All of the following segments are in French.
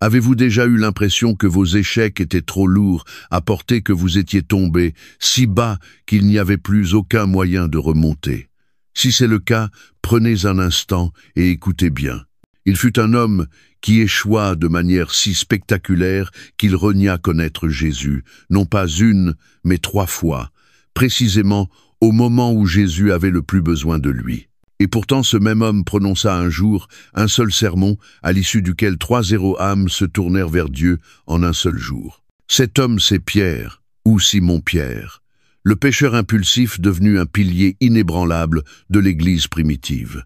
Avez-vous déjà eu l'impression que vos échecs étaient trop lourds à porter, que vous étiez tombé si bas qu'il n'y avait plus aucun moyen de remonter? Si c'est le cas, prenez un instant et écoutez bien. Il fut un homme qui échoua de manière si spectaculaire qu'il renia connaître Jésus, non pas une, mais 3 fois, précisément au moment où Jésus avait le plus besoin de lui. Et pourtant ce même homme prononça un jour un seul sermon, à l'issue duquel 3 âmes se tournèrent vers Dieu en un seul jour. Cet homme, c'est Pierre, ou Simon-Pierre, le pécheur impulsif devenu un pilier inébranlable de l'Église primitive.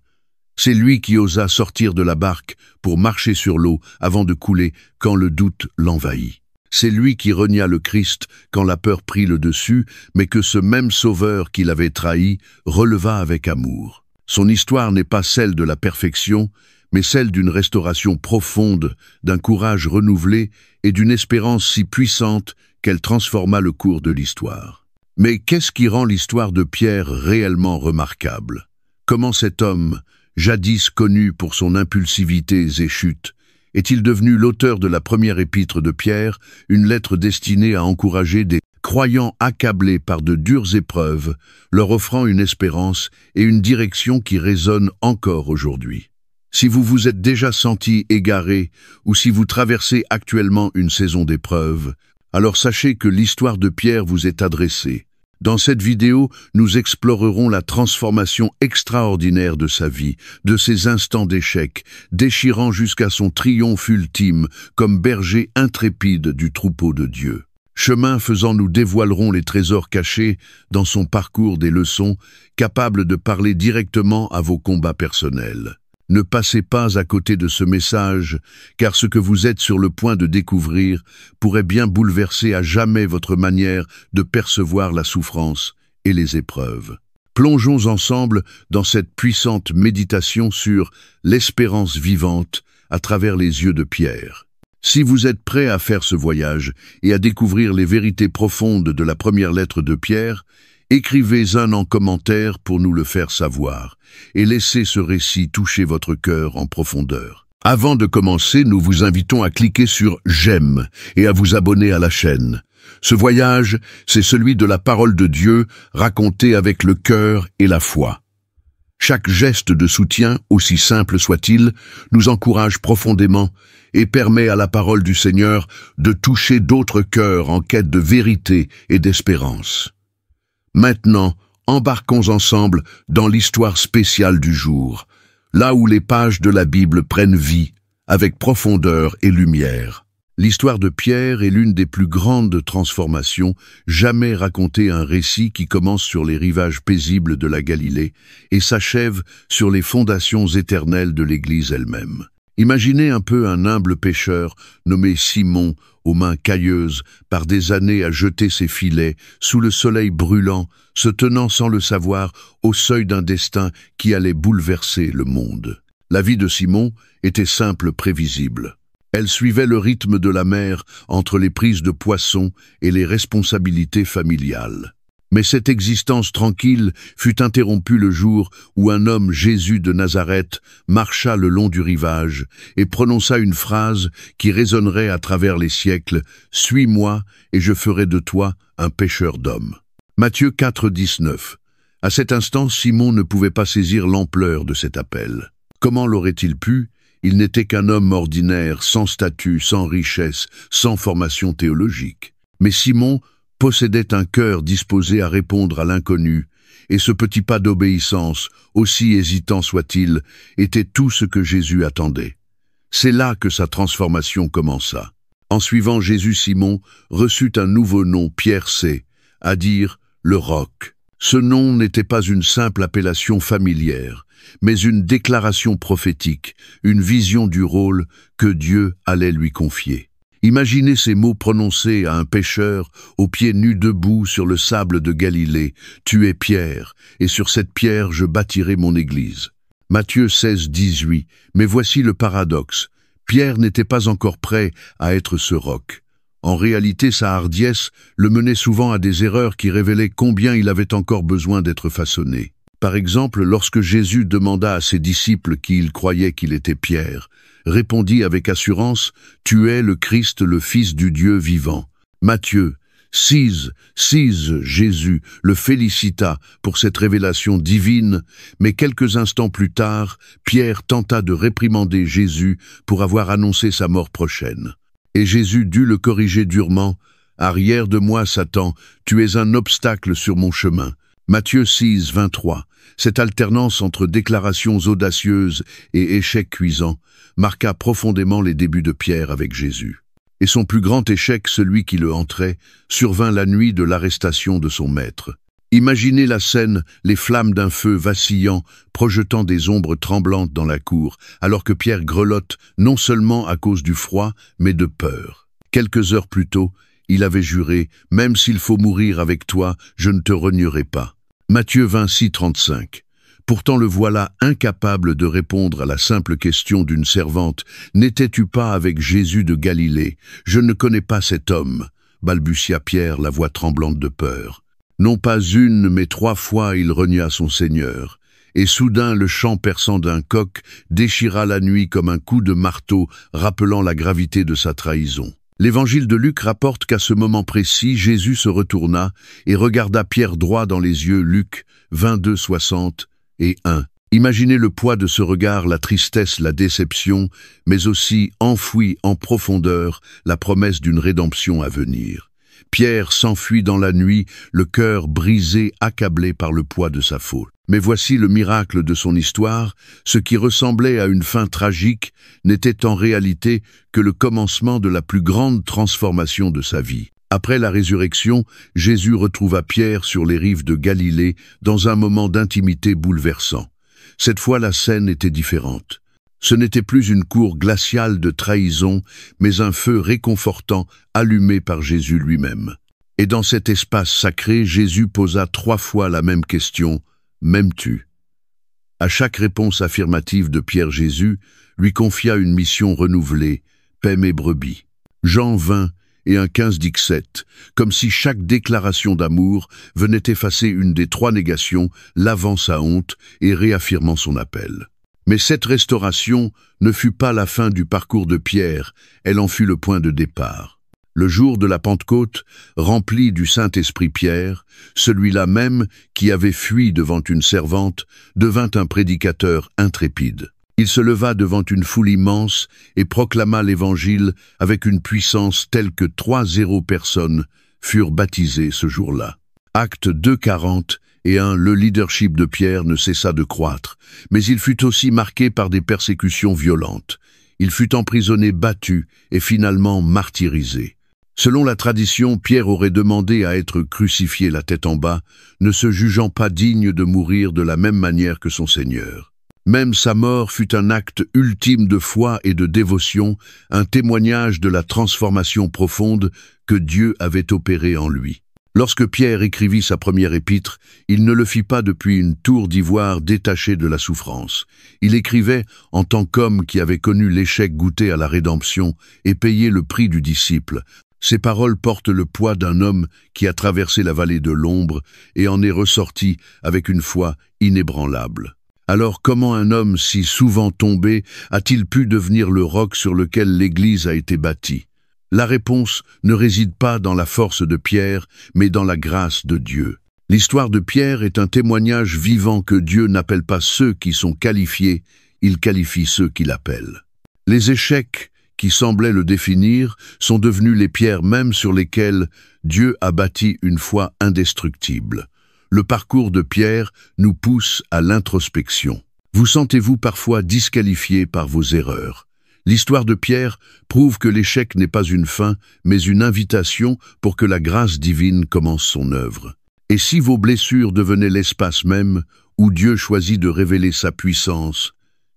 C'est lui qui osa sortir de la barque pour marcher sur l'eau avant de couler quand le doute l'envahit. C'est lui qui renia le Christ quand la peur prit le dessus, mais que ce même Sauveur qui l'avait trahi releva avec amour. Son histoire n'est pas celle de la perfection, mais celle d'une restauration profonde, d'un courage renouvelé et d'une espérance si puissante qu'elle transforma le cours de l'histoire. Mais qu'est-ce qui rend l'histoire de Pierre réellement remarquable? Comment cet homme, jadis connu pour son impulsivité et chute, est-il devenu l'auteur de la première épître de Pierre, une lettre destinée à encourager des croyants accablés par de dures épreuves, leur offrant une espérance et une direction qui résonnent encore aujourd'hui? Si vous vous êtes déjà senti égaré ou si vous traversez actuellement une saison d'épreuves, alors sachez que l'histoire de Pierre vous est adressée. Dans cette vidéo, nous explorerons la transformation extraordinaire de sa vie, de ses instants d'échec, déchirant jusqu'à son triomphe ultime comme berger intrépide du troupeau de Dieu. Chemin faisant, nous dévoilerons les trésors cachés dans son parcours, des leçons capables de parler directement à vos combats personnels. Ne passez pas à côté de ce message, car ce que vous êtes sur le point de découvrir pourrait bien bouleverser à jamais votre manière de percevoir la souffrance et les épreuves. Plongeons ensemble dans cette puissante méditation sur l'espérance vivante à travers les yeux de Pierre. Si vous êtes prêt à faire ce voyage et à découvrir les vérités profondes de la première lettre de Pierre, écrivez-en en commentaire pour nous le faire savoir, et laissez ce récit toucher votre cœur en profondeur. Avant de commencer, nous vous invitons à cliquer sur « J'aime » et à vous abonner à la chaîne. Ce voyage, c'est celui de la parole de Dieu racontée avec le cœur et la foi. Chaque geste de soutien, aussi simple soit-il, nous encourage profondément et permet à la parole du Seigneur de toucher d'autres cœurs en quête de vérité et d'espérance. Maintenant, embarquons ensemble dans l'histoire spéciale du jour, là où les pages de la Bible prennent vie, avec profondeur et lumière. L'histoire de Pierre est l'une des plus grandes transformations jamais racontées, un récit qui commence sur les rivages paisibles de la Galilée et s'achève sur les fondations éternelles de l'Église elle-même. Imaginez un peu un humble pêcheur nommé Simon, aux mains cailleuses, par des années à jeter ses filets, sous le soleil brûlant, se tenant sans le savoir au seuil d'un destin qui allait bouleverser le monde. La vie de Simon était simple, prévisible. Elle suivait le rythme de la mer entre les prises de poissons et les responsabilités familiales. Mais cette existence tranquille fut interrompue le jour où un homme, Jésus de Nazareth, marcha le long du rivage et prononça une phrase qui résonnerait à travers les siècles « Suis-moi et je ferai de toi un pêcheur d'hommes ». Matthieu 4, 19. À cet instant, Simon ne pouvait pas saisir l'ampleur de cet appel. Comment l'aurait-il pu? Il n'était qu'un homme ordinaire, sans statut, sans richesse, sans formation théologique. Mais Simon possédait un cœur disposé à répondre à l'inconnu, et ce petit pas d'obéissance, aussi hésitant soit-il, était tout ce que Jésus attendait. C'est là que sa transformation commença. En suivant Jésus, Simon reçut un nouveau nom, Pierre C, à dire « le roc ». Ce nom n'était pas une simple appellation familière, mais une déclaration prophétique, une vision du rôle que Dieu allait lui confier. Imaginez ces mots prononcés à un pêcheur, aux pieds nus debout sur le sable de Galilée. « Tu es Pierre, et sur cette pierre je bâtirai mon église ». Matthieu 16, 18. Mais voici le paradoxe. Pierre n'était pas encore prêt à être ce roc. En réalité, sa hardiesse le menait souvent à des erreurs qui révélaient combien il avait encore besoin d'être façonné. Par exemple, lorsque Jésus demanda à ses disciples qui ils croyaient qu'il était Pierre, répondit avec assurance, « Tu es le Christ, le Fils du Dieu vivant. » Matthieu, Jésus le félicita pour cette révélation divine, mais quelques instants plus tard, Pierre tenta de réprimander Jésus pour avoir annoncé sa mort prochaine. Et Jésus dut le corriger durement, « Arrière de moi, Satan, tu es un obstacle sur mon chemin. » Matthieu 6, 23. Cette alternance entre déclarations audacieuses et échecs cuisants marqua profondément les débuts de Pierre avec Jésus. Et son plus grand échec, celui qui le hantrait, survint la nuit de l'arrestation de son maître. Imaginez la scène, les flammes d'un feu vacillant, projetant des ombres tremblantes dans la cour, alors que Pierre grelotte non seulement à cause du froid, mais de peur. Quelques heures plus tôt, il avait juré « Même s'il faut mourir avec toi, je ne te renierai pas ». Matthieu 26, 35. Pourtant le voilà incapable de répondre à la simple question d'une servante. « N'étais-tu pas avec Jésus de Galilée? Je ne connais pas cet homme » balbutia Pierre, la voix tremblante de peur. Non pas une, mais 3 fois il renia son Seigneur. Et soudain le chant perçant d'un coq déchira la nuit comme un coup de marteau, rappelant la gravité de sa trahison. L'évangile de Luc rapporte qu'à ce moment précis, Jésus se retourna et regarda Pierre droit dans les yeux. Luc 22, 60 et 1. Imaginez le poids de ce regard, la tristesse, la déception, mais aussi, enfouie en profondeur, la promesse d'une rédemption à venir. Pierre s'enfuit dans la nuit, le cœur brisé, accablé par le poids de sa faute. Mais voici le miracle de son histoire, ce qui ressemblait à une fin tragique n'était en réalité que le commencement de la plus grande transformation de sa vie. Après la résurrection, Jésus retrouva Pierre sur les rives de Galilée dans un moment d'intimité bouleversant. Cette fois, la scène était différente. Ce n'était plus une cour glaciale de trahison, mais un feu réconfortant allumé par Jésus lui-même. Et dans cet espace sacré, Jésus posa 3 fois la même question. « M'aimes-tu » À chaque réponse affirmative de Pierre, Jésus lui confia une mission renouvelée, « Paie mes brebis ». Jean 20 et un 15-17, comme si chaque déclaration d'amour venait effacer une des 3 négations, lavant sa honte et réaffirmant son appel. Mais cette restauration ne fut pas la fin du parcours de Pierre, elle en fut le point de départ. Le jour de la Pentecôte, rempli du Saint-Esprit, Pierre, celui-là même qui avait fui devant une servante, devint un prédicateur intrépide. Il se leva devant une foule immense et proclama l'Évangile avec une puissance telle que 3 personnes furent baptisées ce jour-là. Actes 2, 40 et 1, le leadership de Pierre ne cessa de croître, mais il fut aussi marqué par des persécutions violentes. Il fut emprisonné, battu et finalement martyrisé. Selon la tradition, Pierre aurait demandé à être crucifié la tête en bas, ne se jugeant pas digne de mourir de la même manière que son Seigneur. Même sa mort fut un acte ultime de foi et de dévotion, un témoignage de la transformation profonde que Dieu avait opérée en lui. Lorsque Pierre écrivit sa première épître, il ne le fit pas depuis une tour d'ivoire détachée de la souffrance. Il écrivait en tant qu'homme qui avait connu l'échec goûté à la rédemption et payé le prix du disciple. Ces paroles portent le poids d'un homme qui a traversé la vallée de l'ombre et en est ressorti avec une foi inébranlable. Alors comment un homme si souvent tombé a-t-il pu devenir le roc sur lequel l'Église a été bâtie? La réponse ne réside pas dans la force de Pierre, mais dans la grâce de Dieu. L'histoire de Pierre est un témoignage vivant que Dieu n'appelle pas ceux qui sont qualifiés, il qualifie ceux qu'il appelle. Les échecs qui semblaient le définir sont devenus les pierres mêmes sur lesquelles Dieu a bâti une foi indestructible. Le parcours de Pierre nous pousse à l'introspection. Vous sentez-vous parfois disqualifié par vos erreurs? L'histoire de Pierre prouve que l'échec n'est pas une fin, mais une invitation pour que la grâce divine commence son œuvre. Et si vos blessures devenaient l'espace même où Dieu choisit de révéler sa puissance,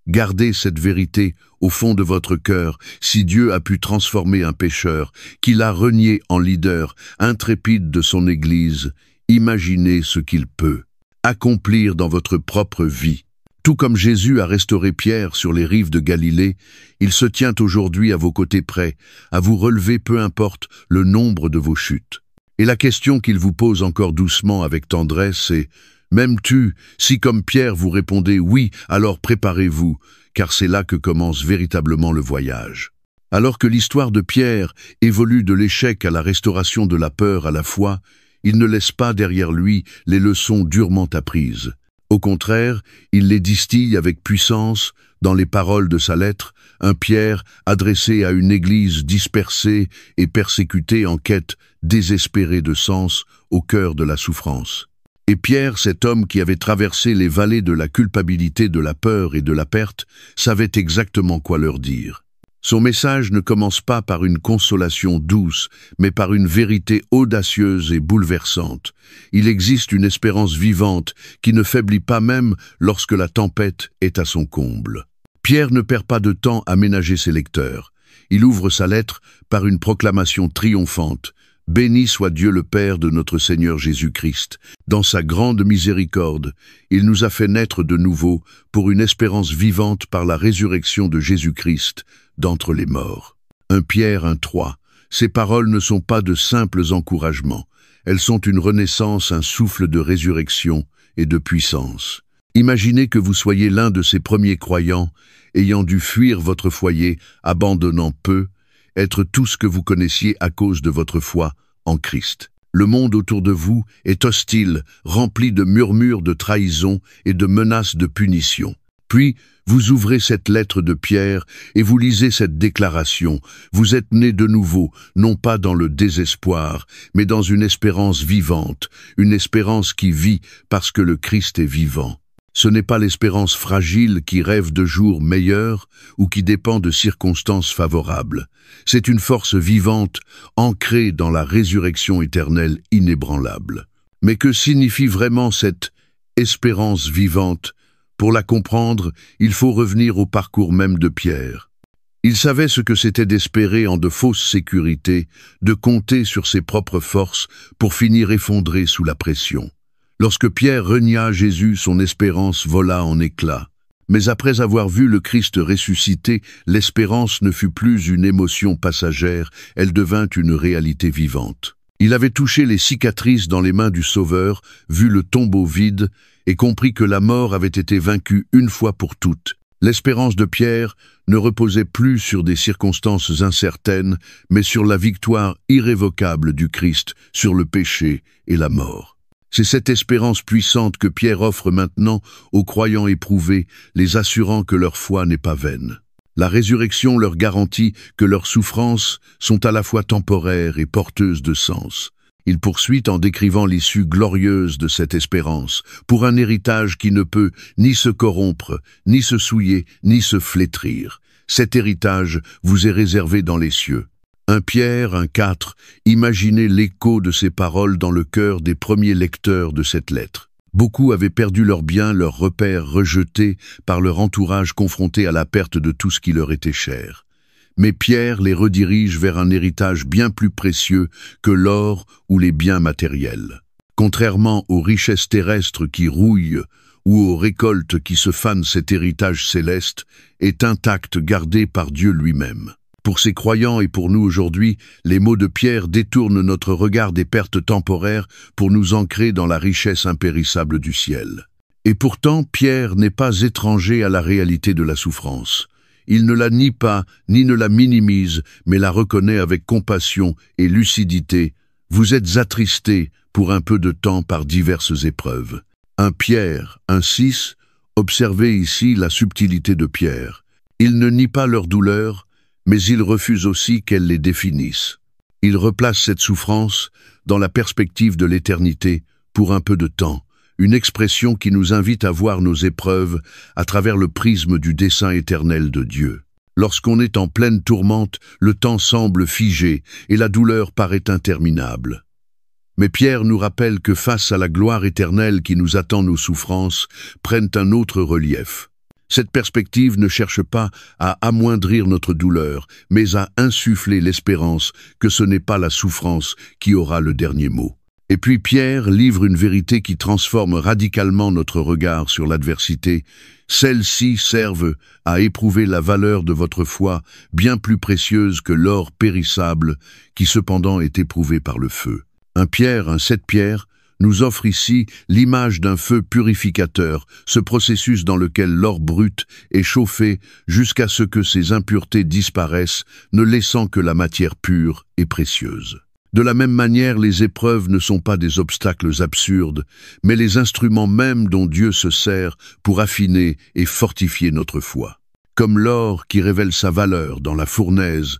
gardez cette vérité au fond de votre cœur. Si Dieu a pu transformer un pécheur, qu'il a renié en leader intrépide de son Église, imaginez ce qu'il peut accomplir dans votre propre vie. Tout comme Jésus a restauré Pierre sur les rives de Galilée, il se tient aujourd'hui à vos côtés prêts à vous relever peu importe le nombre de vos chutes. Et la question qu'il vous pose encore doucement avec tendresse est « M'aimes-tu? Si comme Pierre vous répondez oui, alors préparez-vous, car c'est là que commence véritablement le voyage. Alors que l'histoire de Pierre évolue de l'échec à la restauration de la peur à la foi, il ne laisse pas derrière lui les leçons durement apprises. Au contraire, il les distille avec puissance dans les paroles de sa lettre, un Pierre adressé à une église dispersée et persécutée en quête désespérée de sens au cœur de la souffrance. Et Pierre, cet homme qui avait traversé les vallées de la culpabilité, de la peur et de la perte, savait exactement quoi leur dire. Son message ne commence pas par une consolation douce, mais par une vérité audacieuse et bouleversante. Il existe une espérance vivante qui ne faiblit pas même lorsque la tempête est à son comble. Pierre ne perd pas de temps à ménager ses lecteurs. Il ouvre sa lettre par une proclamation triomphante. « Béni soit Dieu le Père de notre Seigneur Jésus-Christ. Dans sa grande miséricorde, il nous a fait naître de nouveau pour une espérance vivante par la résurrection de Jésus-Christ d'entre les morts. » 1 Pierre 1:3. Ces paroles ne sont pas de simples encouragements. Elles sont une renaissance, un souffle de résurrection et de puissance. Imaginez que vous soyez l'un de ces premiers croyants, ayant dû fuir votre foyer, abandonnant peu, être tout ce que vous connaissiez à cause de votre foi en Christ. Le monde autour de vous est hostile, rempli de murmures de trahison et de menaces de punition. Puis, vous ouvrez cette lettre de Pierre et vous lisez cette déclaration. Vous êtes nés de nouveau, non pas dans le désespoir, mais dans une espérance vivante, une espérance qui vit parce que le Christ est vivant. Ce n'est pas l'espérance fragile qui rêve de jours meilleurs ou qui dépend de circonstances favorables. C'est une force vivante, ancrée dans la résurrection éternelle inébranlable. Mais que signifie vraiment cette espérance vivante? Pour la comprendre, il faut revenir au parcours même de Pierre. Il savait ce que c'était d'espérer en de fausses sécurités, de compter sur ses propres forces pour finir effondré sous la pression. Lorsque Pierre renia Jésus, son espérance vola en éclats. Mais après avoir vu le Christ ressuscité, l'espérance ne fut plus une émotion passagère, elle devint une réalité vivante. Il avait touché les cicatrices dans les mains du Sauveur, vu le tombeau vide, et compris que la mort avait été vaincue une fois pour toutes. L'espérance de Pierre ne reposait plus sur des circonstances incertaines, mais sur la victoire irrévocable du Christ sur le péché et la mort. C'est cette espérance puissante que Pierre offre maintenant aux croyants éprouvés, les assurant que leur foi n'est pas vaine. La résurrection leur garantit que leurs souffrances sont à la fois temporaires et porteuses de sens. Il poursuit en décrivant l'issue glorieuse de cette espérance, pour un héritage qui ne peut ni se corrompre, ni se souiller, ni se flétrir. Cet héritage vous est réservé dans les cieux. 1 Pierre 1:4, imaginez l'écho de ces paroles dans le cœur des premiers lecteurs de cette lettre. Beaucoup avaient perdu leurs biens, leurs repères rejetés par leur entourage confronté à la perte de tout ce qui leur était cher. Mais Pierre les redirige vers un héritage bien plus précieux que l'or ou les biens matériels. Contrairement aux richesses terrestres qui rouillent ou aux récoltes qui se fanent, cet héritage céleste est intact, gardé par Dieu lui-même. Pour ces croyants et pour nous aujourd'hui, les mots de Pierre détournent notre regard des pertes temporaires pour nous ancrer dans la richesse impérissable du ciel. Et pourtant, Pierre n'est pas étranger à la réalité de la souffrance. Il ne la nie pas, ni ne la minimise, mais la reconnaît avec compassion et lucidité. Vous êtes attristés pour un peu de temps par diverses épreuves. 1 Pierre 1:6, observez ici la subtilité de Pierre. Il ne nie pas leur douleur, mais il refuse aussi qu'elle les définisse. Il replace cette souffrance dans la perspective de l'éternité pour un peu de temps, une expression qui nous invite à voir nos épreuves à travers le prisme du dessein éternel de Dieu. Lorsqu'on est en pleine tourmente, le temps semble figé et la douleur paraît interminable. Mais Pierre nous rappelle que face à la gloire éternelle qui nous attend, nos souffrances prennent un autre relief. Cette perspective ne cherche pas à amoindrir notre douleur, mais à insuffler l'espérance que ce n'est pas la souffrance qui aura le dernier mot. Et puis Pierre livre une vérité qui transforme radicalement notre regard sur l'adversité. Celles-ci servent à éprouver la valeur de votre foi, bien plus précieuse que l'or périssable, qui cependant est éprouvé par le feu. 1 Pierre 1:7 Pierre nous offre ici l'image d'un feu purificateur, ce processus dans lequel l'or brut est chauffé jusqu'à ce que ses impuretés disparaissent, ne laissant que la matière pure et précieuse. De la même manière, les épreuves ne sont pas des obstacles absurdes, mais les instruments mêmes dont Dieu se sert pour affiner et fortifier notre foi. Comme l'or qui révèle sa valeur dans la fournaise,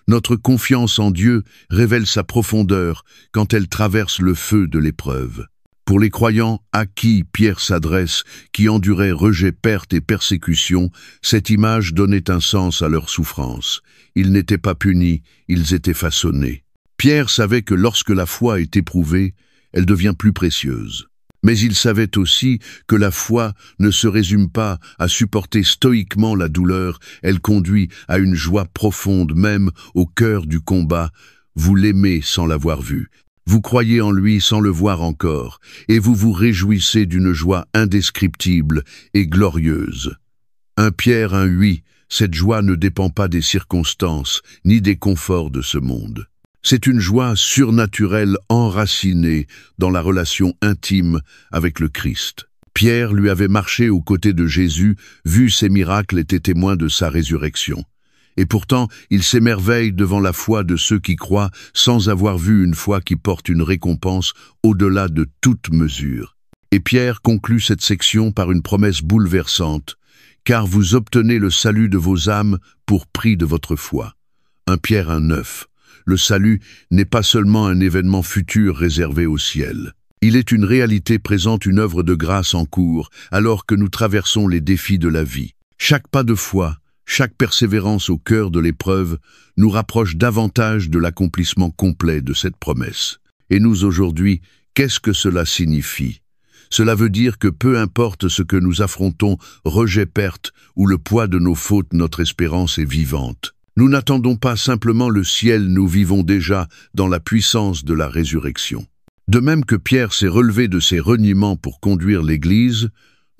notre confiance en Dieu révèle sa profondeur quand elle traverse le feu de l'épreuve. Pour les croyants à qui Pierre s'adresse, qui enduraient rejet, perte et persécution, cette image donnait un sens à leur souffrance. Ils n'étaient pas punis, ils étaient façonnés. Pierre savait que lorsque la foi est éprouvée, elle devient plus précieuse. Mais il savait aussi que la foi ne se résume pas à supporter stoïquement la douleur, elle conduit à une joie profonde même au cœur du combat. Vous l'aimez sans l'avoir vu, vous croyez en lui sans le voir encore, et vous vous réjouissez d'une joie indescriptible et glorieuse. 1 Pierre 1,8, cette joie ne dépend pas des circonstances ni des conforts de ce monde. C'est une joie surnaturelle enracinée dans la relation intime avec le Christ. Pierre lui avait marché aux côtés de Jésus, vu ses miracles, était témoin de sa résurrection. Et pourtant, il s'émerveille devant la foi de ceux qui croient sans avoir vu une foi qui porte une récompense au-delà de toute mesure. Et Pierre conclut cette section par une promesse bouleversante, « Car vous obtenez le salut de vos âmes pour prix de votre foi. » 1 Pierre 1,9. Le salut n'est pas seulement un événement futur réservé au ciel. Il est une réalité présente, une œuvre de grâce en cours, alors que nous traversons les défis de la vie. Chaque pas de foi, chaque persévérance au cœur de l'épreuve, nous rapproche davantage de l'accomplissement complet de cette promesse. Et nous aujourd'hui, qu'est-ce que cela signifie? Cela veut dire que peu importe ce que nous affrontons, rejet, perte ou le poids de nos fautes, notre espérance est vivante. Nous n'attendons pas simplement le ciel, nous vivons déjà dans la puissance de la résurrection. De même que Pierre s'est relevé de ses reniements pour conduire l'Église,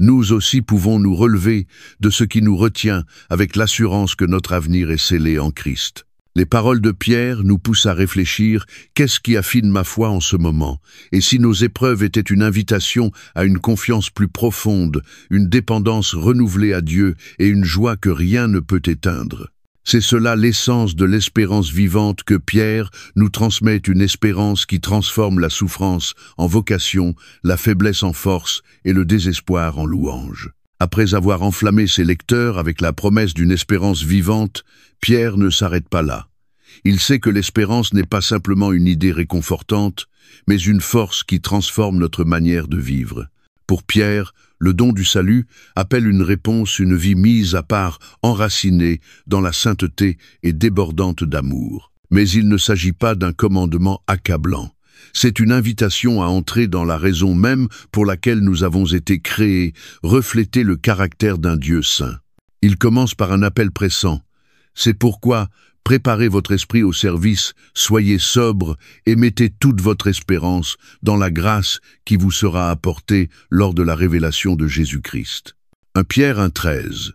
nous aussi pouvons nous relever de ce qui nous retient avec l'assurance que notre avenir est scellé en Christ. Les paroles de Pierre nous poussent à réfléchir « Qu'est-ce qui affine ma foi en ce moment ?» Et si nos épreuves étaient une invitation à une confiance plus profonde, une dépendance renouvelée à Dieu et une joie que rien ne peut éteindre. C'est cela l'essence de l'espérance vivante que Pierre nous transmet, une espérance qui transforme la souffrance en vocation, la faiblesse en force et le désespoir en louange. Après avoir enflammé ses lecteurs avec la promesse d'une espérance vivante, Pierre ne s'arrête pas là. Il sait que l'espérance n'est pas simplement une idée réconfortante, mais une force qui transforme notre manière de vivre. Pour Pierre, le don du salut appelle une réponse, une vie mise à part, enracinée dans la sainteté et débordante d'amour. Mais il ne s'agit pas d'un commandement accablant. C'est une invitation à entrer dans la raison même pour laquelle nous avons été créés, refléter le caractère d'un Dieu saint. Il commence par un appel pressant. C'est pourquoi préparez votre esprit au service, soyez sobre et mettez toute votre espérance dans la grâce qui vous sera apportée lors de la révélation de Jésus-Christ. 1 Pierre 1,13.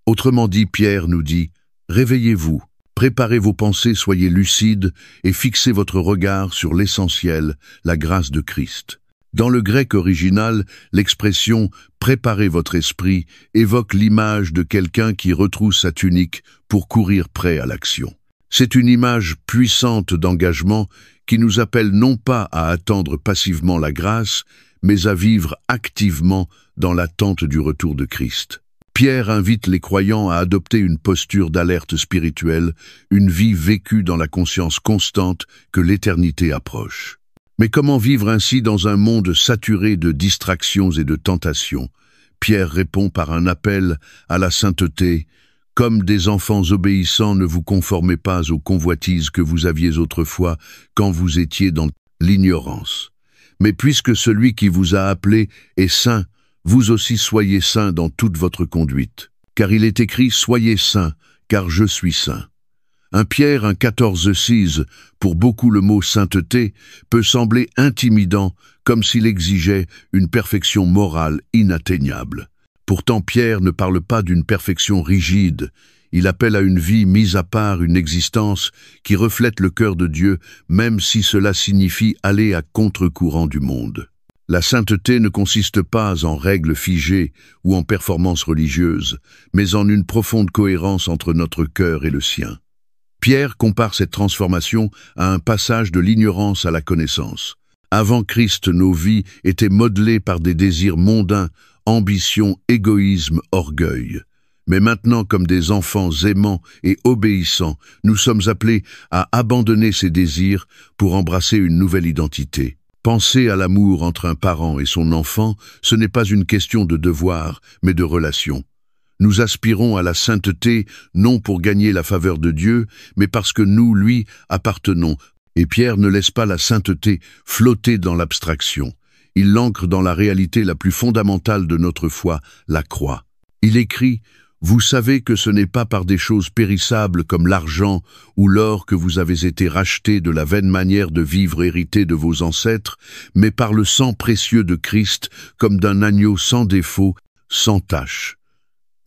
Autrement dit, Pierre nous dit « Réveillez-vous, préparez vos pensées, soyez lucides et fixez votre regard sur l'essentiel, la grâce de Christ. » Dans le grec original, l'expression « préparez votre esprit » évoque l'image de quelqu'un qui retrousse sa tunique pour courir prêt à l'action. C'est une image puissante d'engagement qui nous appelle non pas à attendre passivement la grâce, mais à vivre activement dans l'attente du retour de Christ. Pierre invite les croyants à adopter une posture d'alerte spirituelle, une vie vécue dans la conscience constante que l'éternité approche. Mais comment vivre ainsi dans un monde saturé de distractions et de tentations? Pierre répond par un appel à la sainteté. « Comme des enfants obéissants, ne vous conformez pas aux convoitises que vous aviez autrefois quand vous étiez dans l'ignorance. Mais puisque celui qui vous a appelé est saint, vous aussi soyez saints dans toute votre conduite. Car il est écrit « Soyez saints, car je suis saint ». 1 Pierre 1,14-6, pour beaucoup le mot « sainteté » peut sembler intimidant, comme s'il exigeait une perfection morale inatteignable. Pourtant Pierre ne parle pas d'une perfection rigide, Il appelle à une vie mise à part, une existence qui reflète le cœur de Dieu, même si cela signifie aller à contre-courant du monde. La sainteté ne consiste pas en règles figées ou en performances religieuses, mais en une profonde cohérence entre notre cœur et le sien. Pierre compare cette transformation à un passage de l'ignorance à la connaissance. Avant Christ, nos vies étaient modelées par des désirs mondains, ambition, égoïsme, orgueil. Mais maintenant, comme des enfants aimants et obéissants, nous sommes appelés à abandonner ces désirs pour embrasser une nouvelle identité. Penser à l'amour entre un parent et son enfant, ce n'est pas une question de devoir, mais de relation. Nous aspirons à la sainteté, non pour gagner la faveur de Dieu, mais parce que nous, lui, appartenons. Et Pierre ne laisse pas la sainteté flotter dans l'abstraction. Il l'ancre dans la réalité la plus fondamentale de notre foi, la croix. Il écrit « Vous savez que ce n'est pas par des choses périssables comme l'argent ou l'or que vous avez été rachetés de la vaine manière de vivre héritée de vos ancêtres, mais par le sang précieux de Christ, comme d'un agneau sans défaut, sans tache. »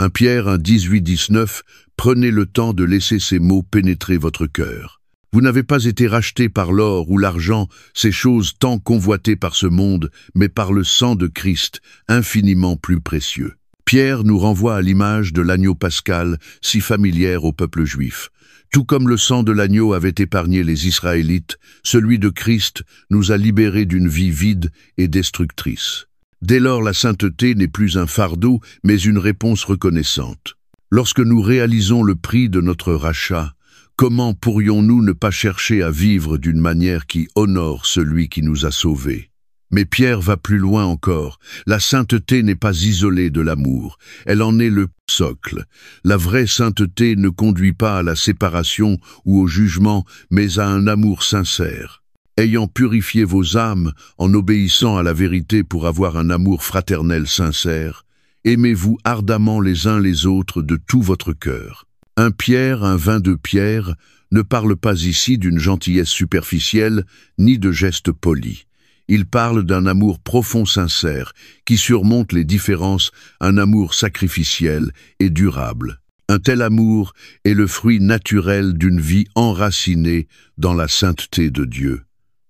1 Pierre 18-19, prenez le temps de laisser ces mots pénétrer votre cœur. Vous n'avez pas été rachetés par l'or ou l'argent, ces choses tant convoitées par ce monde, mais par le sang de Christ, infiniment plus précieux. Pierre nous renvoie à l'image de l'agneau pascal, si familière au peuple juif. Tout comme le sang de l'agneau avait épargné les Israélites, celui de Christ nous a libérés d'une vie vide et destructrice. Dès lors, la sainteté n'est plus un fardeau, mais une réponse reconnaissante. Lorsque nous réalisons le prix de notre rachat, comment pourrions-nous ne pas chercher à vivre d'une manière qui honore celui qui nous a sauvés? Mais Pierre va plus loin encore. La sainteté n'est pas isolée de l'amour. Elle en est le socle. La vraie sainteté ne conduit pas à la séparation ou au jugement, mais à un amour sincère. Ayant purifié vos âmes en obéissant à la vérité pour avoir un amour fraternel sincère, aimez-vous ardemment les uns les autres de tout votre cœur. 1 Pierre 1,22 Pierre ne parle pas ici d'une gentillesse superficielle ni de gestes polis. Il parle d'un amour profond sincère qui surmonte les différences, un amour sacrificiel et durable. Un tel amour est le fruit naturel d'une vie enracinée dans la sainteté de Dieu.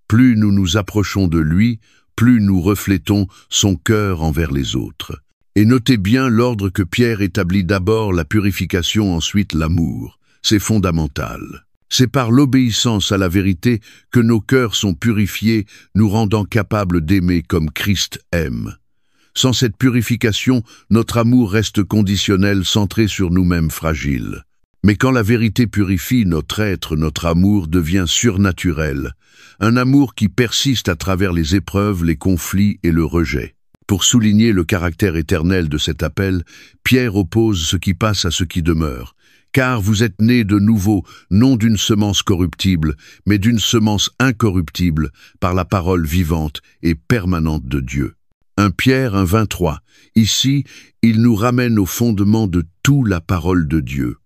Plus nous nous approchons de lui, plus nous reflétons son cœur envers les autres. Et notez bien l'ordre que Pierre établit: d'abord la purification, ensuite l'amour. C'est fondamental. C'est par l'obéissance à la vérité que nos cœurs sont purifiés, nous rendant capables d'aimer comme Christ aime. Sans cette purification, notre amour reste conditionnel, centré sur nous-mêmes fragiles. Mais quand la vérité purifie notre être, notre amour devient surnaturel. Un amour qui persiste à travers les épreuves, les conflits et le rejet. Pour souligner le caractère éternel de cet appel, Pierre oppose ce qui passe à ce qui demeure. Car vous êtes nés de nouveau, non d'une semence corruptible, mais d'une semence incorruptible, par la parole vivante et permanente de Dieu. 1 Pierre 1,23. Ici, il nous ramène au fondement de tout la parole de Dieu.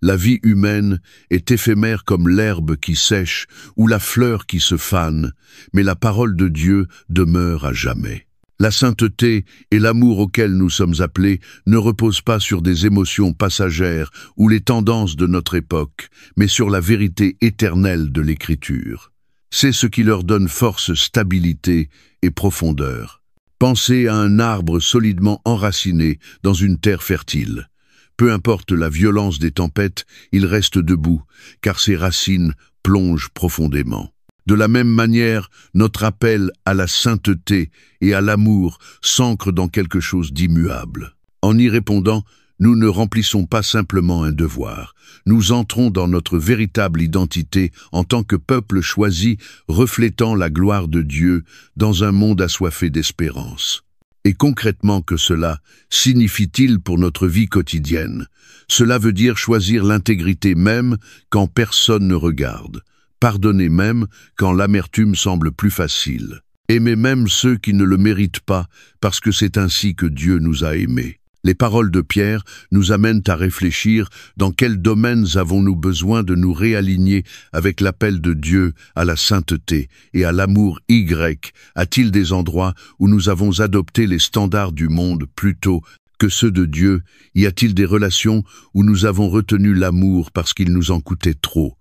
La vie humaine est éphémère comme l'herbe qui sèche ou la fleur qui se fane, mais la parole de Dieu demeure à jamais. La sainteté et l'amour auquel nous sommes appelés ne reposent pas sur des émotions passagères ou les tendances de notre époque, mais sur la vérité éternelle de l'Écriture. C'est ce qui leur donne force, stabilité et profondeur. Pensez à un arbre solidement enraciné dans une terre fertile. Peu importe la violence des tempêtes, il reste debout, car ses racines plongent profondément. De la même manière, notre appel à la sainteté et à l'amour s'ancre dans quelque chose d'immuable. En y répondant, nous ne remplissons pas simplement un devoir. Nous entrons dans notre véritable identité en tant que peuple choisi, reflétant la gloire de Dieu dans un monde assoiffé d'espérance. Et concrètement, que cela signifie-t-il pour notre vie quotidienne? Cela veut dire choisir l'intégrité même quand personne ne regarde. Pardonner même quand l'amertume semble plus facile. Aimer même ceux qui ne le méritent pas, parce que c'est ainsi que Dieu nous a aimés. Les paroles de Pierre nous amènent à réfléchir dans quels domaines avons-nous besoin de nous réaligner avec l'appel de Dieu à la sainteté et à l'amour Y. A-t-il des endroits où nous avons adopté les standards du monde plutôt que ceux de Dieu? Y a-t-il des relations où nous avons retenu l'amour parce qu'il nous en coûtait trop?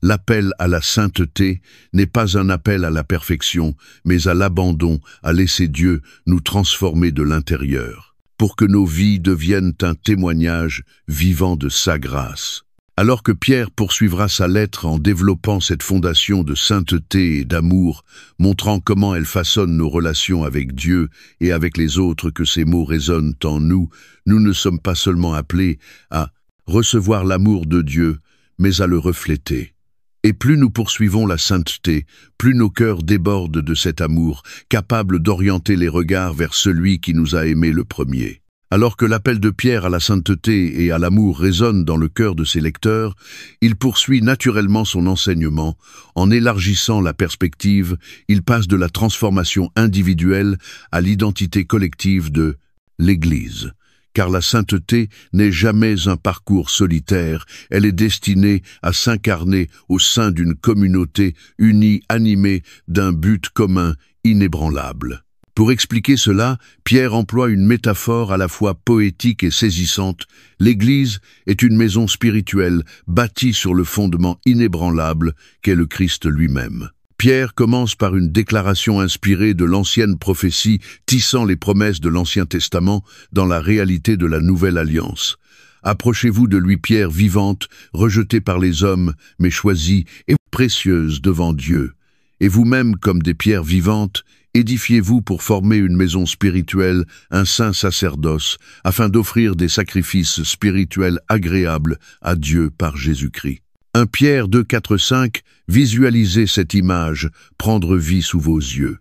L'appel à la sainteté n'est pas un appel à la perfection, mais à l'abandon, à laisser Dieu nous transformer de l'intérieur, pour que nos vies deviennent un témoignage vivant de sa grâce. Alors que Pierre poursuivra sa lettre en développant cette fondation de sainteté et d'amour, montrant comment elle façonne nos relations avec Dieu et avec les autres, que ces mots résonnent en nous, nous ne sommes pas seulement appelés à recevoir l'amour de Dieu, mais à le refléter. Et plus nous poursuivons la sainteté, plus nos cœurs débordent de cet amour, capables d'orienter les regards vers celui qui nous a aimés le premier. Alors que l'appel de Pierre à la sainteté et à l'amour résonne dans le cœur de ses lecteurs, il poursuit naturellement son enseignement. En élargissant la perspective, il passe de la transformation individuelle à l'identité collective de l'Église. Car la sainteté n'est jamais un parcours solitaire, elle est destinée à s'incarner au sein d'une communauté unie, animée d'un but commun inébranlable. Pour expliquer cela, Pierre emploie une métaphore à la fois poétique et saisissante. L'Église est une maison spirituelle bâtie sur le fondement inébranlable qu'est le Christ lui-même. Pierre commence par une déclaration inspirée de l'ancienne prophétie, tissant les promesses de l'Ancien Testament dans la réalité de la Nouvelle Alliance. Approchez-vous de lui, pierre vivante, rejetée par les hommes, mais choisie et précieuse devant Dieu. Et vous-même, comme des pierres vivantes, édifiez-vous pour former une maison spirituelle, un saint sacerdoce, afin d'offrir des sacrifices spirituels agréables à Dieu par Jésus-Christ. 1 Pierre 2, 4, 5, visualisez cette image, prendre vie sous vos yeux.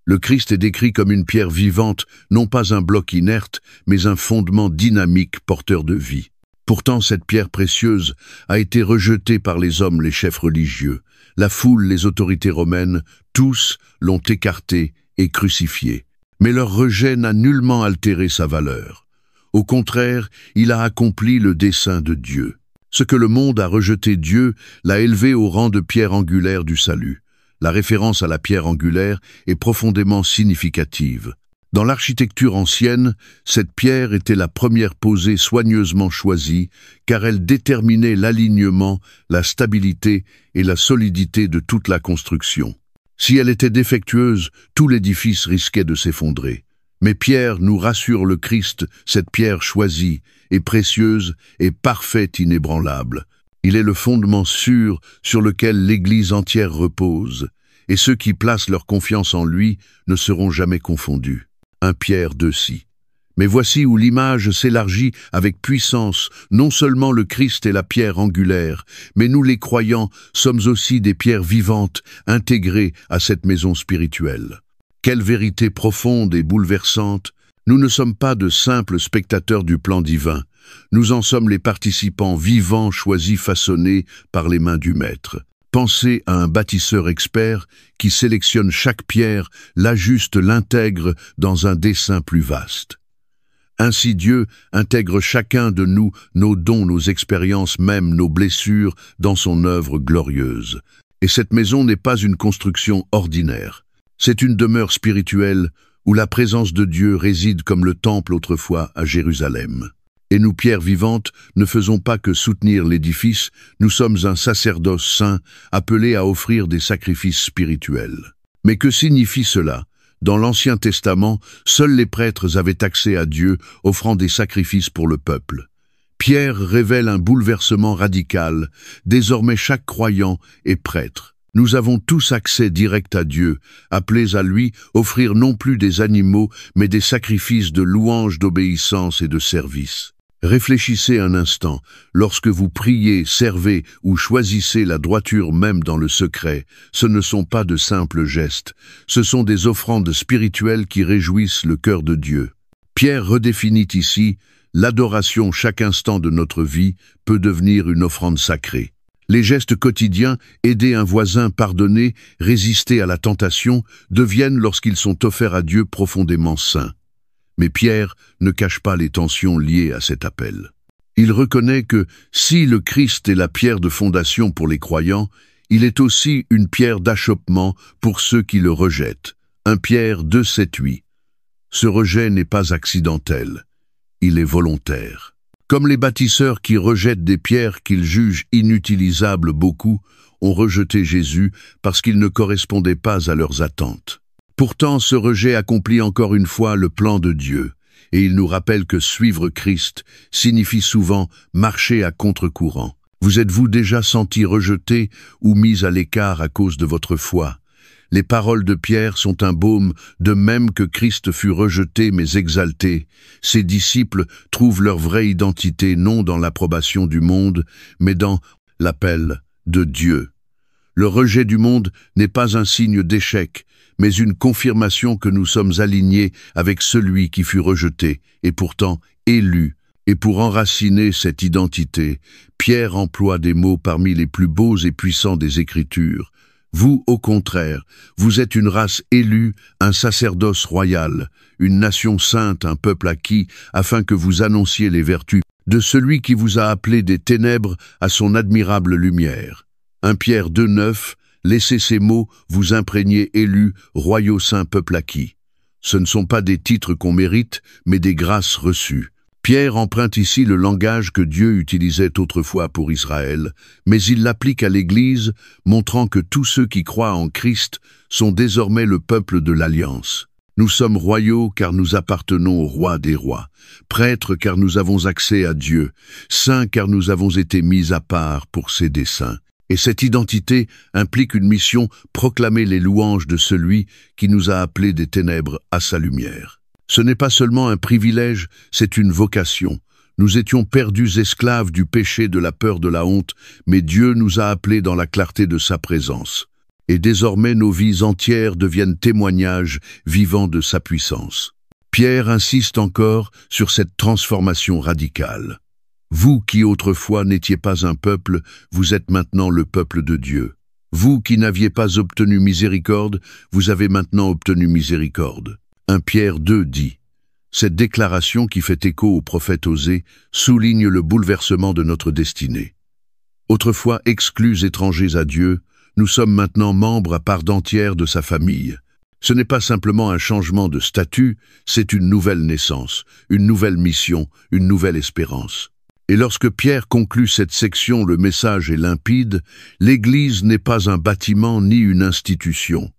Le Christ est décrit comme une pierre vivante, non pas un bloc inerte, mais un fondement dynamique porteur de vie. Pourtant, cette pierre précieuse a été rejetée par les hommes, les chefs religieux. La foule, les autorités romaines, tous l'ont écarté et crucifié. Mais leur rejet n'a nullement altéré sa valeur. Au contraire, il a accompli le dessein de Dieu. Ce que le monde a rejeté, Dieu l'a élevé au rang de pierre angulaire du salut. La référence à la pierre angulaire est profondément significative. Dans l'architecture ancienne, cette pierre était la première posée soigneusement choisie, car elle déterminait l'alignement, la stabilité et la solidité de toute la construction. Si elle était défectueuse, tout l'édifice risquait de s'effondrer. Mais Pierre nous rassure, le Christ, cette pierre choisie et précieuse et parfaite, inébranlable. Il est le fondement sûr sur lequel l'Église entière repose, et ceux qui placent leur confiance en lui ne seront jamais confondus. 1 Pierre 2,6. Mais voici où l'image s'élargit avec puissance. Non seulement le Christ est la pierre angulaire, mais nous les croyants sommes aussi des pierres vivantes intégrées à cette maison spirituelle. Quelle vérité profonde et bouleversante! Nous ne sommes pas de simples spectateurs du plan divin. Nous en sommes les participants vivants, choisis, façonnés par les mains du Maître. Pensez à un bâtisseur expert qui sélectionne chaque pierre, l'ajuste, l'intègre dans un dessin plus vaste. Ainsi Dieu intègre chacun de nous, nos dons, nos expériences, même nos blessures, dans son œuvre glorieuse. Et cette maison n'est pas une construction ordinaire. C'est une demeure spirituelle où la présence de Dieu réside comme le temple autrefois à Jérusalem. Et nous, pierres vivantes, ne faisons pas que soutenir l'édifice, nous sommes un sacerdoce saint appelé à offrir des sacrifices spirituels. Mais que signifie cela? Dans l'Ancien Testament, seuls les prêtres avaient accès à Dieu, offrant des sacrifices pour le peuple. Pierre révèle un bouleversement radical. Désormais, chaque croyant est prêtre. Nous avons tous accès direct à Dieu, appelés à lui offrir non plus des animaux, mais des sacrifices de louange, d'obéissance et de service. Réfléchissez un instant, lorsque vous priez, servez ou choisissez la droiture même dans le secret, ce ne sont pas de simples gestes, ce sont des offrandes spirituelles qui réjouissent le cœur de Dieu. Pierre redéfinit ici, l'adoration chaque instant de notre vie peut devenir une offrande sacrée. Les gestes quotidiens, aider un voisin, pardonner, résister à la tentation, deviennent lorsqu'ils sont offerts à Dieu profondément saints. Mais Pierre ne cache pas les tensions liées à cet appel. Il reconnaît que si le Christ est la pierre de fondation pour les croyants, il est aussi une pierre d'achoppement pour ceux qui le rejettent. 1 Pierre 2, 7, 8. Ce rejet n'est pas accidentel. il est volontaire. Comme les bâtisseurs qui rejettent des pierres qu'ils jugent inutilisables, beaucoup ont rejeté Jésus parce qu'il ne correspondait pas à leurs attentes. Pourtant, ce rejet accomplit encore une fois le plan de Dieu, et il nous rappelle que suivre Christ signifie souvent marcher à contre-courant. Vous êtes-vous déjà senti rejeté ou mis à l'écart à cause de votre foi? Les paroles de Pierre sont un baume, de même que Christ fut rejeté mais exalté. Ses disciples trouvent leur vraie identité non dans l'approbation du monde, mais dans l'appel de Dieu. Le rejet du monde n'est pas un signe d'échec, mais une confirmation que nous sommes alignés avec celui qui fut rejeté et pourtant élu. Et pour enraciner cette identité, Pierre emploie des mots parmi les plus beaux et puissants des Écritures. Vous, au contraire, vous êtes une race élue, un sacerdoce royal, une nation sainte, un peuple acquis, afin que vous annonciez les vertus de celui qui vous a appelé des ténèbres à son admirable lumière. 1 Pierre 2,9, laissez ces mots vous imprégner élus, royaux saints, peuple acquis. Ce ne sont pas des titres qu'on mérite, mais des grâces reçues. Pierre emprunte ici le langage que Dieu utilisait autrefois pour Israël, mais il l'applique à l'Église, montrant que tous ceux qui croient en Christ sont désormais le peuple de l'Alliance. Nous sommes royaux car nous appartenons au roi des rois, prêtres car nous avons accès à Dieu, saints car nous avons été mis à part pour ses desseins. Et cette identité implique une mission: proclamer les louanges de celui qui nous a appelés des ténèbres à sa lumière. Ce n'est pas seulement un privilège, c'est une vocation. Nous étions perdus esclaves du péché, de la peur, de la honte, mais Dieu nous a appelés dans la clarté de sa présence. Et désormais nos vies entières deviennent témoignages vivants de sa puissance. Pierre insiste encore sur cette transformation radicale. Vous qui autrefois n'étiez pas un peuple, vous êtes maintenant le peuple de Dieu. Vous qui n'aviez pas obtenu miséricorde, vous avez maintenant obtenu miséricorde. 1 Pierre 2 dit. Cette déclaration qui fait écho au prophète Osée souligne le bouleversement de notre destinée. Autrefois exclus, étrangers à Dieu, nous sommes maintenant membres à part entière de sa famille. Ce n'est pas simplement un changement de statut, c'est une nouvelle naissance, une nouvelle mission, une nouvelle espérance. Et lorsque Pierre conclut cette section, le message est limpide: l'Église n'est pas un bâtiment ni une institution.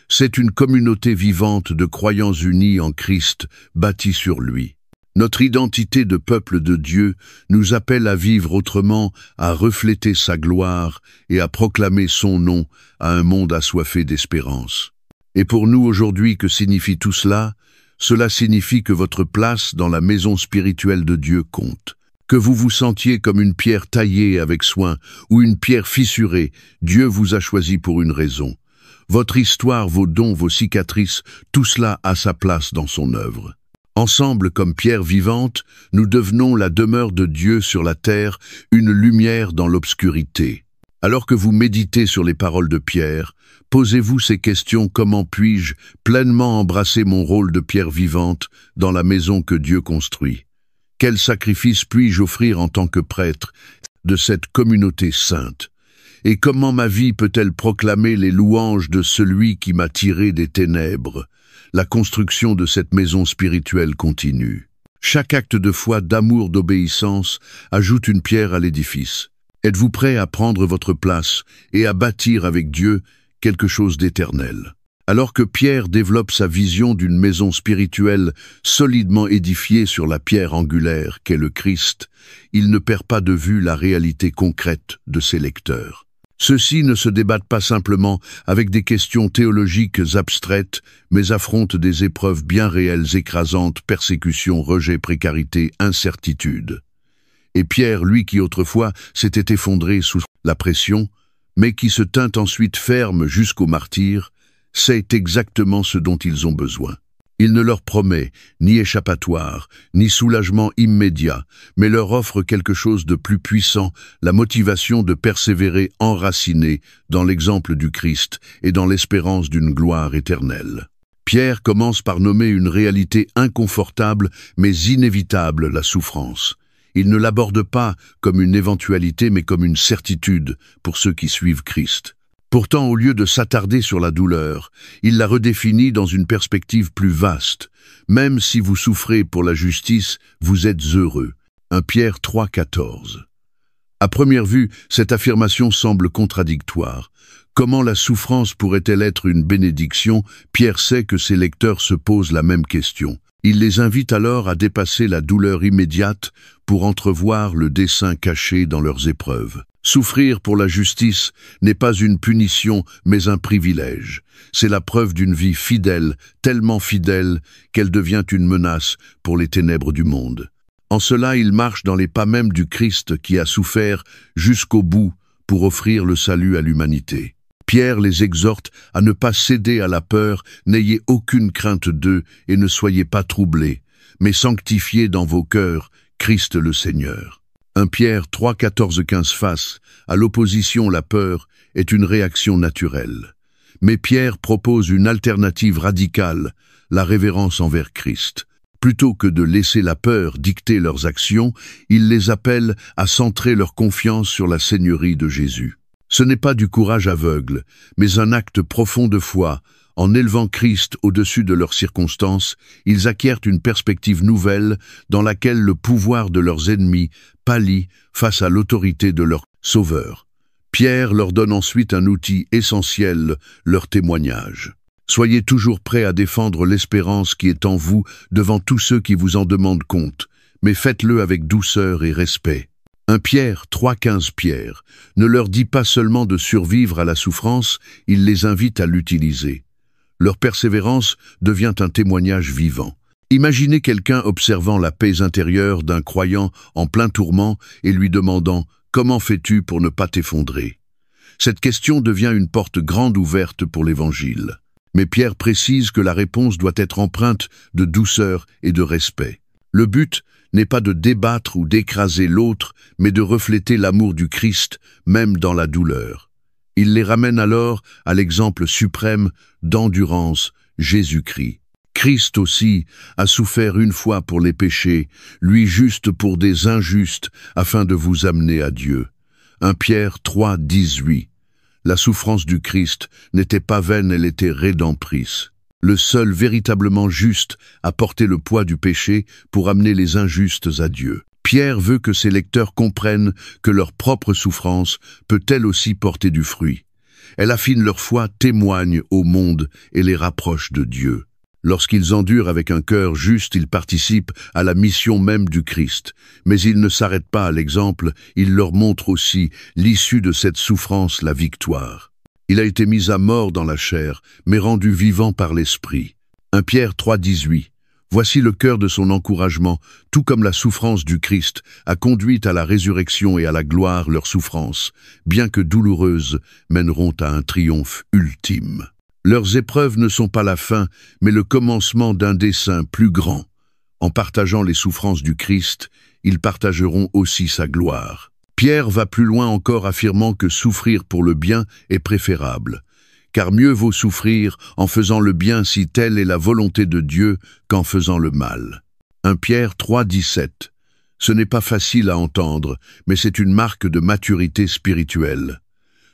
C'est une communauté vivante de croyants unis en Christ, bâtis sur lui. Notre identité de peuple de Dieu nous appelle à vivre autrement, à refléter sa gloire et à proclamer son nom à un monde assoiffé d'espérance. Et pour nous aujourd'hui, que signifie tout cela? Cela signifie que votre place dans la maison spirituelle de Dieu compte. Que vous vous sentiez comme une pierre taillée avec soin ou une pierre fissurée, Dieu vous a choisi pour une raison. Votre histoire, vos dons, vos cicatrices, tout cela a sa place dans son œuvre. Ensemble, comme pierre vivante, nous devenons la demeure de Dieu sur la terre, une lumière dans l'obscurité. Alors que vous méditez sur les paroles de Pierre, posez-vous ces questions: comment puis-je pleinement embrasser mon rôle de pierre vivante dans la maison que Dieu construit? Quel sacrifice puis-je offrir en tant que prêtre de cette communauté sainte? Et comment ma vie peut-elle proclamer les louanges de celui qui m'a tiré des ténèbres? La construction de cette maison spirituelle continue. Chaque acte de foi, d'amour, d'obéissance ajoute une pierre à l'édifice. Êtes-vous prêt à prendre votre place et à bâtir avec Dieu quelque chose d'éternel? Alors que Pierre développe sa vision d'une maison spirituelle solidement édifiée sur la pierre angulaire qu'est le Christ, il ne perd pas de vue la réalité concrète de ses lecteurs. Ceux-ci ne se débattent pas simplement avec des questions théologiques abstraites, mais affrontent des épreuves bien réelles, écrasantes: persécutions, rejet, précarité, incertitude. Et Pierre, lui qui autrefois s'était effondré sous la pression, mais qui se tint ensuite ferme jusqu'au martyre, sait exactement ce dont ils ont besoin. Il ne leur promet ni échappatoire, ni soulagement immédiat, mais leur offre quelque chose de plus puissant: la motivation de persévérer enracinés dans l'exemple du Christ et dans l'espérance d'une gloire éternelle. Pierre commence par nommer une réalité inconfortable mais inévitable: la souffrance. Il ne l'aborde pas comme une éventualité mais comme une certitude pour ceux qui suivent Christ. Pourtant, au lieu de s'attarder sur la douleur, il la redéfinit dans une perspective plus vaste. Même si vous souffrez pour la justice, vous êtes heureux. 1 Pierre 3, 14. À première vue, cette affirmation semble contradictoire. Comment la souffrance pourrait-elle être une bénédiction? Pierre sait que ses lecteurs se posent la même question. Il les invite alors à dépasser la douleur immédiate pour entrevoir le dessein caché dans leurs épreuves. Souffrir pour la justice n'est pas une punition, mais un privilège. C'est la preuve d'une vie fidèle, tellement fidèle qu'elle devient une menace pour les ténèbres du monde. En cela, il marche dans les pas mêmes du Christ qui a souffert jusqu'au bout pour offrir le salut à l'humanité. Pierre les exhorte à ne pas céder à la peur, n'ayez aucune crainte d'eux et ne soyez pas troublés, mais sanctifiez dans vos cœurs Christ le Seigneur. 1 Pierre 3, 14, 15. Face à l'opposition, la peur est une réaction naturelle. Mais Pierre propose une alternative radicale, la révérence envers Christ. Plutôt que de laisser la peur dicter leurs actions, il les appelle à centrer leur confiance sur la Seigneurie de Jésus. Ce n'est pas du courage aveugle, mais un acte profond de foi. En élevant Christ au-dessus de leurs circonstances, ils acquièrent une perspective nouvelle dans laquelle le pouvoir de leurs ennemis pâlit face à l'autorité de leur Sauveur. Pierre leur donne ensuite un outil essentiel, leur témoignage. Soyez toujours prêts à défendre l'espérance qui est en vous devant tous ceux qui vous en demandent compte, mais faites-le avec douceur et respect. 1 Pierre 3, 15. Pierre ne leur dit pas seulement de survivre à la souffrance, il les invite à l'utiliser. Leur persévérance devient un témoignage vivant. Imaginez quelqu'un observant la paix intérieure d'un croyant en plein tourment et lui demandant « Comment fais-tu pour ne pas t'effondrer ?» Cette question devient une porte grande ouverte pour l'Évangile. Mais Pierre précise que la réponse doit être empreinte de douceur et de respect. Le but n'est pas de débattre ou d'écraser l'autre, mais de refléter l'amour du Christ, même dans la douleur. Il les ramène alors à l'exemple suprême d'endurance, Jésus-Christ. Christ aussi a souffert une fois pour les péchés, lui juste pour des injustes, afin de vous amener à Dieu. 1 Pierre 3, 18. La souffrance du Christ n'était pas vaine, elle était rédemptrice. Le seul véritablement juste a porté le poids du péché pour amener les injustes à Dieu. Pierre veut que ses lecteurs comprennent que leur propre souffrance peut elle aussi porter du fruit. Elle affine leur foi, témoigne au monde et les rapproche de Dieu. Lorsqu'ils endurent avec un cœur juste, ils participent à la mission même du Christ. Mais ils ne s'arrêtent pas à l'exemple, il leur montre aussi l'issue de cette souffrance, la victoire. Il a été mis à mort dans la chair, mais rendu vivant par l'Esprit. 1 Pierre 3, 18. Voici le cœur de son encouragement, tout comme la souffrance du Christ a conduit à la résurrection et à la gloire leurs souffrances, bien que douloureuses, mèneront à un triomphe ultime. Leurs épreuves ne sont pas la fin, mais le commencement d'un dessein plus grand. En partageant les souffrances du Christ, ils partageront aussi sa gloire. Pierre va plus loin encore, affirmant que souffrir pour le bien est préférable. Car mieux vaut souffrir en faisant le bien si telle est la volonté de Dieu qu'en faisant le mal. 1 Pierre 3, 17. Ce n'est pas facile à entendre, mais c'est une marque de maturité spirituelle.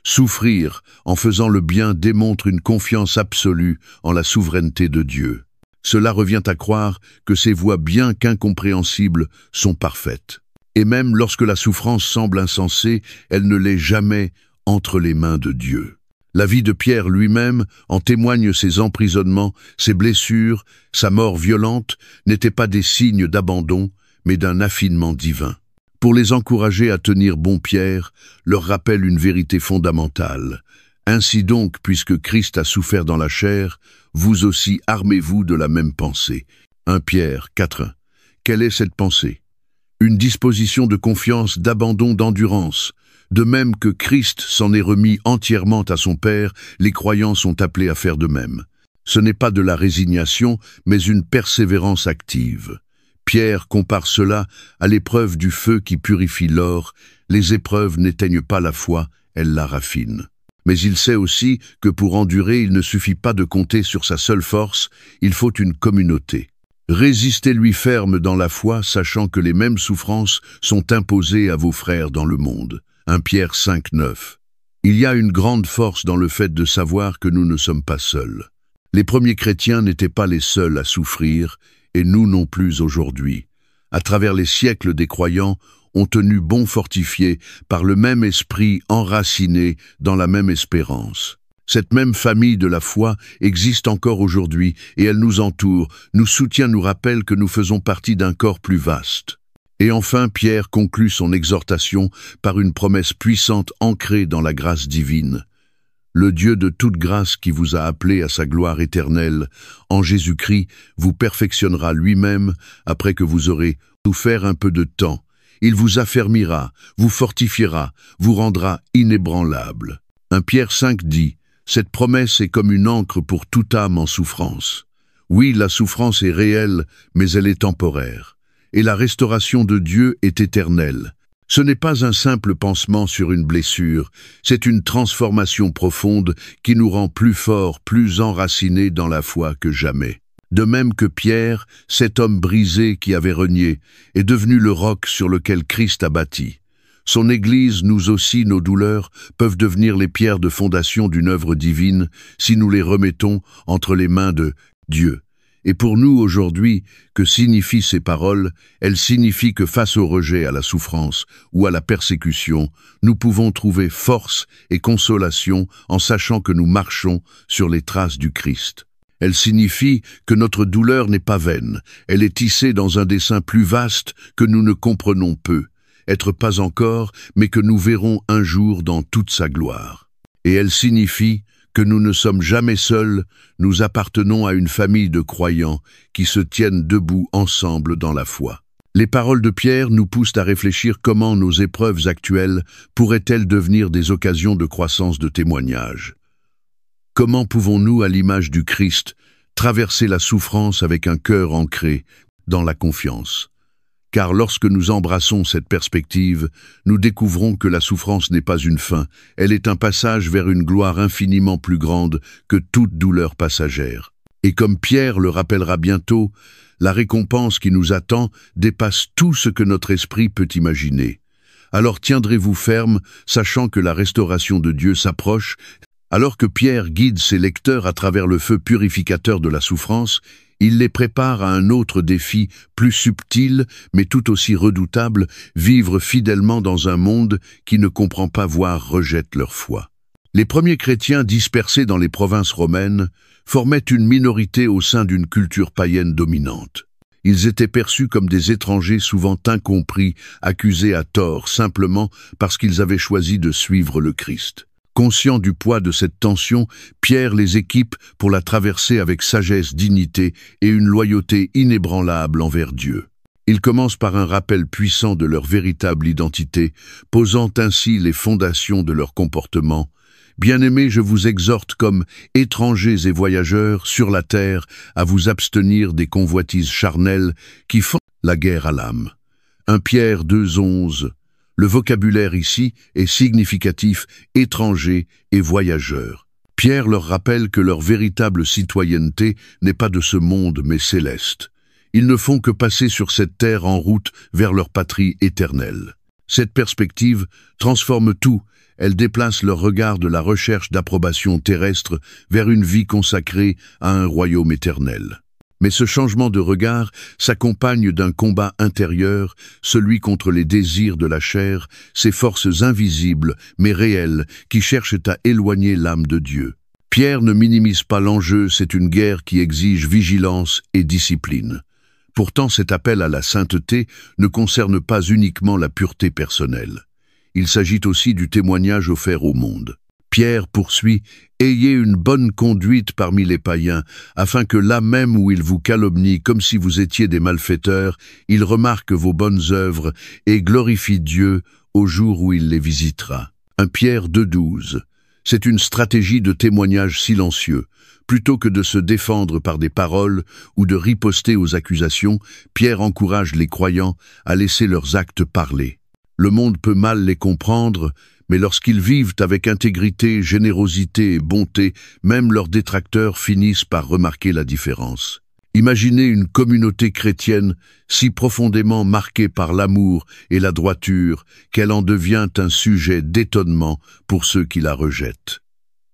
Souffrir en faisant le bien démontre une confiance absolue en la souveraineté de Dieu. Cela revient à croire que ses voies bien qu'incompréhensibles sont parfaites. Et même lorsque la souffrance semble insensée, elle ne l'est jamais entre les mains de Dieu. La vie de Pierre lui-même en témoigne. Ses emprisonnements, ses blessures, sa mort violente n'étaient pas des signes d'abandon, mais d'un affinement divin. Pour les encourager à tenir bon, Pierre leur rappelle une vérité fondamentale. Ainsi donc, puisque Christ a souffert dans la chair, vous aussi armez-vous de la même pensée. 1 Pierre 4. Quelle est cette pensée? Une disposition de confiance, d'abandon, d'endurance. De même que Christ s'en est remis entièrement à son Père, les croyants sont appelés à faire de même. Ce n'est pas de la résignation, mais une persévérance active. Pierre compare cela à l'épreuve du feu qui purifie l'or. Les épreuves n'éteignent pas la foi, elles la raffinent. Mais il sait aussi que pour endurer, il ne suffit pas de compter sur sa seule force, il faut une communauté. Résistez-lui ferme dans la foi, sachant que les mêmes souffrances sont imposées à vos frères dans le monde. 1 Pierre 5, 9. Il y a une grande force dans le fait de savoir que nous ne sommes pas seuls. Les premiers chrétiens n'étaient pas les seuls à souffrir, et nous non plus aujourd'hui. À travers les siècles, des croyants ont tenu bon fortifiés par le même esprit enraciné dans la même espérance. Cette même famille de la foi existe encore aujourd'hui et elle nous entoure, nous soutient, nous rappelle que nous faisons partie d'un corps plus vaste. Et enfin, Pierre conclut son exhortation par une promesse puissante ancrée dans la grâce divine. Le Dieu de toute grâce qui vous a appelé à sa gloire éternelle, en Jésus-Christ, vous perfectionnera lui-même après que vous aurez souffert un peu de temps. Il vous affermira, vous fortifiera, vous rendra inébranlable. 1 Pierre 5 dit, « Cette promesse est comme une encre pour toute âme en souffrance. » Oui, la souffrance est réelle, mais elle est temporaire. Et la restauration de Dieu est éternelle. Ce n'est pas un simple pansement sur une blessure, c'est une transformation profonde qui nous rend plus forts, plus enracinés dans la foi que jamais. De même que Pierre, cet homme brisé qui avait renié, est devenu le roc sur lequel Christ a bâti. Son Église, nous aussi, nos douleurs, peuvent devenir les pierres de fondation d'une œuvre divine si nous les remettons entre les mains de Dieu. Et pour nous aujourd'hui, que signifient ces paroles? Elles signifient que face au rejet, à la souffrance ou à la persécution, nous pouvons trouver force et consolation en sachant que nous marchons sur les traces du Christ. Elles signifient que notre douleur n'est pas vaine, elle est tissée dans un dessein plus vaste que nous ne comprenons peu, être pas encore, mais que nous verrons un jour dans toute sa gloire. Et elles signifient que nous ne sommes jamais seuls, nous appartenons à une famille de croyants qui se tiennent debout ensemble dans la foi. Les paroles de Pierre nous poussent à réfléchir comment nos épreuves actuelles pourraient-elles devenir des occasions de croissance de témoignage. Comment pouvons-nous, à l'image du Christ, traverser la souffrance avec un cœur ancré dans la confiance? Car lorsque nous embrassons cette perspective, nous découvrons que la souffrance n'est pas une fin, elle est un passage vers une gloire infiniment plus grande que toute douleur passagère. Et comme Pierre le rappellera bientôt, la récompense qui nous attend dépasse tout ce que notre esprit peut imaginer. Alors tiendrez-vous ferme, sachant que la restauration de Dieu s'approche. Alors que Pierre guide ses lecteurs à travers le feu purificateur de la souffrance, il les prépare à un autre défi, plus subtil, mais tout aussi redoutable, vivre fidèlement dans un monde qui ne comprend pas, voire rejette leur foi. Les premiers chrétiens dispersés dans les provinces romaines formaient une minorité au sein d'une culture païenne dominante. Ils étaient perçus comme des étrangers souvent incompris, accusés à tort, simplement parce qu'ils avaient choisi de suivre le Christ. Conscient du poids de cette tension, Pierre les équipe pour la traverser avec sagesse, dignité et une loyauté inébranlable envers Dieu. Il commence par un rappel puissant de leur véritable identité, posant ainsi les fondations de leur comportement. « Bien-aimés, je vous exhorte comme étrangers et voyageurs sur la terre à vous abstenir des convoitises charnelles qui font la guerre à l'âme. » 1 Pierre 2:11. Le vocabulaire ici est significatif, étranger et voyageur. Pierre leur rappelle que leur véritable citoyenneté n'est pas de ce monde mais céleste. Ils ne font que passer sur cette terre en route vers leur patrie éternelle. Cette perspective transforme tout, elle déplace leur regard de la recherche d'approbation terrestre vers une vie consacrée à un royaume éternel. Mais ce changement de regard s'accompagne d'un combat intérieur, celui contre les désirs de la chair, ces forces invisibles mais réelles qui cherchent à éloigner l'âme de Dieu. Pierre ne minimise pas l'enjeu, c'est une guerre qui exige vigilance et discipline. Pourtant, cet appel à la sainteté ne concerne pas uniquement la pureté personnelle. Il s'agit aussi du témoignage offert au monde. Pierre poursuit « Ayez une bonne conduite parmi les païens, afin que là même où ils vous calomnient comme si vous étiez des malfaiteurs, ils remarquent vos bonnes œuvres et glorifient Dieu au jour où il les visitera. » 1 Pierre 2:12. C'est une stratégie de témoignage silencieux. Plutôt que de se défendre par des paroles ou de riposter aux accusations, Pierre encourage les croyants à laisser leurs actes parler. Le monde peut mal les comprendre, mais lorsqu'ils vivent avec intégrité, générosité et bonté, même leurs détracteurs finissent par remarquer la différence. Imaginez une communauté chrétienne si profondément marquée par l'amour et la droiture qu'elle en devient un sujet d'étonnement pour ceux qui la rejettent.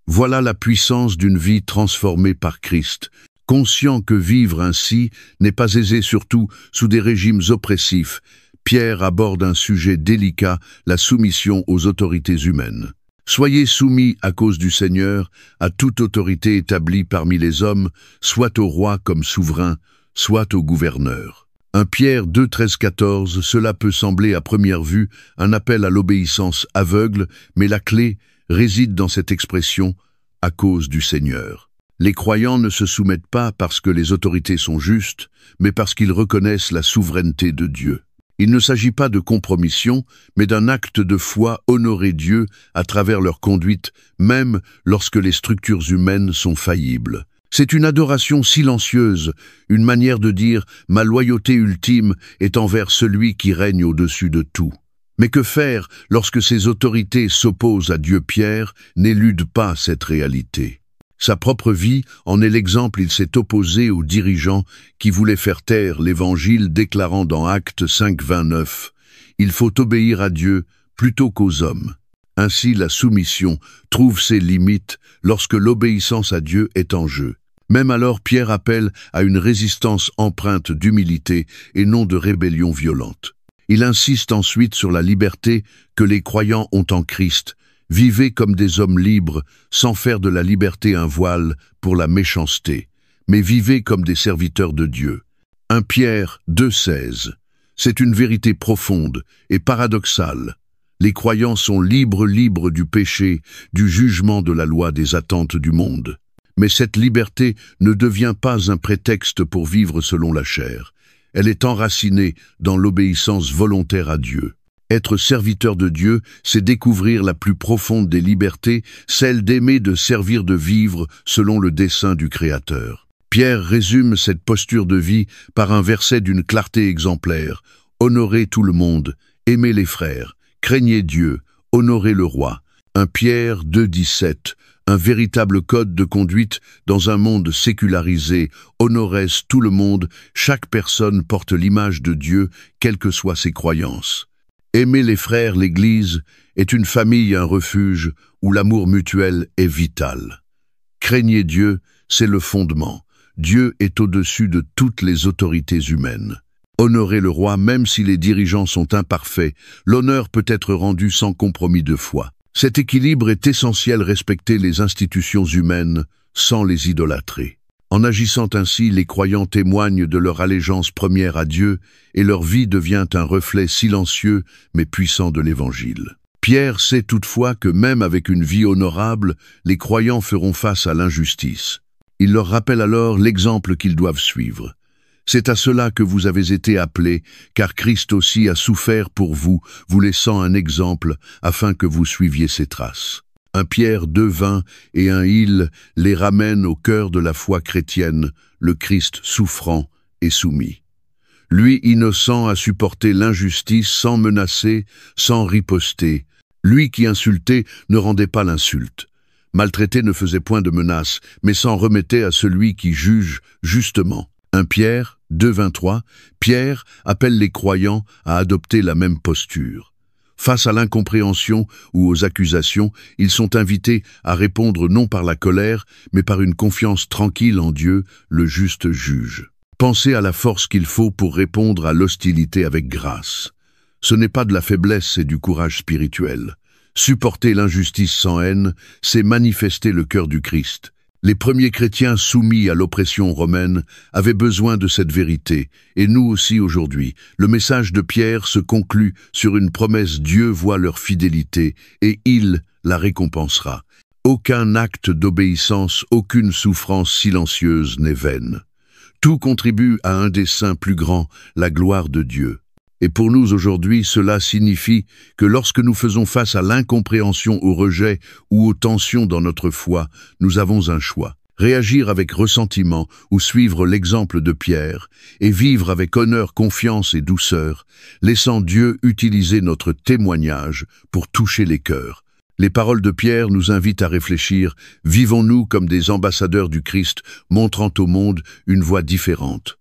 Voilà la puissance d'une vie transformée par Christ, conscient que vivre ainsi n'est pas aisé, surtout sous des régimes oppressifs. Pierre aborde un sujet délicat, la soumission aux autorités humaines. Soyez soumis à cause du Seigneur à toute autorité établie parmi les hommes, soit au roi comme souverain, soit au gouverneur. 1 Pierre 2, 13, 14, cela peut sembler à première vue un appel à l'obéissance aveugle, mais la clé réside dans cette expression « à cause du Seigneur ». Les croyants ne se soumettent pas parce que les autorités sont justes, mais parce qu'ils reconnaissent la souveraineté de Dieu. Il ne s'agit pas de compromission, mais d'un acte de foi honorer Dieu à travers leur conduite, même lorsque les structures humaines sont faillibles. C'est une adoration silencieuse, une manière de dire « ma loyauté ultime est envers celui qui règne au-dessus de tout ». Mais que faire lorsque ces autorités s'opposent à Dieu? Pierre n'élude pas cette réalité. Sa propre vie en est l'exemple. Il s'est opposé aux dirigeants qui voulaient faire taire l'Évangile, déclarant dans Actes 5, 29 « Il faut obéir à Dieu plutôt qu'aux hommes ». Ainsi, la soumission trouve ses limites lorsque l'obéissance à Dieu est en jeu. Même alors, Pierre appelle à une résistance empreinte d'humilité et non de rébellion violente. Il insiste ensuite sur la liberté que les croyants ont en Christ. Vivez comme des hommes libres, sans faire de la liberté un voile pour la méchanceté, mais vivez comme des serviteurs de Dieu. 1 Pierre 2, 16. C'est une vérité profonde et paradoxale. Les croyants sont libres du péché, du jugement de la loi, des attentes du monde. Mais cette liberté ne devient pas un prétexte pour vivre selon la chair. Elle est enracinée dans l'obéissance volontaire à Dieu. Être serviteur de Dieu, c'est découvrir la plus profonde des libertés, celle d'aimer, de servir, de vivre selon le dessein du Créateur. Pierre résume cette posture de vie par un verset d'une clarté exemplaire. Honorez tout le monde, aimez les frères, craignez Dieu, honorez le roi. 1 Pierre 2, 17. Un véritable code de conduite dans un monde sécularisé. Honorez tout le monde, chaque personne porte l'image de Dieu, quelles que soient ses croyances. Aimer les frères, l'Église, est une famille, un refuge où l'amour mutuel est vital. Craignez Dieu, c'est le fondement. Dieu est au-dessus de toutes les autorités humaines. Honorez le roi, même si les dirigeants sont imparfaits, l'honneur peut être rendu sans compromis de foi. Cet équilibre est essentiel, respecter les institutions humaines sans les idolâtrer. En agissant ainsi, les croyants témoignent de leur allégeance première à Dieu et leur vie devient un reflet silencieux mais puissant de l'Évangile. Pierre sait toutefois que même avec une vie honorable, les croyants feront face à l'injustice. Il leur rappelle alors l'exemple qu'ils doivent suivre. C'est à cela que vous avez été appelés, car Christ aussi a souffert pour vous, vous laissant un exemple afin que vous suiviez ses traces. 1 Pierre 2, 20 et 1 Il les ramène au cœur de la foi chrétienne, le Christ souffrant et soumis. Lui, innocent, a supporté l'injustice sans menacer, sans riposter. Lui qui insultait ne rendait pas l'insulte. Maltraité ne faisait point de menace, mais s'en remettait à celui qui juge justement. 1 Pierre 2, 23, Pierre appelle les croyants à adopter la même posture. Face à l'incompréhension ou aux accusations, ils sont invités à répondre non par la colère, mais par une confiance tranquille en Dieu, le juste juge. Pensez à la force qu'il faut pour répondre à l'hostilité avec grâce. Ce n'est pas de la faiblesse, c'est du courage spirituel. Supporter l'injustice sans haine, c'est manifester le cœur du Christ. Les premiers chrétiens soumis à l'oppression romaine avaient besoin de cette vérité, et nous aussi aujourd'hui. Le message de Pierre se conclut sur une promesse: Dieu voit leur fidélité, et il la récompensera. Aucun acte d'obéissance, aucune souffrance silencieuse n'est vaine. Tout contribue à un dessein plus grand, la gloire de Dieu. Et pour nous aujourd'hui, cela signifie que lorsque nous faisons face à l'incompréhension, au rejet ou aux tensions dans notre foi, nous avons un choix. Réagir avec ressentiment ou suivre l'exemple de Pierre et vivre avec honneur, confiance et douceur, laissant Dieu utiliser notre témoignage pour toucher les cœurs. Les paroles de Pierre nous invitent à réfléchir, vivons-nous comme des ambassadeurs du Christ, montrant au monde une voie différente?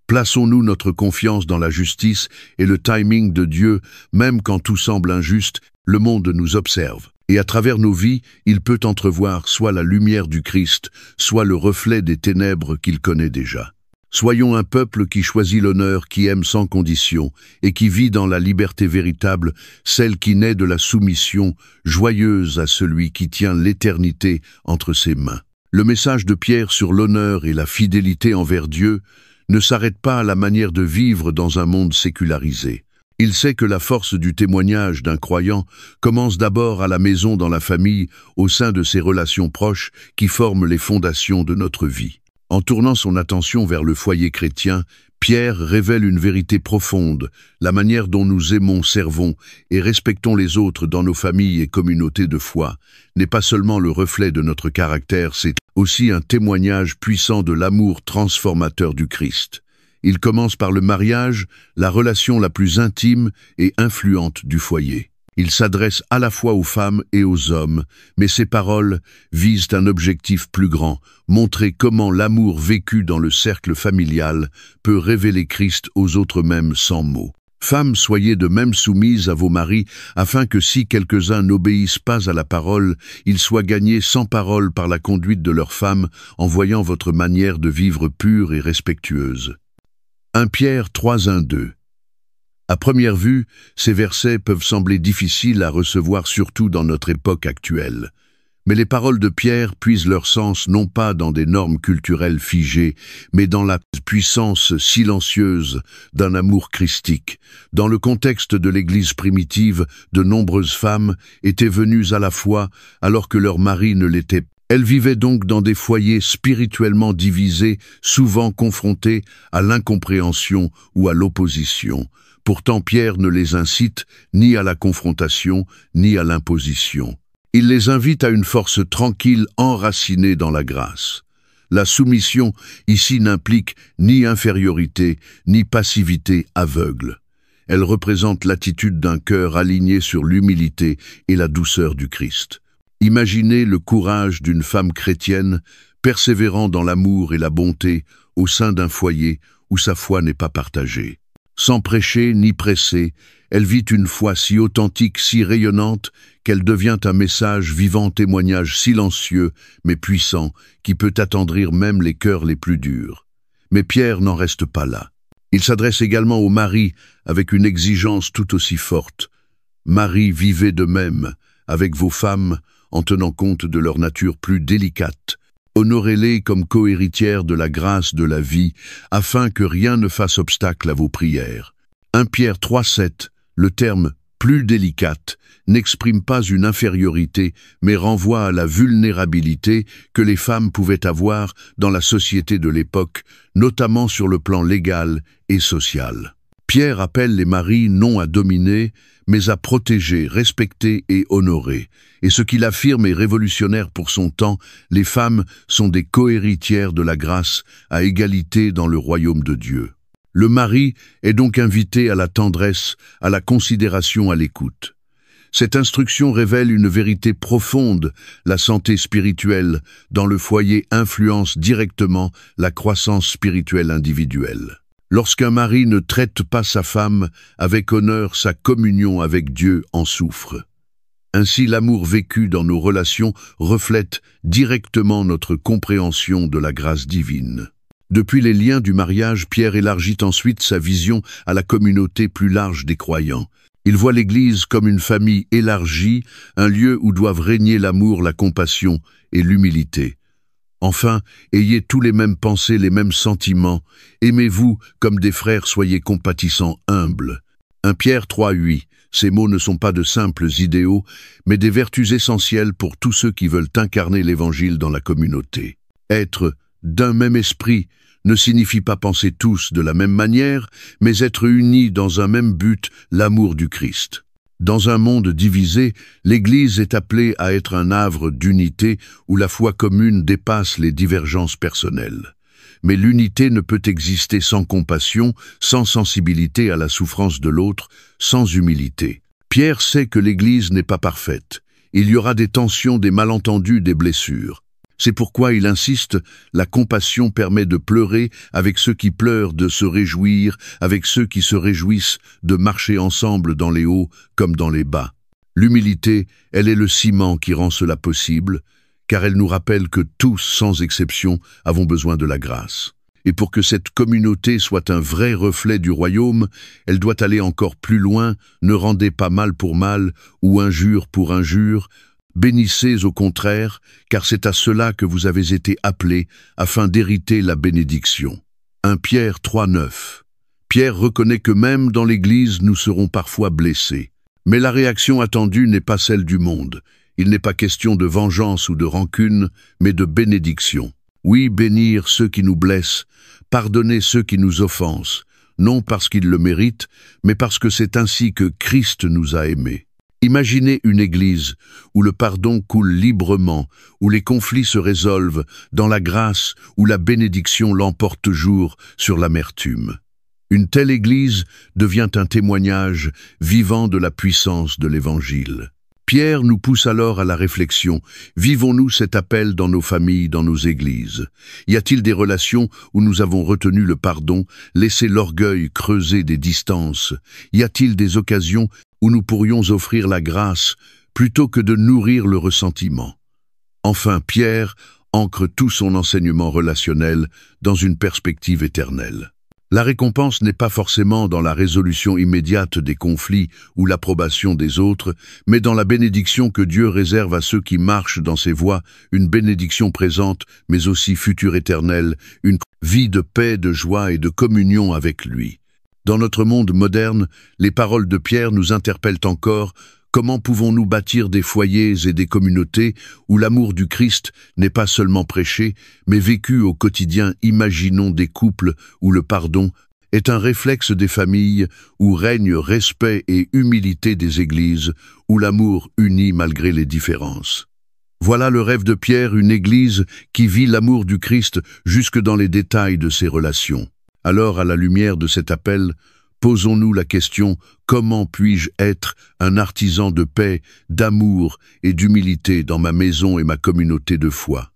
Plaçons-nous notre confiance dans la justice et le timing de Dieu, même quand tout semble injuste, le monde nous observe. Et à travers nos vies, il peut entrevoir soit la lumière du Christ, soit le reflet des ténèbres qu'il connaît déjà. Soyons un peuple qui choisit l'honneur, qui aime sans condition, et qui vit dans la liberté véritable, celle qui naît de la soumission, joyeuse à celui qui tient l'éternité entre ses mains. Le message de Pierre sur l'honneur et la fidélité envers Dieu ne s'arrête pas à la manière de vivre dans un monde sécularisé. Il sait que la force du témoignage d'un croyant commence d'abord à la maison, dans la famille, au sein de ses relations proches qui forment les fondations de notre vie. En tournant son attention vers le foyer chrétien, Pierre révèle une vérité profonde, la manière dont nous aimons, servons et respectons les autres dans nos familles et communautés de foi n'est pas seulement le reflet de notre caractère, c'est aussi un témoignage puissant de l'amour transformateur du Christ. Il commence par le mariage, la relation la plus intime et influente du foyer. Il s'adresse à la fois aux femmes et aux hommes, mais ses paroles visent un objectif plus grand, montrer comment l'amour vécu dans le cercle familial peut révéler Christ aux autres mêmes sans mots. Femmes, soyez de même soumises à vos maris, afin que si quelques-uns n'obéissent pas à la parole, ils soient gagnés sans parole par la conduite de leurs femmes, en voyant votre manière de vivre pure et respectueuse. 1 Pierre 3, 1, 2. À première vue, ces versets peuvent sembler difficiles à recevoir, surtout dans notre époque actuelle. Mais les paroles de Pierre puisent leur sens non pas dans des normes culturelles figées, mais dans la puissance silencieuse d'un amour christique. Dans le contexte de l'Église primitive, de nombreuses femmes étaient venues à la foi alors que leur mari ne l'était pas. Elles vivaient donc dans des foyers spirituellement divisés, souvent confrontés à l'incompréhension ou à l'opposition. Pourtant, Pierre ne les incite ni à la confrontation, ni à l'imposition. Il les invite à une force tranquille enracinée dans la grâce. La soumission ici n'implique ni infériorité, ni passivité aveugle. Elle représente l'attitude d'un cœur aligné sur l'humilité et la douceur du Christ. Imaginez le courage d'une femme chrétienne, persévérant dans l'amour et la bonté au sein d'un foyer où sa foi n'est pas partagée. Sans prêcher ni presser, elle vit une foi si authentique, si rayonnante, qu'elle devient un message vivant, témoignage silencieux mais puissant, qui peut attendrir même les cœurs les plus durs. Mais Pierre n'en reste pas là. Il s'adresse également aux maris avec une exigence tout aussi forte. Maris, vivez de même avec vos femmes, en tenant compte de leur nature plus délicate. Honorez-les comme cohéritières de la grâce de la vie, afin que rien ne fasse obstacle à vos prières. 1 Pierre 3, 7, le terme « plus délicate » n'exprime pas une infériorité, mais renvoie à la vulnérabilité que les femmes pouvaient avoir dans la société de l'époque, notamment sur le plan légal et social. Pierre appelle les maris non à dominer, mais à protéger, respecter et honorer. Et ce qu'il affirme est révolutionnaire pour son temps, les femmes sont des cohéritières de la grâce à égalité dans le royaume de Dieu. Le mari est donc invité à la tendresse, à la considération, à l'écoute. Cette instruction révèle une vérité profonde, la santé spirituelle dans le foyer influence directement la croissance spirituelle individuelle. Lorsqu'un mari ne traite pas sa femme avec honneur, sa communion avec Dieu en souffre. Ainsi, l'amour vécu dans nos relations reflète directement notre compréhension de la grâce divine. Depuis les liens du mariage, Pierre élargit ensuite sa vision à la communauté plus large des croyants. Il voit l'Église comme une famille élargie, un lieu où doivent régner l'amour, la compassion et l'humilité. Enfin, ayez tous les mêmes pensées, les mêmes sentiments. Aimez-vous comme des frères, soyez compatissants, humbles. 1 Pierre 3, 8. Ces mots ne sont pas de simples idéaux, mais des vertus essentielles pour tous ceux qui veulent incarner l'Évangile dans la communauté. Être d'un même esprit ne signifie pas penser tous de la même manière, mais être unis dans un même but, l'amour du Christ. Dans un monde divisé, l'Église est appelée à être un havre d'unité où la foi commune dépasse les divergences personnelles. Mais l'unité ne peut exister sans compassion, sans sensibilité à la souffrance de l'autre, sans humilité. Pierre sait que l'Église n'est pas parfaite. Il y aura des tensions, des malentendus, des blessures. C'est pourquoi il insiste, la compassion permet de pleurer avec ceux qui pleurent, de se réjouir avec ceux qui se réjouissent, de marcher ensemble dans les hauts comme dans les bas. L'humilité, elle est le ciment qui rend cela possible, car elle nous rappelle que tous, sans exception, avons besoin de la grâce. Et pour que cette communauté soit un vrai reflet du royaume, elle doit aller encore plus loin, ne rendez pas mal pour mal ou injure pour injure. Bénissez au contraire, car c'est à cela que vous avez été appelés, afin d'hériter la bénédiction. 1 Pierre 3,9. Pierre reconnaît que même dans l'Église, nous serons parfois blessés. Mais la réaction attendue n'est pas celle du monde. Il n'est pas question de vengeance ou de rancune, mais de bénédiction. Oui, bénir ceux qui nous blessent, pardonner ceux qui nous offensent, non parce qu'ils le méritent, mais parce que c'est ainsi que Christ nous a aimés. Imaginez une église où le pardon coule librement, où les conflits se résolvent, dans la grâce, où la bénédiction l'emporte toujours sur l'amertume. Une telle église devient un témoignage vivant de la puissance de l'Évangile. Pierre nous pousse alors à la réflexion. Vivons-nous cet appel dans nos familles, dans nos églises? Y a-t-il des relations où nous avons retenu le pardon, laissé l'orgueil creuser des distances? Y a-t-il des occasions où nous pourrions offrir la grâce plutôt que de nourrir le ressentiment? Enfin, Pierre ancre tout son enseignement relationnel dans une perspective éternelle. La récompense n'est pas forcément dans la résolution immédiate des conflits ou l'approbation des autres, mais dans la bénédiction que Dieu réserve à ceux qui marchent dans ses voies, une bénédiction présente, mais aussi future éternelle, une vie de paix, de joie et de communion avec lui. Dans notre monde moderne, les paroles de Pierre nous interpellent encore. Comment pouvons-nous bâtir des foyers et des communautés où l'amour du Christ n'est pas seulement prêché, mais vécu au quotidien? Imaginons des couples où le pardon est un réflexe des familles, où règne respect et humilité des églises, où l'amour unit malgré les différences. Voilà le rêve de Pierre, une église qui vit l'amour du Christ jusque dans les détails de ses relations. Alors, à la lumière de cet appel, posons-nous la question: comment puis-je être un artisan de paix, d'amour et d'humilité dans ma maison et ma communauté de foi?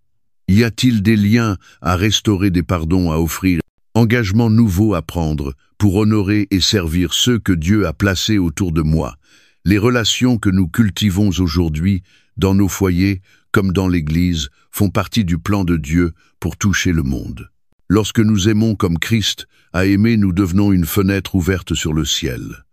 Y a-t-il des liens à restaurer, des pardons à offrir, engagements nouveaux à prendre pour honorer et servir ceux que Dieu a placés autour de moi? Les relations que nous cultivons aujourd'hui, dans nos foyers comme dans l'Église, font partie du plan de Dieu pour toucher le monde. Lorsque nous aimons comme Christ a aimé, nous devenons une fenêtre ouverte sur le ciel.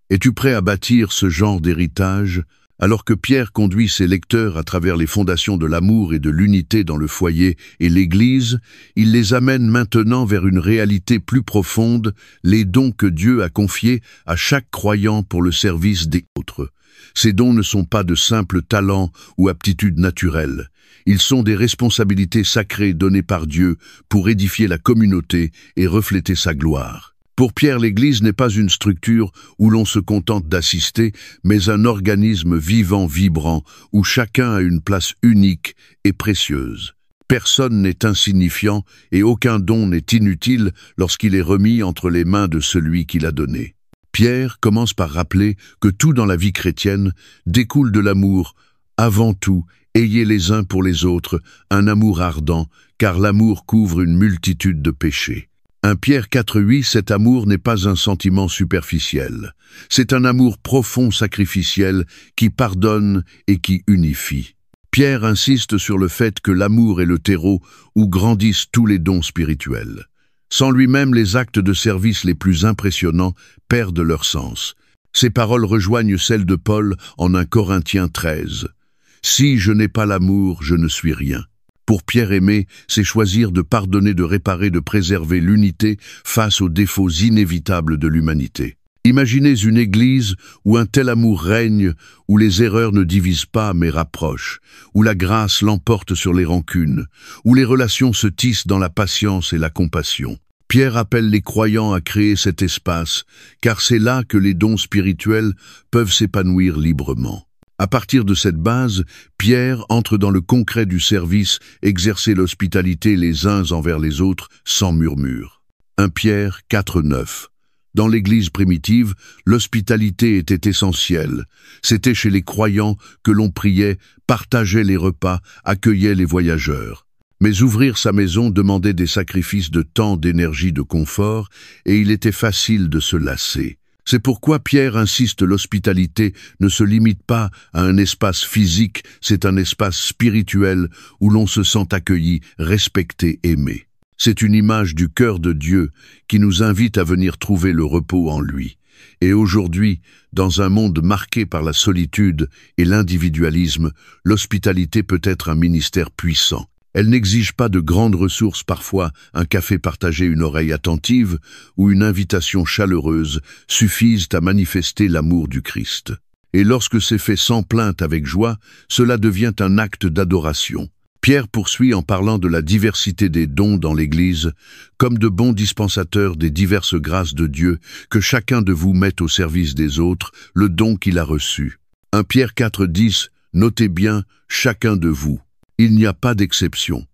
Es-tu prêt à bâtir ce genre d'héritage? Alors que Pierre conduit ses lecteurs à travers les fondations de l'amour et de l'unité dans le foyer et l'Église, il les amène maintenant vers une réalité plus profonde, les dons que Dieu a confiés à chaque croyant pour le service des autres. Ces dons ne sont pas de simples talents ou aptitudes naturelles. Ils sont des responsabilités sacrées données par Dieu pour édifier la communauté et refléter sa gloire. Pour Pierre, l'Église n'est pas une structure où l'on se contente d'assister, mais un organisme vivant, vibrant, où chacun a une place unique et précieuse. Personne n'est insignifiant et aucun don n'est inutile lorsqu'il est remis entre les mains de celui qui l'a donné. Pierre commence par rappeler que tout dans la vie chrétienne découle de l'amour. Avant tout, ayez les uns pour les autres un amour ardent, car l'amour couvre une multitude de péchés. 1 Pierre 4,8, cet amour n'est pas un sentiment superficiel. C'est un amour profond, sacrificiel, qui pardonne et qui unifie. Pierre insiste sur le fait que l'amour est le terreau où grandissent tous les dons spirituels. Sans lui-même, les actes de service les plus impressionnants perdent leur sens. Ces paroles rejoignent celles de Paul en 1 Corinthiens 13. « Si je n'ai pas l'amour, je ne suis rien ». Pour Pierre, aimer, c'est choisir de pardonner, de réparer, de préserver l'unité face aux défauts inévitables de l'humanité. Imaginez une église où un tel amour règne, où les erreurs ne divisent pas mais rapprochent, où la grâce l'emporte sur les rancunes, où les relations se tissent dans la patience et la compassion. Pierre appelle les croyants à créer cet espace, car c'est là que les dons spirituels peuvent s'épanouir librement. À partir de cette base, Pierre entre dans le concret du service, exercer l'hospitalité les uns envers les autres sans murmure. 1 Pierre 4,9. Dans l'Église primitive, l'hospitalité était essentielle. C'était chez les croyants que l'on priait, partageait les repas, accueillait les voyageurs. Mais ouvrir sa maison demandait des sacrifices de temps, d'énergie, de confort, et il était facile de se lasser. C'est pourquoi Pierre insiste, l'hospitalité ne se limite pas à un espace physique, c'est un espace spirituel où l'on se sent accueilli, respecté, aimé. C'est une image du cœur de Dieu qui nous invite à venir trouver le repos en lui. Et aujourd'hui, dans un monde marqué par la solitude et l'individualisme, l'hospitalité peut être un ministère puissant. Elle n'exige pas de grandes ressources, parfois un café partagé, une oreille attentive ou une invitation chaleureuse suffisent à manifester l'amour du Christ. Et lorsque c'est fait sans plainte, avec joie, cela devient un acte d'adoration. Pierre poursuit en parlant de la diversité des dons dans l'Église, comme de bons dispensateurs des diverses grâces de Dieu, que chacun de vous mette au service des autres le don qu'il a reçu. 1 Pierre 4,10, notez bien, chacun de vous. Il n'y a pas d'exception.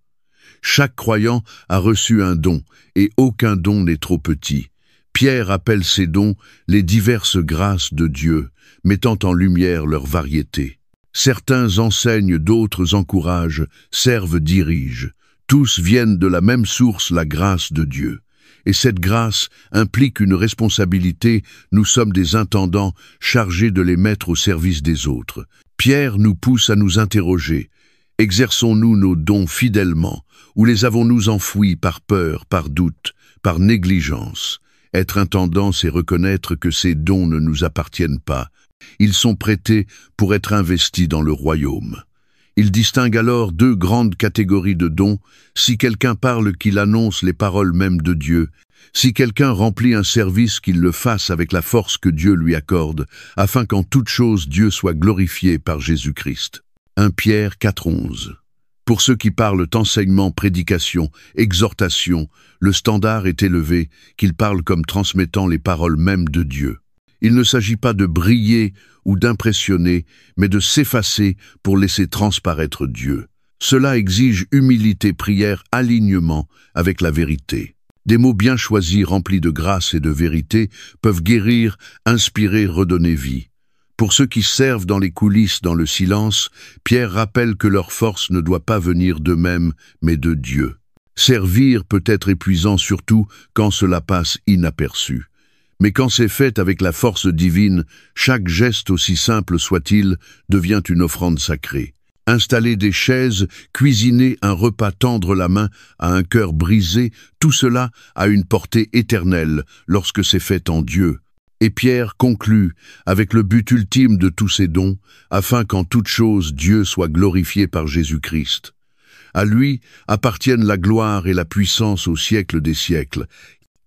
Chaque croyant a reçu un don, et aucun don n'est trop petit. Pierre appelle ces dons les diverses grâces de Dieu, mettant en lumière leur variété. Certains enseignent, d'autres encouragent, servent, dirigent. Tous viennent de la même source, la grâce de Dieu. Et cette grâce implique une responsabilité, nous sommes des intendants chargés de les mettre au service des autres. Pierre nous pousse à nous interroger. Exerçons-nous nos dons fidèlement, ou les avons-nous enfouis par peur, par doute, par négligence? Être intendant, c'est reconnaître que ces dons ne nous appartiennent pas. Ils sont prêtés pour être investis dans le royaume. Il distingue alors deux grandes catégories de dons. Si quelqu'un parle, qu'il annonce les paroles mêmes de Dieu. Si quelqu'un remplit un service, qu'il le fasse avec la force que Dieu lui accorde, afin qu'en toute chose Dieu soit glorifié par Jésus-Christ. 1 Pierre 4,11. Pour ceux qui parlent enseignement, prédication, exhortation, le standard est élevé, qu'ils parlent comme transmettant les paroles mêmes de Dieu. Il ne s'agit pas de briller ou d'impressionner, mais de s'effacer pour laisser transparaître Dieu. Cela exige humilité, prière, alignement avec la vérité. Des mots bien choisis, remplis de grâce et de vérité, peuvent guérir, inspirer, redonner vie. Pour ceux qui servent dans les coulisses, dans le silence, Pierre rappelle que leur force ne doit pas venir d'eux-mêmes, mais de Dieu. Servir peut être épuisant, surtout quand cela passe inaperçu. Mais quand c'est fait avec la force divine, chaque geste, aussi simple soit-il, devient une offrande sacrée. Installer des chaises, cuisiner un repas, tendre la main à un cœur brisé, tout cela a une portée éternelle lorsque c'est fait en Dieu. Et Pierre conclut avec le but ultime de tous ces dons, afin qu'en toute chose Dieu soit glorifié par Jésus-Christ. À lui appartiennent la gloire et la puissance au siècle des siècles.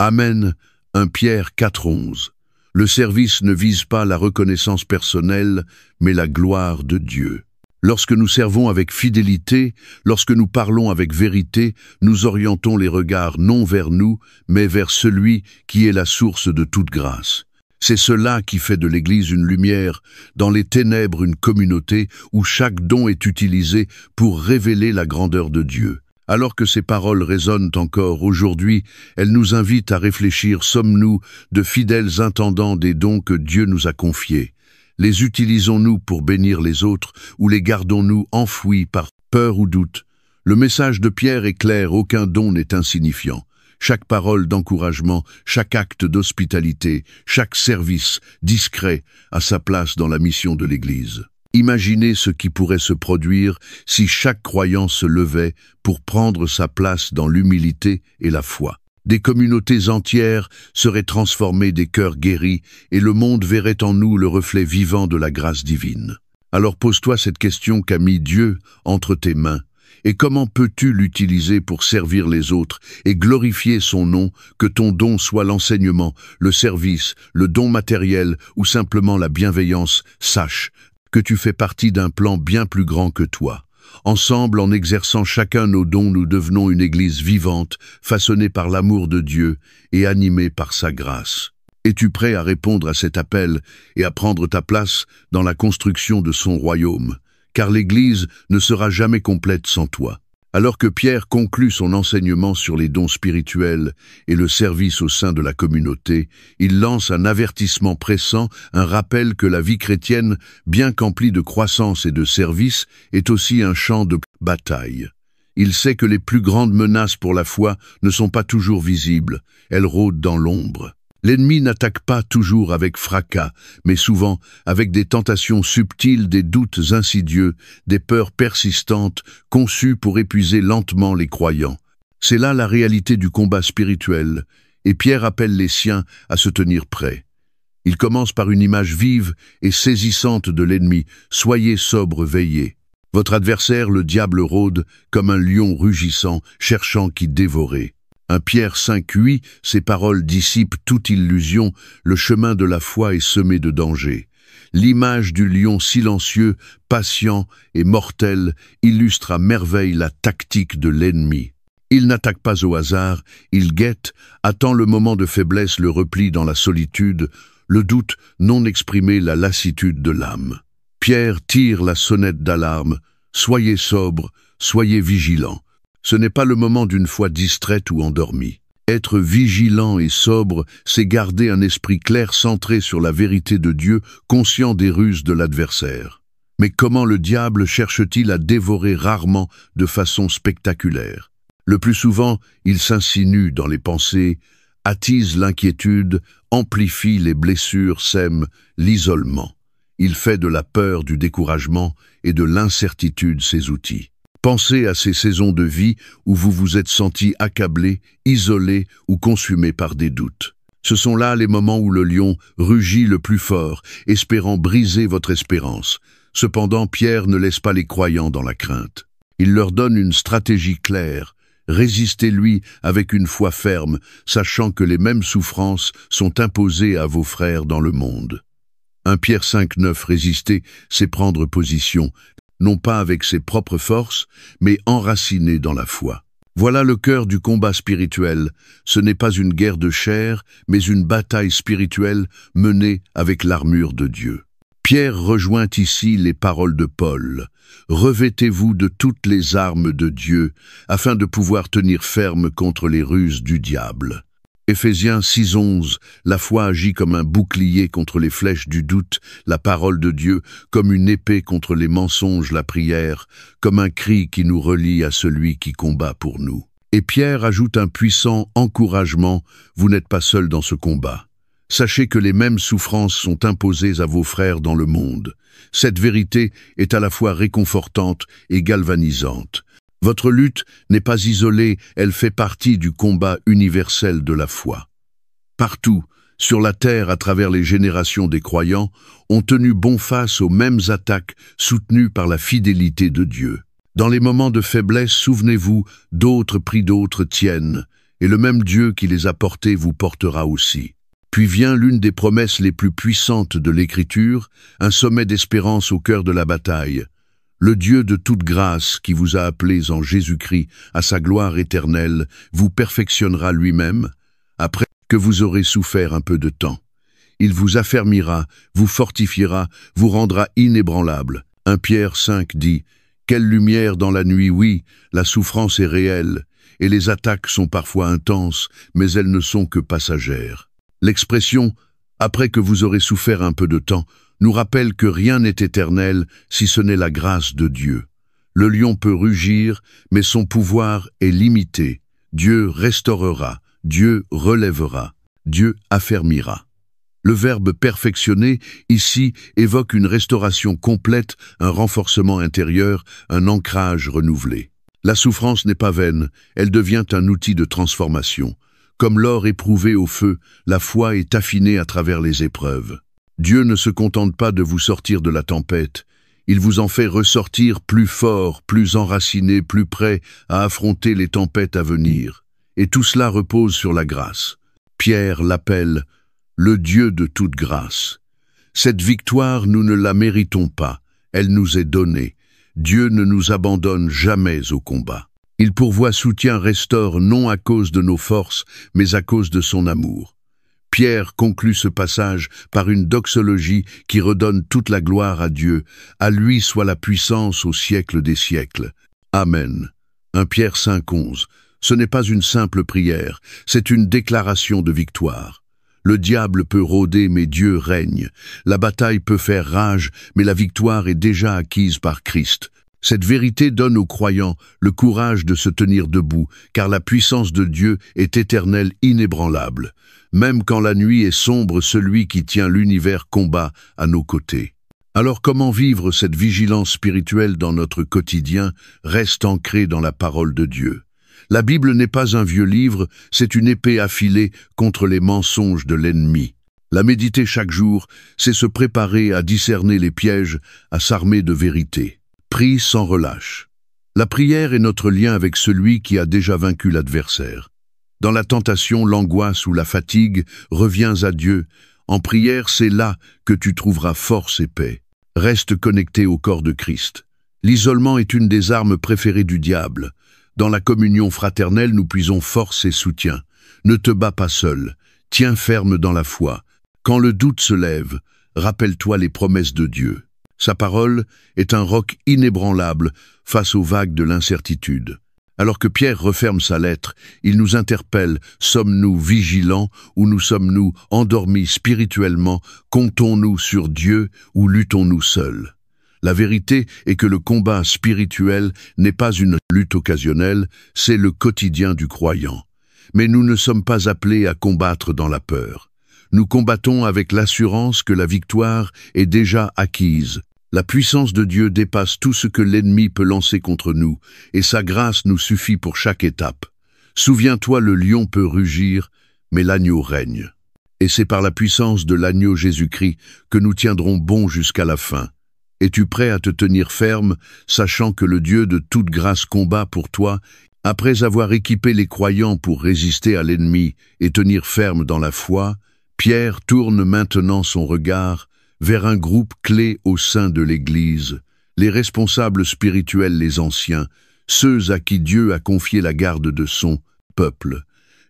Amen. 1 Pierre 4,11. Le service ne vise pas la reconnaissance personnelle, mais la gloire de Dieu. Lorsque nous servons avec fidélité, lorsque nous parlons avec vérité, nous orientons les regards non vers nous, mais vers celui qui est la source de toute grâce. C'est cela qui fait de l'Église une lumière, dans les ténèbres une communauté où chaque don est utilisé pour révéler la grandeur de Dieu. Alors que ces paroles résonnent encore aujourd'hui, elles nous invitent à réfléchir, sommes-nous de fidèles intendants des dons que Dieu nous a confiés? Les utilisons-nous pour bénir les autres ou les gardons-nous enfouis par peur ou doute? Le message de Pierre est clair, aucun don n'est insignifiant. Chaque parole d'encouragement, chaque acte d'hospitalité, chaque service discret a sa place dans la mission de l'Église. Imaginez ce qui pourrait se produire si chaque croyant se levait pour prendre sa place dans l'humilité et la foi. Des communautés entières seraient transformées, des cœurs guéris, et le monde verrait en nous le reflet vivant de la grâce divine. Alors pose-toi cette question qu'a mis Dieu entre tes mains. Et comment peux-tu l'utiliser pour servir les autres et glorifier son nom, que ton don soit l'enseignement, le service, le don matériel ou simplement la bienveillance? Sache que tu fais partie d'un plan bien plus grand que toi. Ensemble, en exerçant chacun nos dons, nous devenons une Église vivante, façonnée par l'amour de Dieu et animée par sa grâce. Es-tu prêt à répondre à cet appel et à prendre ta place dans la construction de son royaume? Car l'Église ne sera jamais complète sans toi. Alors que Pierre conclut son enseignement sur les dons spirituels et le service au sein de la communauté, il lance un avertissement pressant, un rappel que la vie chrétienne, bien qu'emplie de croissance et de service, est aussi un champ de bataille. Il sait que les plus grandes menaces pour la foi ne sont pas toujours visibles, elles rôdent dans l'ombre. L'ennemi n'attaque pas toujours avec fracas, mais souvent avec des tentations subtiles, des doutes insidieux, des peurs persistantes, conçues pour épuiser lentement les croyants. C'est là la réalité du combat spirituel, et Pierre appelle les siens à se tenir prêts. Il commence par une image vive et saisissante de l'ennemi. Soyez sobres, veillez. Votre adversaire, le diable, rôde comme un lion rugissant, cherchant qui dévorer. 1 Pierre 5,8, ces paroles dissipent toute illusion, le chemin de la foi est semé de dangers. L'image du lion silencieux, patient et mortel illustre à merveille la tactique de l'ennemi. Il n'attaque pas au hasard, il guette, attend le moment de faiblesse, le repli dans la solitude, le doute non exprimé, la lassitude de l'âme. Pierre tire la sonnette d'alarme, soyez sobres, soyez vigilants. Ce n'est pas le moment d'une foi distraite ou endormie. Être vigilant et sobre, c'est garder un esprit clair centré sur la vérité de Dieu, conscient des ruses de l'adversaire. Mais comment le diable cherche-t-il à dévorer rarement de façon spectaculaire? Le plus souvent, il s'insinue dans les pensées, attise l'inquiétude, amplifie les blessures, sème l'isolement. Il fait de la peur, du découragement et de l'incertitude ses outils. Pensez à ces saisons de vie où vous vous êtes senti accablé, isolé ou consumé par des doutes. Ce sont là les moments où le lion rugit le plus fort, espérant briser votre espérance. Cependant, Pierre ne laisse pas les croyants dans la crainte. Il leur donne une stratégie claire. Résistez-lui avec une foi ferme, sachant que les mêmes souffrances sont imposées à vos frères dans le monde. 1 Pierre 5,9, résister, c'est prendre position, non pas avec ses propres forces, mais enraciné dans la foi. Voilà le cœur du combat spirituel. Ce n'est pas une guerre de chair, mais une bataille spirituelle menée avec l'armure de Dieu. Pierre rejoint ici les paroles de Paul. Revêtez-vous de toutes les armes de Dieu, afin de pouvoir tenir ferme contre les ruses du diable. Éphésiens 6,11, la foi agit comme un bouclier contre les flèches du doute, la parole de Dieu, comme une épée contre les mensonges, la prière, comme un cri qui nous relie à celui qui combat pour nous. Et Pierre ajoute un puissant encouragement, vous n'êtes pas seul dans ce combat. Sachez que les mêmes souffrances sont imposées à vos frères dans le monde. Cette vérité est à la fois réconfortante et galvanisante. Votre lutte n'est pas isolée, elle fait partie du combat universel de la foi. Partout, sur la terre, à travers les générations des croyants, ont tenu bon face aux mêmes attaques soutenues par la fidélité de Dieu. Dans les moments de faiblesse, souvenez-vous, d'autres pris d'autres tiennent, et le même Dieu qui les a portés vous portera aussi. Puis vient l'une des promesses les plus puissantes de l'Écriture, un sommet d'espérance au cœur de la bataille. Le Dieu de toute grâce qui vous a appelés en Jésus-Christ à sa gloire éternelle vous perfectionnera lui-même, après que vous aurez souffert un peu de temps. Il vous affermira, vous fortifiera, vous rendra inébranlable. 1 Pierre 5 dit « Quelle lumière dans la nuit, oui, la souffrance est réelle, et les attaques sont parfois intenses, mais elles ne sont que passagères. » L'expression « après que vous aurez souffert un peu de temps » nous rappelle que rien n'est éternel si ce n'est la grâce de Dieu. Le lion peut rugir, mais son pouvoir est limité. Dieu restaurera, Dieu relèvera, Dieu affermira. Le verbe perfectionner, ici, évoque une restauration complète, un renforcement intérieur, un ancrage renouvelé. La souffrance n'est pas vaine, elle devient un outil de transformation. Comme l'or éprouvé au feu, la foi est affinée à travers les épreuves. Dieu ne se contente pas de vous sortir de la tempête, il vous en fait ressortir plus fort, plus enraciné, plus prêt à affronter les tempêtes à venir. Et tout cela repose sur la grâce. Pierre l'appelle « le Dieu de toute grâce ». Cette victoire, nous ne la méritons pas, elle nous est donnée. Dieu ne nous abandonne jamais au combat. Il pourvoit, soutient, restaure, non à cause de nos forces, mais à cause de son amour. Pierre conclut ce passage par une doxologie qui redonne toute la gloire à Dieu. À lui soit la puissance au siècle des siècles. Amen. 1 Pierre 5,11. Ce n'est pas une simple prière, c'est une déclaration de victoire. Le diable peut rôder, mais Dieu règne. La bataille peut faire rage, mais la victoire est déjà acquise par Christ. Cette vérité donne aux croyants le courage de se tenir debout, car la puissance de Dieu est éternelle, inébranlable. Même quand la nuit est sombre, celui qui tient l'univers combat à nos côtés. Alors comment vivre cette vigilance spirituelle dans notre quotidien reste ancrée dans la parole de Dieu? La Bible n'est pas un vieux livre, c'est une épée affilée contre les mensonges de l'ennemi. La méditer chaque jour, c'est se préparer à discerner les pièges, à s'armer de vérité. Prie sans relâche. La prière est notre lien avec celui qui a déjà vaincu l'adversaire. Dans la tentation, l'angoisse ou la fatigue, reviens à Dieu. En prière, c'est là que tu trouveras force et paix. Reste connecté au corps de Christ. L'isolement est une des armes préférées du diable. Dans la communion fraternelle, nous puisons force et soutien. Ne te bats pas seul. Tiens ferme dans la foi. Quand le doute se lève, rappelle-toi les promesses de Dieu. Sa parole est un roc inébranlable face aux vagues de l'incertitude. Alors que Pierre referme sa lettre, il nous interpelle, sommes-nous vigilants ou nous sommes-nous endormis spirituellement, comptons-nous sur Dieu ou luttons-nous seuls? La vérité est que le combat spirituel n'est pas une lutte occasionnelle, c'est le quotidien du croyant. Mais nous ne sommes pas appelés à combattre dans la peur. Nous combattons avec l'assurance que la victoire est déjà acquise. La puissance de Dieu dépasse tout ce que l'ennemi peut lancer contre nous, et sa grâce nous suffit pour chaque étape. Souviens-toi, le lion peut rugir, mais l'agneau règne. Et c'est par la puissance de l'agneau Jésus-Christ que nous tiendrons bon jusqu'à la fin. Es-tu prêt à te tenir ferme, sachant que le Dieu de toute grâce combat pour toi, après avoir équipé les croyants pour résister à l'ennemi et tenir ferme dans la foi? Pierre tourne maintenant son regard vers un groupe clé au sein de l'Église, les responsables spirituels, les anciens, ceux à qui Dieu a confié la garde de son peuple.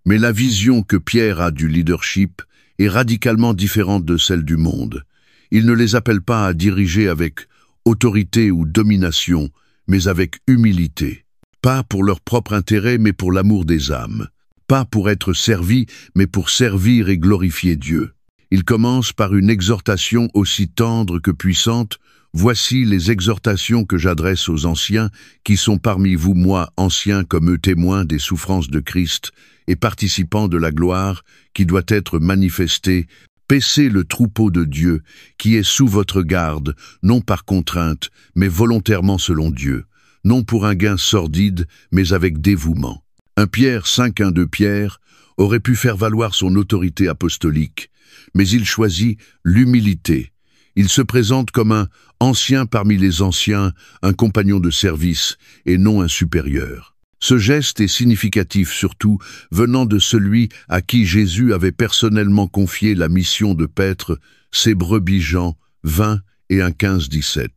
Mais la vision que Pierre a du leadership est radicalement différente de celle du monde. Il ne les appelle pas à diriger avec autorité ou domination, mais avec humilité. Pas pour leur propre intérêt, mais pour l'amour des âmes. Pas pour être servi, mais pour servir et glorifier Dieu. Il commence par une exhortation aussi tendre que puissante. Voici les exhortations que j'adresse aux anciens, qui sont parmi vous, moi, anciens comme eux, témoins des souffrances de Christ et participants de la gloire qui doit être manifestée. Paissez le troupeau de Dieu, qui est sous votre garde, non par contrainte, mais volontairement selon Dieu, non pour un gain sordide, mais avec dévouement. 1 Pierre 5,1-2 Pierre aurait pu faire valoir son autorité apostolique, mais il choisit l'humilité. Il se présente comme un ancien parmi les anciens, un compagnon de service, et non un supérieur. Ce geste est significatif surtout venant de celui à qui Jésus avait personnellement confié la mission de paître ses brebis. Jean 20 et 1,15-17.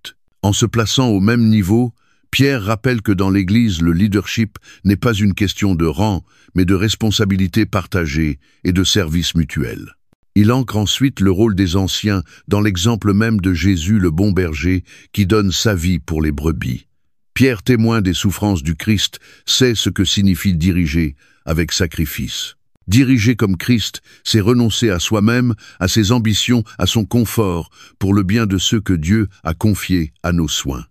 En se plaçant au même niveau, Pierre rappelle que dans l'Église, le leadership n'est pas une question de rang, mais de responsabilité partagée et de service mutuel. Il ancre ensuite le rôle des anciens dans l'exemple même de Jésus le bon berger qui donne sa vie pour les brebis. Pierre, témoin des souffrances du Christ, sait ce que signifie diriger avec sacrifice. Diriger comme Christ, c'est renoncer à soi-même, à ses ambitions, à son confort, pour le bien de ceux que Dieu a confiés à nos soins.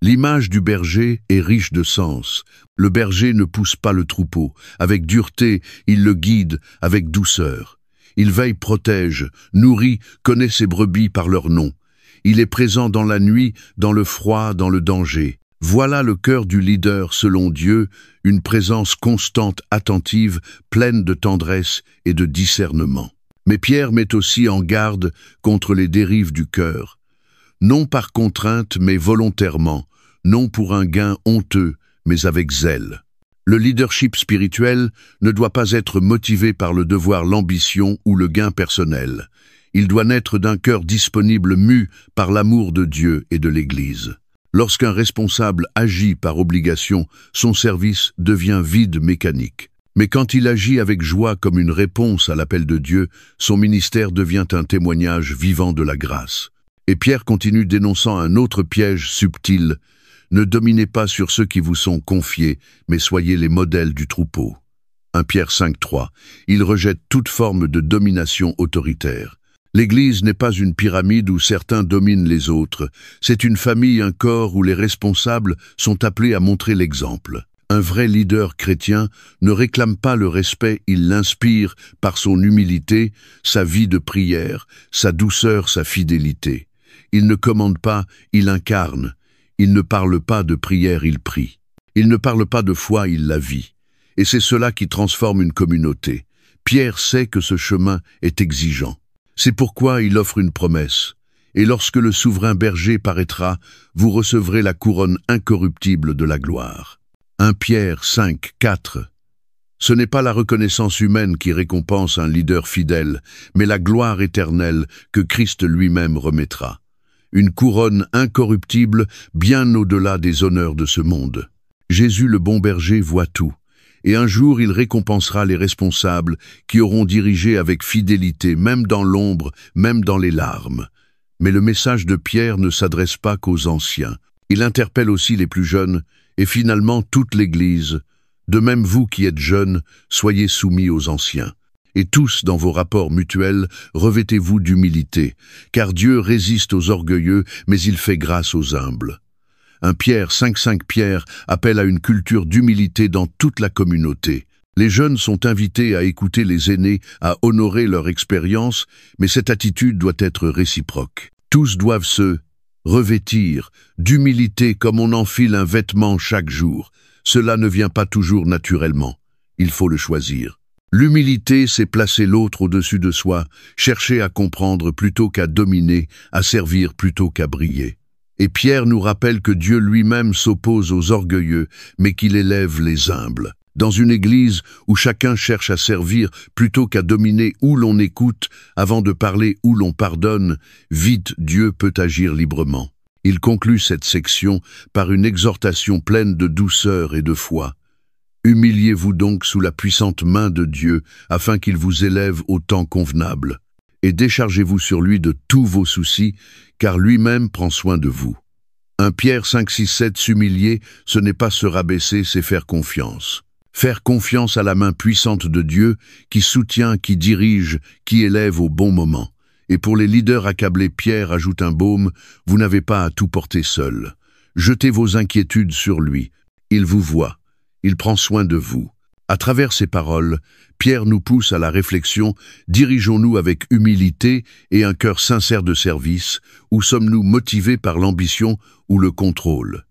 L'image du berger est riche de sens. Le berger ne pousse pas le troupeau. Avec dureté, il le guide, avec douceur. Il veille, protège, nourrit, connaît ses brebis par leur nom. Il est présent dans la nuit, dans le froid, dans le danger. Voilà le cœur du leader selon Dieu, une présence constante, attentive, pleine de tendresse et de discernement. Mais Pierre met aussi en garde contre les dérives du cœur. Non par contrainte, mais volontairement, non pour un gain honteux, mais avec zèle. Le leadership spirituel ne doit pas être motivé par le devoir, l'ambition ou le gain personnel. Il doit naître d'un cœur disponible, mu par l'amour de Dieu et de l'Église. Lorsqu'un responsable agit par obligation, son service devient vide, mécanique. Mais quand il agit avec joie comme une réponse à l'appel de Dieu, son ministère devient un témoignage vivant de la grâce. Et Pierre continue dénonçant un autre piège subtil. Ne dominez pas sur ceux qui vous sont confiés, mais soyez les modèles du troupeau. 1 Pierre 5,3. Il rejette toute forme de domination autoritaire. L'Église n'est pas une pyramide où certains dominent les autres. C'est une famille, un corps où les responsables sont appelés à montrer l'exemple. Un vrai leader chrétien ne réclame pas le respect, il l'inspire par son humilité, sa vie de prière, sa douceur, sa fidélité. Il ne commande pas, il incarne. Il ne parle pas de prière, il prie. Il ne parle pas de foi, il la vit. Et c'est cela qui transforme une communauté. Pierre sait que ce chemin est exigeant. C'est pourquoi il offre une promesse. Et lorsque le souverain berger paraîtra, vous recevrez la couronne incorruptible de la gloire. 1 Pierre 5, 4. Ce n'est pas la reconnaissance humaine qui récompense un leader fidèle, mais la gloire éternelle que Christ lui-même remettra. Une couronne incorruptible bien au-delà des honneurs de ce monde. Jésus le bon berger voit tout. Et un jour il récompensera les responsables qui auront dirigé avec fidélité, même dans l'ombre, même dans les larmes. Mais le message de Pierre ne s'adresse pas qu'aux anciens. Il interpelle aussi les plus jeunes, et finalement toute l'Église. De même vous qui êtes jeunes, soyez soumis aux anciens. Et tous, dans vos rapports mutuels, revêtez-vous d'humilité, car Dieu résiste aux orgueilleux, mais il fait grâce aux humbles. 1 Pierre 5,5 Pierre appelle à une culture d'humilité dans toute la communauté. Les jeunes sont invités à écouter les aînés, à honorer leur expérience, mais cette attitude doit être réciproque. Tous doivent se revêtir d'humilité comme on enfile un vêtement chaque jour. Cela ne vient pas toujours naturellement. Il faut le choisir. L'humilité, c'est placer l'autre au-dessus de soi, chercher à comprendre plutôt qu'à dominer, à servir plutôt qu'à briller. Et Pierre nous rappelle que Dieu lui-même s'oppose aux orgueilleux, mais qu'il élève les humbles. Dans une église où chacun cherche à servir plutôt qu'à dominer, où l'on écoute avant de parler, où l'on pardonne, vite Dieu peut agir librement. Il conclut cette section par une exhortation pleine de douceur et de foi. Humiliez-vous donc sous la puissante main de Dieu, afin qu'il vous élève au temps convenable. Et déchargez-vous sur lui de tous vos soucis, car lui-même prend soin de vous. 1 Pierre 5, 6, 7. S'humilier, ce n'est pas se rabaisser, c'est faire confiance. Faire confiance à la main puissante de Dieu, qui soutient, qui dirige, qui élève au bon moment. Et pour les leaders accablés, Pierre ajoute un baume, vous n'avez pas à tout porter seul. Jetez vos inquiétudes sur lui. Il vous voit. Il prend soin de vous. À travers ces paroles, Pierre nous pousse à la réflexion, dirigeons-nous avec humilité et un cœur sincère de service, ou sommes-nous motivés par l'ambition ou le contrôle?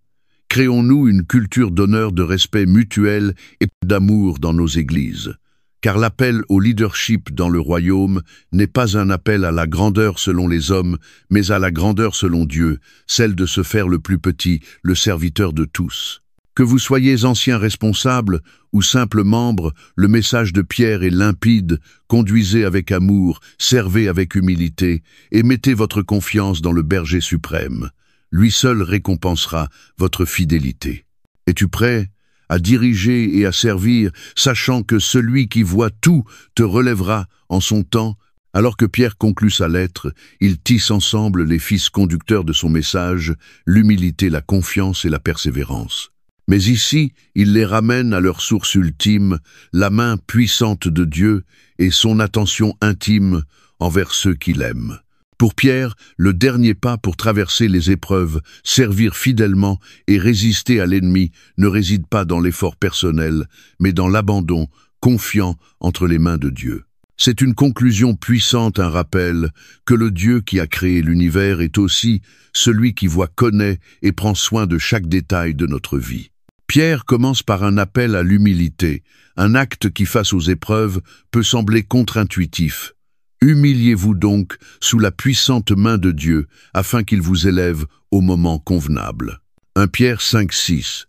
Créons-nous une culture d'honneur, de respect mutuel et d'amour dans nos églises? Car l'appel au leadership dans le royaume n'est pas un appel à la grandeur selon les hommes, mais à la grandeur selon Dieu, celle de se faire le plus petit, le serviteur de tous. Que vous soyez anciens responsables ou simples membres, le message de Pierre est limpide, conduisez avec amour, servez avec humilité et mettez votre confiance dans le berger suprême. Lui seul récompensera votre fidélité. Es-tu prêt à diriger et à servir, sachant que celui qui voit tout te relèvera en son temps? Alors que Pierre conclut sa lettre, il tisse ensemble les fils conducteurs de son message, l'humilité, la confiance et la persévérance. Mais ici, il les ramène à leur source ultime, la main puissante de Dieu et son attention intime envers ceux qu'il aime. Pour Pierre, le dernier pas pour traverser les épreuves, servir fidèlement et résister à l'ennemi ne réside pas dans l'effort personnel, mais dans l'abandon, confiant entre les mains de Dieu. C'est une conclusion puissante, un rappel que le Dieu qui a créé l'univers est aussi celui qui voit, connaît et prend soin de chaque détail de notre vie. Pierre commence par un appel à l'humilité, un acte qui, face aux épreuves, peut sembler contre-intuitif. Humiliez-vous donc sous la puissante main de Dieu, afin qu'il vous élève au moment convenable. 1 Pierre 5, 6.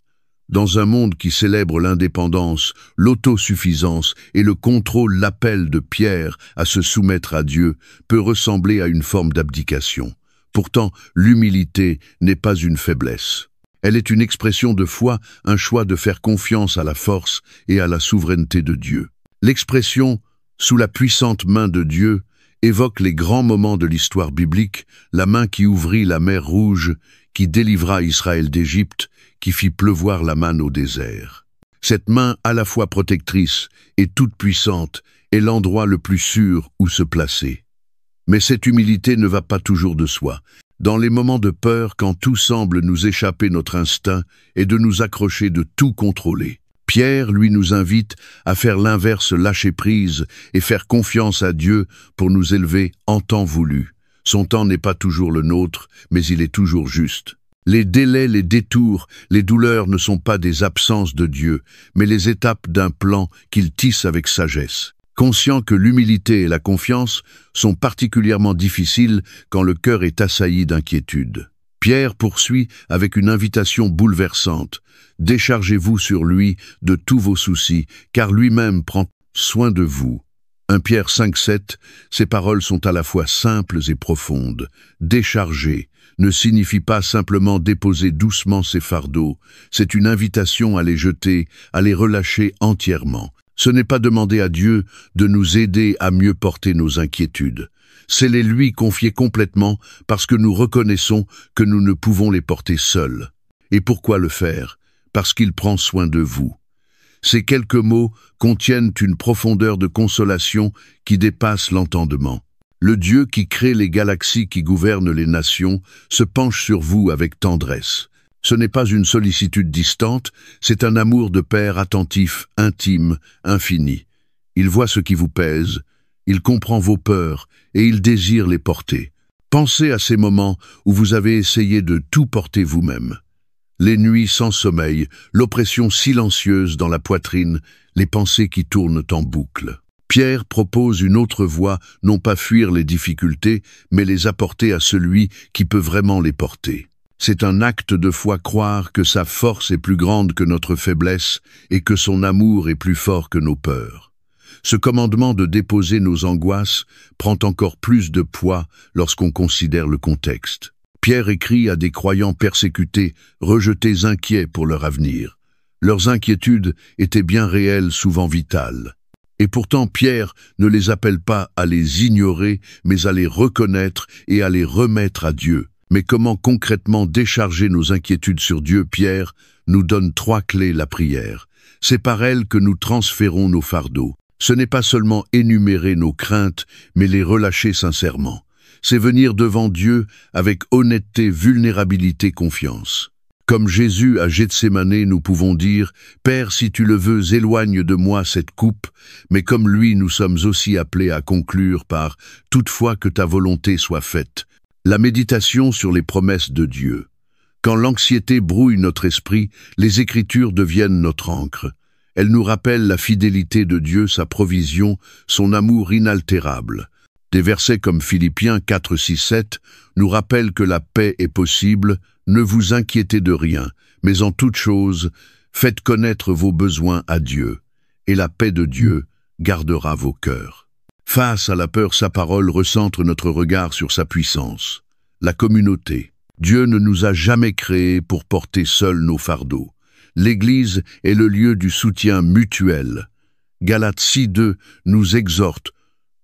Dans un monde qui célèbre l'indépendance, l'autosuffisance et le contrôle, l'appel de Pierre à se soumettre à Dieu peut ressembler à une forme d'abdication. Pourtant, l'humilité n'est pas une faiblesse. Elle est une expression de foi, un choix de faire confiance à la force et à la souveraineté de Dieu. L'expression « sous la puissante main de Dieu » évoque les grands moments de l'histoire biblique, la main qui ouvrit la mer Rouge, qui délivra Israël d'Égypte, qui fit pleuvoir la manne au désert. Cette main à la fois protectrice et toute puissante est l'endroit le plus sûr où se placer. Mais cette humilité ne va pas toujours de soi. Dans les moments de peur, quand tout semble nous échapper notre instinct et de nous accrocher de tout contrôler, Pierre, lui, nous invite à faire l'inverse, lâcher prise et faire confiance à Dieu pour nous élever en temps voulu. Son temps n'est pas toujours le nôtre, mais il est toujours juste. Les délais, les détours, les douleurs ne sont pas des absences de Dieu, mais les étapes d'un plan qu'il tisse avec sagesse. Conscient que l'humilité et la confiance sont particulièrement difficiles quand le cœur est assailli d'inquiétude. Pierre poursuit avec une invitation bouleversante. Déchargez-vous sur lui de tous vos soucis, car lui-même prend soin de vous. 1 Pierre 5,7, ces paroles sont à la fois simples et profondes. Décharger ne signifie pas simplement déposer doucement ses fardeaux, c'est une invitation à les jeter, à les relâcher entièrement. Ce n'est pas demander à Dieu de nous aider à mieux porter nos inquiétudes. C'est les lui confier complètement parce que nous reconnaissons que nous ne pouvons les porter seuls. Et pourquoi le faire? Parce qu'il prend soin de vous. Ces quelques mots contiennent une profondeur de consolation qui dépasse l'entendement. Le Dieu qui crée les galaxies qui gouvernent les nations se penche sur vous avec tendresse. Ce n'est pas une sollicitude distante, c'est un amour de père attentif, intime, infini. Il voit ce qui vous pèse, il comprend vos peurs et il désire les porter. Pensez à ces moments où vous avez essayé de tout porter vous-même. Les nuits sans sommeil, l'oppression silencieuse dans la poitrine, les pensées qui tournent en boucle. Pierre propose une autre voie, non pas fuir les difficultés, mais les apporter à celui qui peut vraiment les porter. C'est un acte de foi croire que sa force est plus grande que notre faiblesse et que son amour est plus fort que nos peurs. Ce commandement de déposer nos angoisses prend encore plus de poids lorsqu'on considère le contexte. Pierre écrit à des croyants persécutés, rejetés, inquiets pour leur avenir. Leurs inquiétudes étaient bien réelles, souvent vitales. Et pourtant Pierre ne les appelle pas à les ignorer, mais à les reconnaître et à les remettre à Dieu. Mais comment concrètement décharger nos inquiétudes sur Dieu? Pierre nous donne 3 clés: la prière. C'est par elle que nous transférons nos fardeaux. Ce n'est pas seulement énumérer nos craintes, mais les relâcher sincèrement. C'est venir devant Dieu avec honnêteté, vulnérabilité, confiance. Comme Jésus à Gethsémanée, nous pouvons dire « Père, si tu le veux, éloigne de moi cette coupe », mais comme lui, nous sommes aussi appelés à conclure par « Toutefois que ta volonté soit faite ». La méditation sur les promesses de Dieu. Quand l'anxiété brouille notre esprit, les Écritures deviennent notre encre. Elles nous rappellent la fidélité de Dieu, sa provision, son amour inaltérable. Des versets comme Philippiens 4, 6, 7 nous rappellent que la paix est possible. Ne vous inquiétez de rien, mais en toute chose, faites connaître vos besoins à Dieu, et la paix de Dieu gardera vos cœurs. Face à la peur, sa parole recentre notre regard sur sa puissance. La communauté. Dieu ne nous a jamais créés pour porter seuls nos fardeaux. L'Église est le lieu du soutien mutuel. Galates 6, 2 nous exhorte: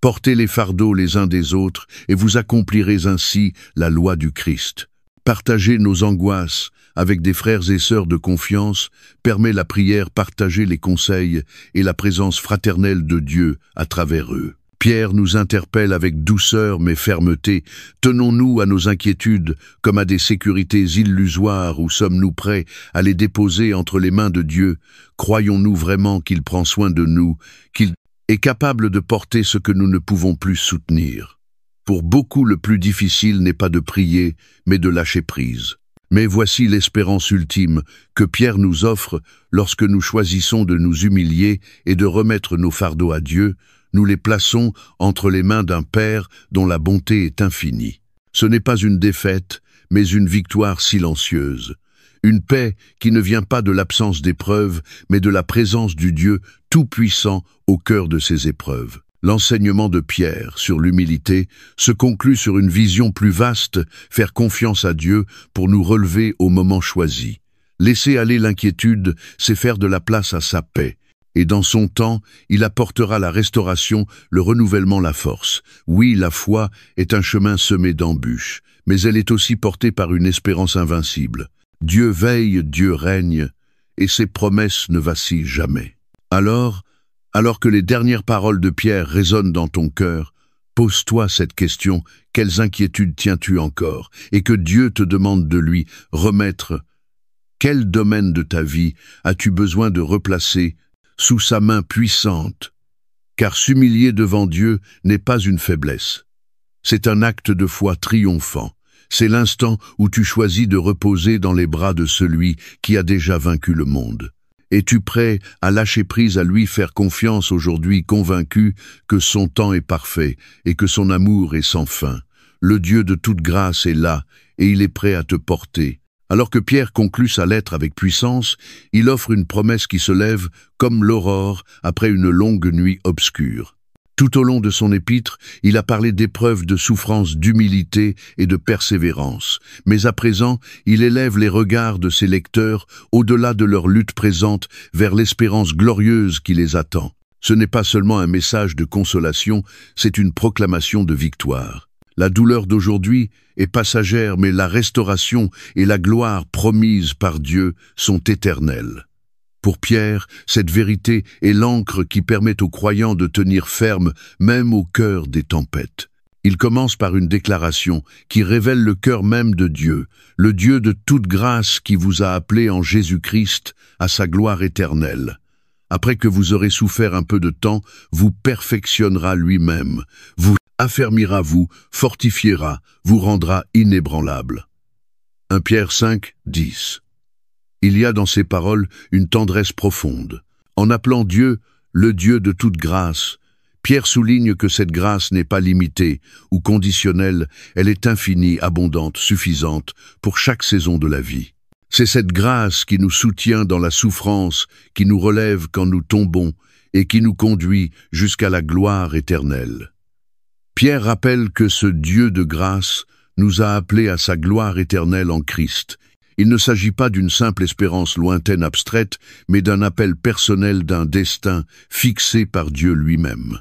portez les fardeaux les uns des autres, et vous accomplirez ainsi la loi du Christ. Partager nos angoisses avec des frères et sœurs de confiance permet la prière, partager les conseils et la présence fraternelle de Dieu à travers eux. Pierre nous interpelle avec douceur mais fermeté. Tenons-nous à nos inquiétudes comme à des sécurités illusoires, ou sommes-nous prêts à les déposer entre les mains de Dieu? Croyons-nous vraiment qu'il prend soin de nous, qu'il est capable de porter ce que nous ne pouvons plus soutenir? Pour beaucoup, le plus difficile n'est pas de prier, mais de lâcher prise. Mais voici l'espérance ultime que Pierre nous offre lorsque nous choisissons de nous humilier et de remettre nos fardeaux à Dieu. Nous les plaçons entre les mains d'un Père dont la bonté est infinie. Ce n'est pas une défaite, mais une victoire silencieuse. Une paix qui ne vient pas de l'absence d'épreuves, mais de la présence du Dieu tout-puissant au cœur de ces épreuves. L'enseignement de Pierre sur l'humilité se conclut sur une vision plus vaste, faire confiance à Dieu pour nous relever au moment choisi. Laisser aller l'inquiétude, c'est faire de la place à sa paix. Et dans son temps, il apportera la restauration, le renouvellement, la force. Oui, la foi est un chemin semé d'embûches, mais elle est aussi portée par une espérance invincible. Dieu veille, Dieu règne, et ses promesses ne vacillent jamais. Alors que les dernières paroles de Pierre résonnent dans ton cœur, pose-toi cette question: quelles inquiétudes tiens-tu encore? Et que Dieu te demande de lui remettre. Quel domaine de ta vie as-tu besoin de replacer sous sa main puissante? Car s'humilier devant Dieu n'est pas une faiblesse. C'est un acte de foi triomphant. C'est l'instant où tu choisis de reposer dans les bras de celui qui a déjà vaincu le monde. Es-tu prêt à lâcher prise, à lui faire confiance aujourd'hui, convaincu que son temps est parfait et que son amour est sans fin? Le Dieu de toute grâce est là et il est prêt à te porter. Alors que Pierre conclut sa lettre avec puissance, il offre une promesse qui se lève comme l'aurore après une longue nuit obscure. Tout au long de son épître, il a parlé d'épreuves, de souffrances, d'humilité et de persévérance. Mais à présent, il élève les regards de ses lecteurs au-delà de leur lutte présente vers l'espérance glorieuse qui les attend. Ce n'est pas seulement un message de consolation, c'est une proclamation de victoire. La douleur d'aujourd'hui est passagère, mais la restauration et la gloire promises par Dieu sont éternelles. Pour Pierre, cette vérité est l'encre qui permet aux croyants de tenir ferme même au cœur des tempêtes. Il commence par une déclaration qui révèle le cœur même de Dieu, le Dieu de toute grâce qui vous a appelé en Jésus-Christ à sa gloire éternelle. Après que vous aurez souffert un peu de temps, vous perfectionnera lui-même, vous affermira, vous fortifiera, vous rendra inébranlable. 1 Pierre 5, 10. Il y a dans ces paroles une tendresse profonde. En appelant Dieu le Dieu de toute grâce, Pierre souligne que cette grâce n'est pas limitée ou conditionnelle, elle est infinie, abondante, suffisante pour chaque saison de la vie. C'est cette grâce qui nous soutient dans la souffrance, qui nous relève quand nous tombons et qui nous conduit jusqu'à la gloire éternelle. Pierre rappelle que ce Dieu de grâce nous a appelés à sa gloire éternelle en Christ. Il ne s'agit pas d'une simple espérance lointaine abstraite, mais d'un appel personnel, d'un destin fixé par Dieu lui-même.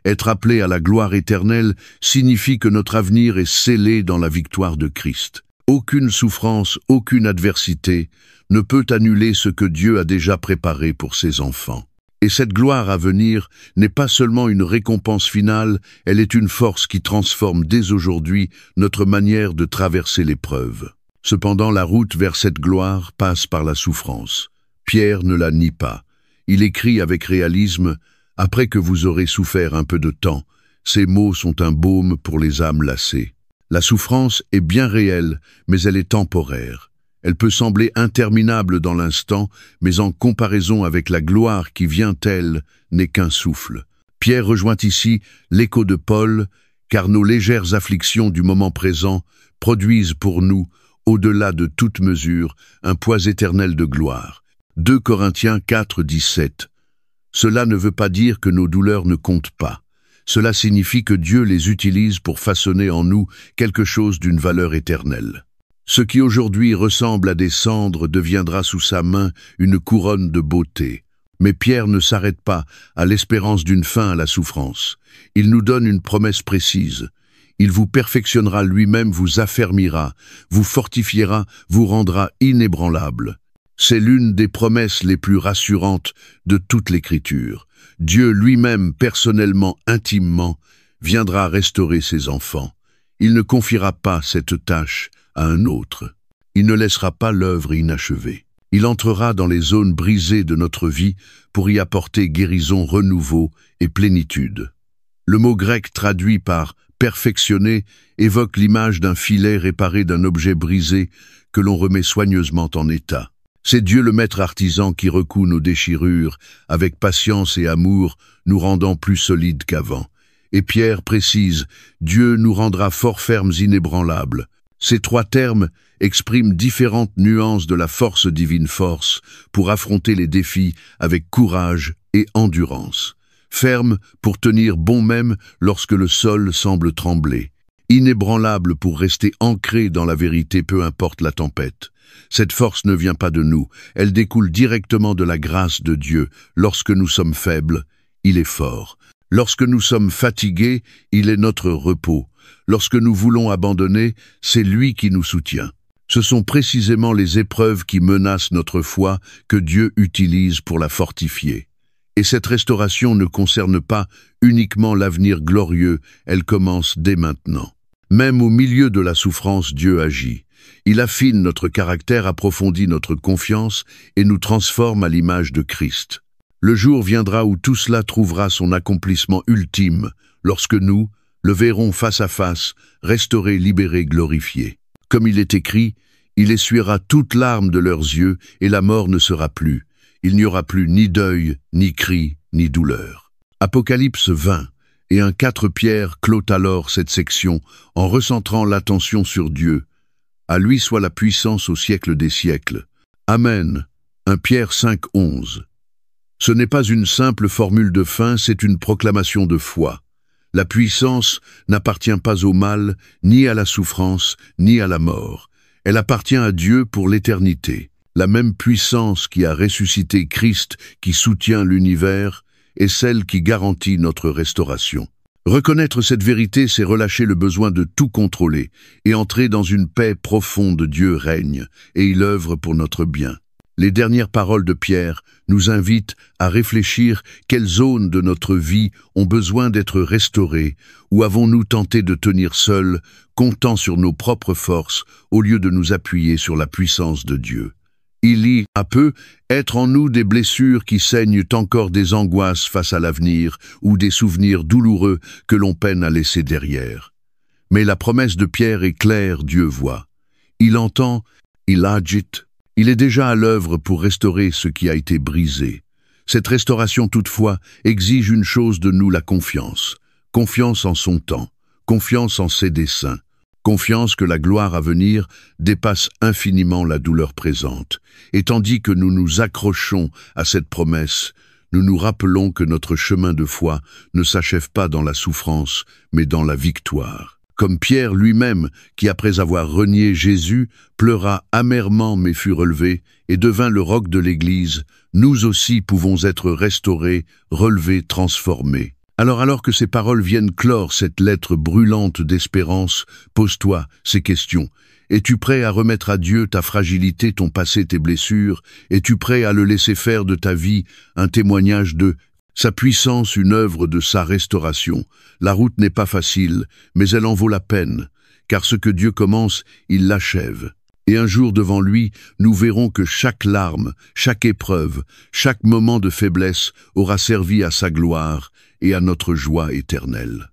Être appelé à la gloire éternelle signifie que notre avenir est scellé dans la victoire de Christ. Aucune souffrance, aucune adversité ne peut annuler ce que Dieu a déjà préparé pour ses enfants. Et cette gloire à venir n'est pas seulement une récompense finale, elle est une force qui transforme dès aujourd'hui notre manière de traverser l'épreuve. Cependant, la route vers cette gloire passe par la souffrance. Pierre ne la nie pas. Il écrit avec réalisme « Après que vous aurez souffert un peu de temps, ces mots sont un baume pour les âmes lassées. » La souffrance est bien réelle, mais elle est temporaire. Elle peut sembler interminable dans l'instant, mais en comparaison avec la gloire qui vient, elle n'est qu'un souffle. Pierre rejoint ici l'écho de Paul, car nos légères afflictions du moment présent produisent pour nous, au-delà de toute mesure, un poids éternel de gloire. 2 Corinthiens 4, 17. Cela ne veut pas dire que nos douleurs ne comptent pas. Cela signifie que Dieu les utilise pour façonner en nous quelque chose d'une valeur éternelle. Ce qui aujourd'hui ressemble à des cendres deviendra sous sa main une couronne de beauté. Mais Pierre ne s'arrête pas à l'espérance d'une fin à la souffrance. Il nous donne une promesse précise. Il vous perfectionnera lui-même, vous affermira, vous fortifiera, vous rendra inébranlable. C'est l'une des promesses les plus rassurantes de toute l'Écriture. Dieu lui-même, personnellement, intimement, viendra restaurer ses enfants. Il ne confiera pas cette tâche à un autre. Il ne laissera pas l'œuvre inachevée. Il entrera dans les zones brisées de notre vie pour y apporter guérison, renouveau et plénitude. Le mot grec traduit par « perfectionner » évoque l'image d'un filet réparé d'un objet brisé que l'on remet soigneusement en état. C'est Dieu le maître artisan qui recoud nos déchirures avec patience et amour, nous rendant plus solides qu'avant. Et Pierre précise « Dieu nous rendra fort fermes, inébranlables ». Ces 3 termes expriment différentes nuances de la force divine force pour affronter les défis avec courage et endurance. Ferme pour tenir bon même lorsque le sol semble trembler. Inébranlable pour rester ancré dans la vérité peu importe la tempête. Cette force ne vient pas de nous, elle découle directement de la grâce de Dieu. Lorsque nous sommes faibles, il est fort. Lorsque nous sommes fatigués, il est notre repos. Lorsque nous voulons abandonner, c'est lui qui nous soutient. Ce sont précisément les épreuves qui menacent notre foi que Dieu utilise pour la fortifier. Et cette restauration ne concerne pas uniquement l'avenir glorieux, elle commence dès maintenant. Même au milieu de la souffrance, Dieu agit. Il affine notre caractère, approfondit notre confiance et nous transforme à l'image de Christ. Le jour viendra où tout cela trouvera son accomplissement ultime, lorsque nous le verrons face à face, restauré, libéré, glorifié. Comme il est écrit, il essuiera toute larme de leurs yeux et la mort ne sera plus. Il n'y aura plus ni deuil, ni cri, ni douleur. Apocalypse 20 et 1-4 Pierre clôt alors cette section en recentrant l'attention sur Dieu. À lui soit la puissance au siècle des siècles. Amen. 1 Pierre 5:11. Ce n'est pas une simple formule de fin, c'est une proclamation de foi. La puissance n'appartient pas au mal, ni à la souffrance, ni à la mort. Elle appartient à Dieu pour l'éternité. La même puissance qui a ressuscité Christ, qui soutient l'univers, est celle qui garantit notre restauration. Reconnaître cette vérité, c'est relâcher le besoin de tout contrôler et entrer dans une paix profonde. Dieu règne et il œuvre pour notre bien. Les dernières paroles de Pierre nous invitent à réfléchir quelles zones de notre vie ont besoin d'être restaurées, ou avons-nous tenté de tenir seuls, comptant sur nos propres forces, au lieu de nous appuyer sur la puissance de Dieu. Il y a peu être en nous des blessures qui saignent encore, des angoisses face à l'avenir ou des souvenirs douloureux que l'on peine à laisser derrière. Mais la promesse de Pierre est claire, Dieu voit. Il entend, il agite, il est déjà à l'œuvre pour restaurer ce qui a été brisé. Cette restauration toutefois exige une chose de nous, la confiance. Confiance en son temps, confiance en ses desseins. Confiance que la gloire à venir dépasse infiniment la douleur présente. Et tandis que nous nous accrochons à cette promesse, nous nous rappelons que notre chemin de foi ne s'achève pas dans la souffrance, mais dans la victoire. Comme Pierre lui-même, qui après avoir renié Jésus, pleura amèrement mais fut relevé et devint le roc de l'Église, nous aussi pouvons être restaurés, relevés, transformés. Alors que ces paroles viennent clore cette lettre brûlante d'espérance, pose-toi ces questions. Es-tu prêt à remettre à Dieu ta fragilité, ton passé, tes blessures? Es-tu prêt à le laisser faire de ta vie un témoignage de sa puissance, une œuvre de sa restauration? La route n'est pas facile, mais elle en vaut la peine, car ce que Dieu commence, il l'achève. Et un jour devant lui, nous verrons que chaque larme, chaque épreuve, chaque moment de faiblesse aura servi à sa gloire et à notre joie éternelle.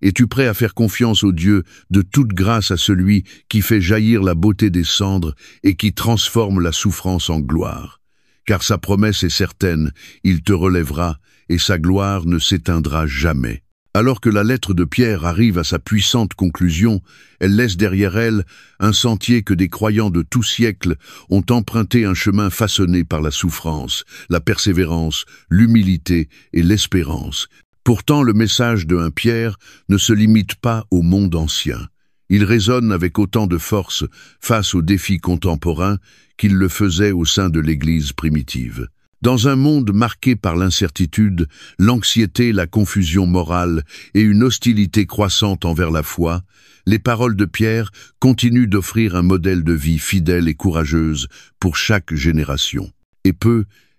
Es-tu prêt à faire confiance au Dieu de toute grâce, à celui qui fait jaillir la beauté des cendres et qui transforme la souffrance en gloire? Car sa promesse est certaine, il te relèvera et sa gloire ne s'éteindra jamais. Alors que la lettre de Pierre arrive à sa puissante conclusion, elle laisse derrière elle un sentier que des croyants de tout siècle ont emprunté, un chemin façonné par la souffrance, la persévérance, l'humilité et l'espérance. Pourtant, le message de 1 Pierre ne se limite pas au monde ancien. Il résonne avec autant de force face aux défis contemporains qu'il le faisait au sein de l'Église primitive. Dans un monde marqué par l'incertitude, l'anxiété, la confusion morale et une hostilité croissante envers la foi, les paroles de Pierre continuent d'offrir un modèle de vie fidèle et courageuse pour chaque génération. Et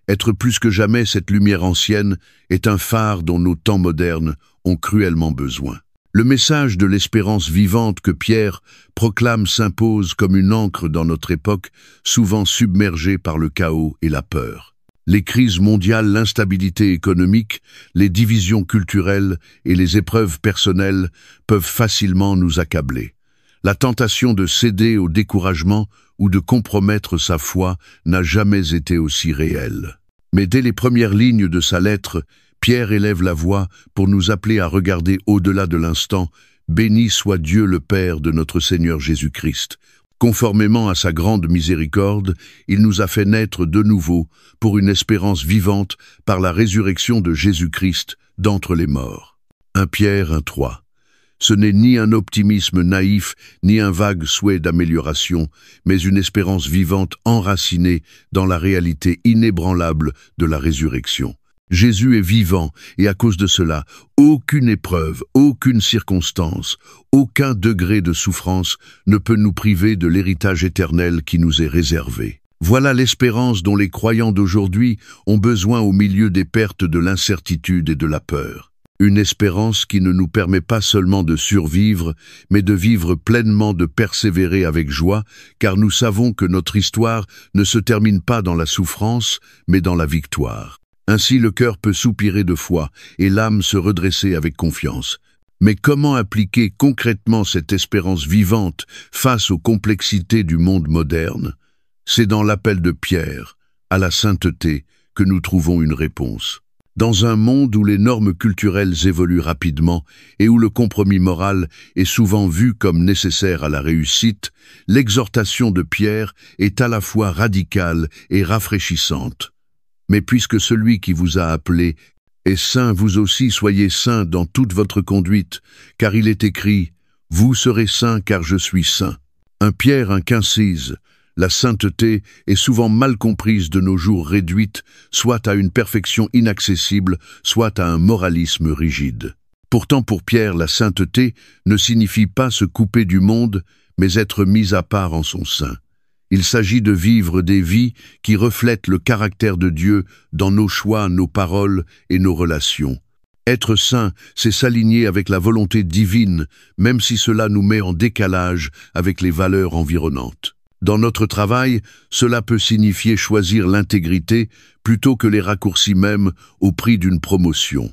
être plus que jamais, cette lumière ancienne est un phare dont nos temps modernes ont cruellement besoin. Le message de l'espérance vivante que Pierre proclame s'impose comme une encre dans notre époque, souvent submergée par le chaos et la peur. Les crises mondiales, l'instabilité économique, les divisions culturelles et les épreuves personnelles peuvent facilement nous accabler. La tentation de céder au découragement ou de compromettre sa foi n'a jamais été aussi réelle. Mais dès les premières lignes de sa lettre, Pierre élève la voix pour nous appeler à regarder au-delà de l'instant. Béni soit Dieu le Père de notre Seigneur Jésus-Christ. Conformément à sa grande miséricorde, il nous a fait naître de nouveau pour une espérance vivante par la résurrection de Jésus-Christ d'entre les morts. 1 Pierre 1:3. Ce n'est ni un optimisme naïf, ni un vague souhait d'amélioration, mais une espérance vivante enracinée dans la réalité inébranlable de la résurrection. Jésus est vivant, et à cause de cela, aucune épreuve, aucune circonstance, aucun degré de souffrance ne peut nous priver de l'héritage éternel qui nous est réservé. Voilà l'espérance dont les croyants d'aujourd'hui ont besoin au milieu des pertes de l'incertitude et de la peur. Une espérance qui ne nous permet pas seulement de survivre, mais de vivre pleinement, de persévérer avec joie, car nous savons que notre histoire ne se termine pas dans la souffrance, mais dans la victoire. Ainsi le cœur peut soupirer de foi et l'âme se redresser avec confiance. Mais comment appliquer concrètement cette espérance vivante face aux complexités du monde moderne? C'est dans l'appel de Pierre à la sainteté que nous trouvons une réponse. Dans un monde où les normes culturelles évoluent rapidement et où le compromis moral est souvent vu comme nécessaire à la réussite, l'exhortation de Pierre est à la fois radicale et rafraîchissante. Mais puisque celui qui vous a appelé est saint, vous aussi soyez saints dans toute votre conduite, car il est écrit « Vous serez saints car je suis saint ». 1 Pierre 1,15. La sainteté est souvent mal comprise de nos jours, réduite soit à une perfection inaccessible, soit à un moralisme rigide. Pourtant pour Pierre, la sainteté ne signifie pas se couper du monde, mais être mis à part en son sein. Il s'agit de vivre des vies qui reflètent le caractère de Dieu dans nos choix, nos paroles et nos relations. Être saint, c'est s'aligner avec la volonté divine, même si cela nous met en décalage avec les valeurs environnantes. Dans notre travail, cela peut signifier choisir l'intégrité plutôt que les raccourcis mêmes au prix d'une promotion.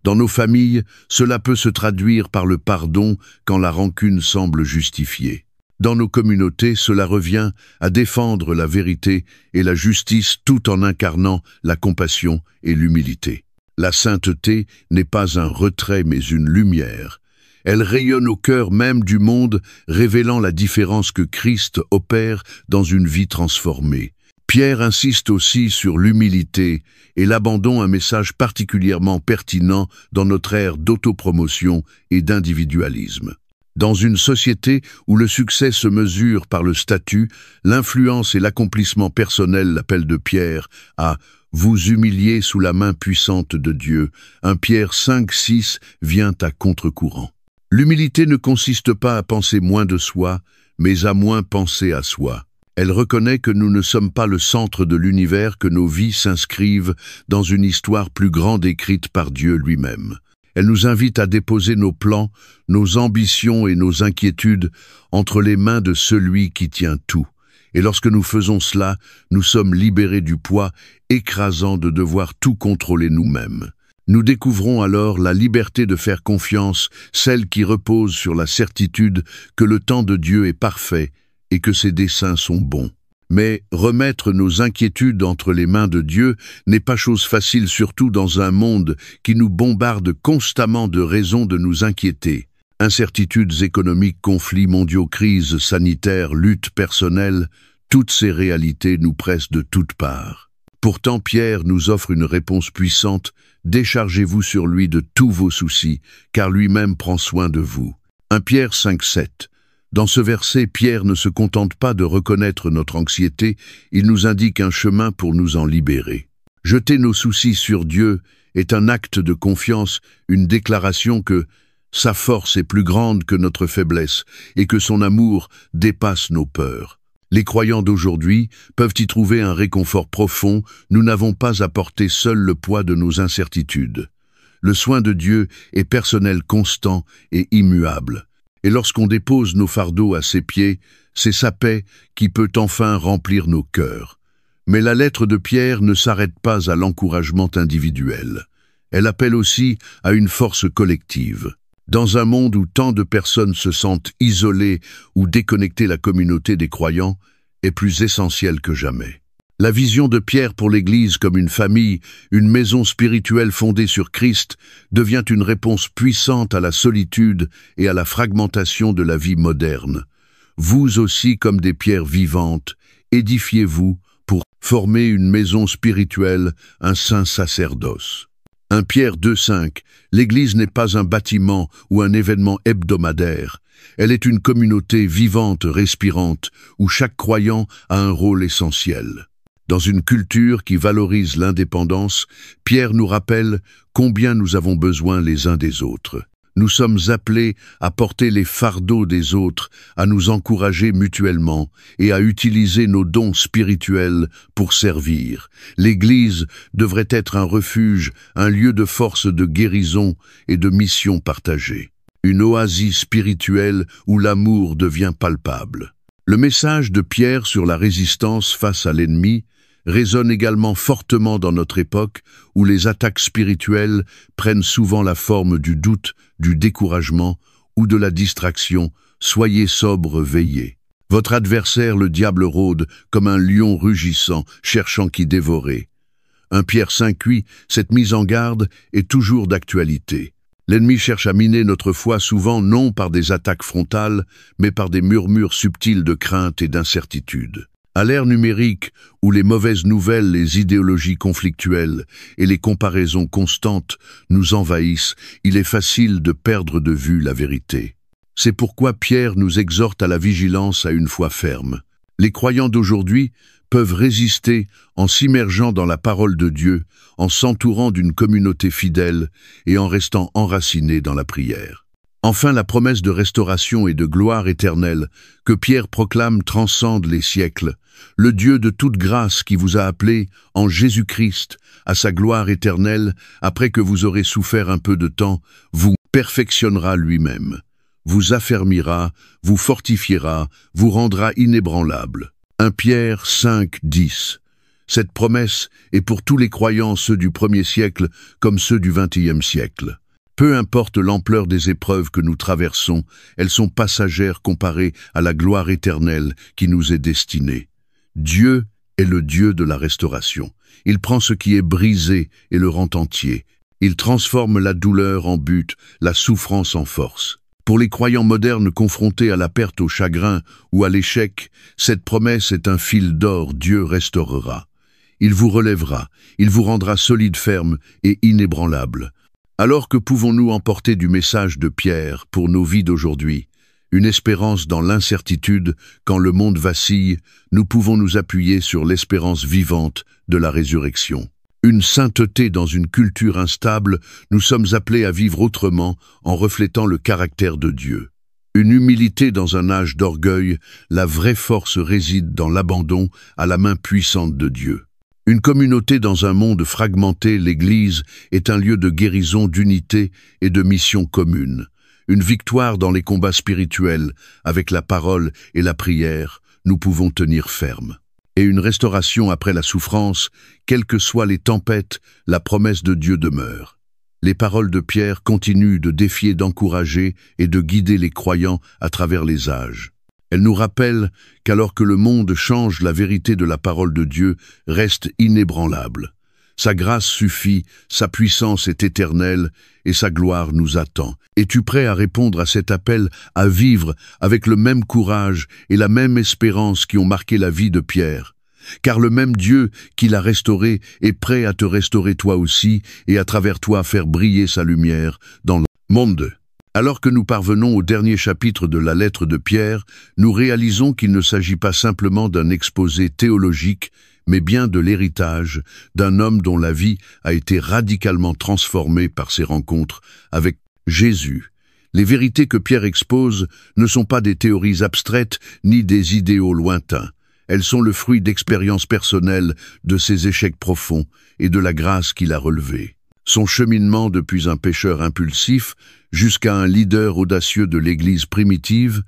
Dans nos familles, cela peut se traduire par le pardon quand la rancune semble justifiée. Dans nos communautés, cela revient à défendre la vérité et la justice tout en incarnant la compassion et l'humilité. La sainteté n'est pas un retrait mais une lumière. Elle rayonne au cœur même du monde, révélant la différence que Christ opère dans une vie transformée. Pierre insiste aussi sur l'humilité et l'abandon, un message particulièrement pertinent dans notre ère d'autopromotion et d'individualisme. Dans une société où le succès se mesure par le statut, l'influence et l'accomplissement personnel, l'appel de Pierre à « vous humilier sous la main puissante de Dieu », 1 Pierre 5,6 vient à contre-courant. L'humilité ne consiste pas à penser moins de soi, mais à moins penser à soi. Elle reconnaît que nous ne sommes pas le centre de l'univers, que nos vies s'inscrivent dans une histoire plus grande écrite par Dieu lui-même. Elle nous invite à déposer nos plans, nos ambitions et nos inquiétudes entre les mains de celui qui tient tout. Et lorsque nous faisons cela, nous sommes libérés du poids écrasant de devoir tout contrôler nous-mêmes. Nous découvrons alors la liberté de faire confiance, celle qui repose sur la certitude que le temps de Dieu est parfait et que ses desseins sont bons. Mais remettre nos inquiétudes entre les mains de Dieu n'est pas chose facile, surtout dans un monde qui nous bombarde constamment de raisons de nous inquiéter. Incertitudes économiques, conflits mondiaux, crises sanitaires, luttes personnelles, toutes ces réalités nous pressent de toutes parts. Pourtant, Pierre nous offre une réponse puissante: déchargez-vous sur lui de tous vos soucis, car lui-même prend soin de vous. 1 Pierre 5,7. Dans ce verset, Pierre ne se contente pas de reconnaître notre anxiété, il nous indique un chemin pour nous en libérer. Jeter nos soucis sur Dieu est un acte de confiance, une déclaration que sa force est plus grande que notre faiblesse et que son amour dépasse nos peurs. Les croyants d'aujourd'hui peuvent y trouver un réconfort profond. Nous n'avons pas à porter seuls le poids de nos incertitudes. Le soin de Dieu est personnel, constant et immuable. Et lorsqu'on dépose nos fardeaux à ses pieds, c'est sa paix qui peut enfin remplir nos cœurs. Mais la lettre de Pierre ne s'arrête pas à l'encouragement individuel. Elle appelle aussi à une force collective. Dans un monde où tant de personnes se sentent isolées ou déconnectées, la communauté des croyants est plus essentielle que jamais. La vision de Pierre pour l'Église comme une famille, une maison spirituelle fondée sur Christ, devient une réponse puissante à la solitude et à la fragmentation de la vie moderne. Vous aussi, comme des pierres vivantes, édifiez-vous pour former une maison spirituelle, un saint sacerdoce. 1 Pierre 2,5. L'Église n'est pas un bâtiment ou un événement hebdomadaire. Elle est une communauté vivante, respirante, où chaque croyant a un rôle essentiel. Dans une culture qui valorise l'indépendance, Pierre nous rappelle combien nous avons besoin les uns des autres. Nous sommes appelés à porter les fardeaux des autres, à nous encourager mutuellement et à utiliser nos dons spirituels pour servir. L'Église devrait être un refuge, un lieu de force de guérison et de mission partagée. Une oasis spirituelle où l'amour devient palpable. Le message de Pierre sur la résistance face à l'ennemi résonne également fortement dans notre époque où les attaques spirituelles prennent souvent la forme du doute, du découragement ou de la distraction. Soyez sobres, veillez. Votre adversaire, le diable, rôde comme un lion rugissant, cherchant qui dévorer. 1 Pierre 5:8, cette mise en garde est toujours d'actualité. L'ennemi cherche à miner notre foi souvent non par des attaques frontales, mais par des murmures subtils de crainte et d'incertitude. À l'ère numérique, où les mauvaises nouvelles, les idéologies conflictuelles et les comparaisons constantes nous envahissent, il est facile de perdre de vue la vérité. C'est pourquoi Pierre nous exhorte à la vigilance à une foi ferme. Les croyants d'aujourd'hui peuvent résister en s'immergeant dans la parole de Dieu, en s'entourant d'une communauté fidèle et en restant enracinés dans la prière. Enfin, la promesse de restauration et de gloire éternelle que Pierre proclame transcende les siècles. Le Dieu de toute grâce qui vous a appelé en Jésus-Christ à sa gloire éternelle, après que vous aurez souffert un peu de temps, vous perfectionnera lui-même, vous affermira, vous fortifiera, vous rendra inébranlable. 1 Pierre 5:10. Cette promesse est pour tous les croyants, ceux du 1er siècle comme ceux du 21e siècle. Peu importe l'ampleur des épreuves que nous traversons, elles sont passagères comparées à la gloire éternelle qui nous est destinée. Dieu est le Dieu de la restauration. Il prend ce qui est brisé et le rend entier. Il transforme la douleur en but, la souffrance en force. Pour les croyants modernes confrontés à la perte, au chagrin ou à l'échec, cette promesse est un fil d'or, Dieu restaurera. Il vous relèvera, il vous rendra solide, ferme et inébranlable. Alors que pouvons-nous emporter du message de Pierre pour nos vies d'aujourd'hui? Une espérance dans l'incertitude, quand le monde vacille, nous pouvons nous appuyer sur l'espérance vivante de la résurrection. Une sainteté dans une culture instable, nous sommes appelés à vivre autrement en reflétant le caractère de Dieu. Une humilité dans un âge d'orgueil, la vraie force réside dans l'abandon à la main puissante de Dieu. Une communauté dans un monde fragmenté, l'Église est un lieu de guérison, d'unité et de mission commune. Une victoire dans les combats spirituels, avec la parole et la prière, nous pouvons tenir ferme. Et une restauration après la souffrance, quelles que soient les tempêtes, la promesse de Dieu demeure. Les paroles de Pierre continuent de défier, d'encourager et de guider les croyants à travers les âges. Elles nous rappellent qu'alors que le monde change, la vérité de la parole de Dieu reste inébranlable. Sa grâce suffit, sa puissance est éternelle et sa gloire nous attend. Es-tu prêt à répondre à cet appel à vivre avec le même courage et la même espérance qui ont marqué la vie de Pierre? Car le même Dieu qui l'a restauré est prêt à te restaurer toi aussi et à travers toi faire briller sa lumière dans le monde. Alors que nous parvenons au dernier chapitre de la lettre de Pierre, nous réalisons qu'il ne s'agit pas simplement d'un exposé théologique, mais bien de l'héritage d'un homme dont la vie a été radicalement transformée par ses rencontres avec Jésus. Les vérités que Pierre expose ne sont pas des théories abstraites ni des idéaux lointains. Elles sont le fruit d'expériences personnelles, de ses échecs profonds et de la grâce qu'il a relevée. Son cheminement depuis un pécheur impulsif jusqu'à un leader audacieux de l'Église primitive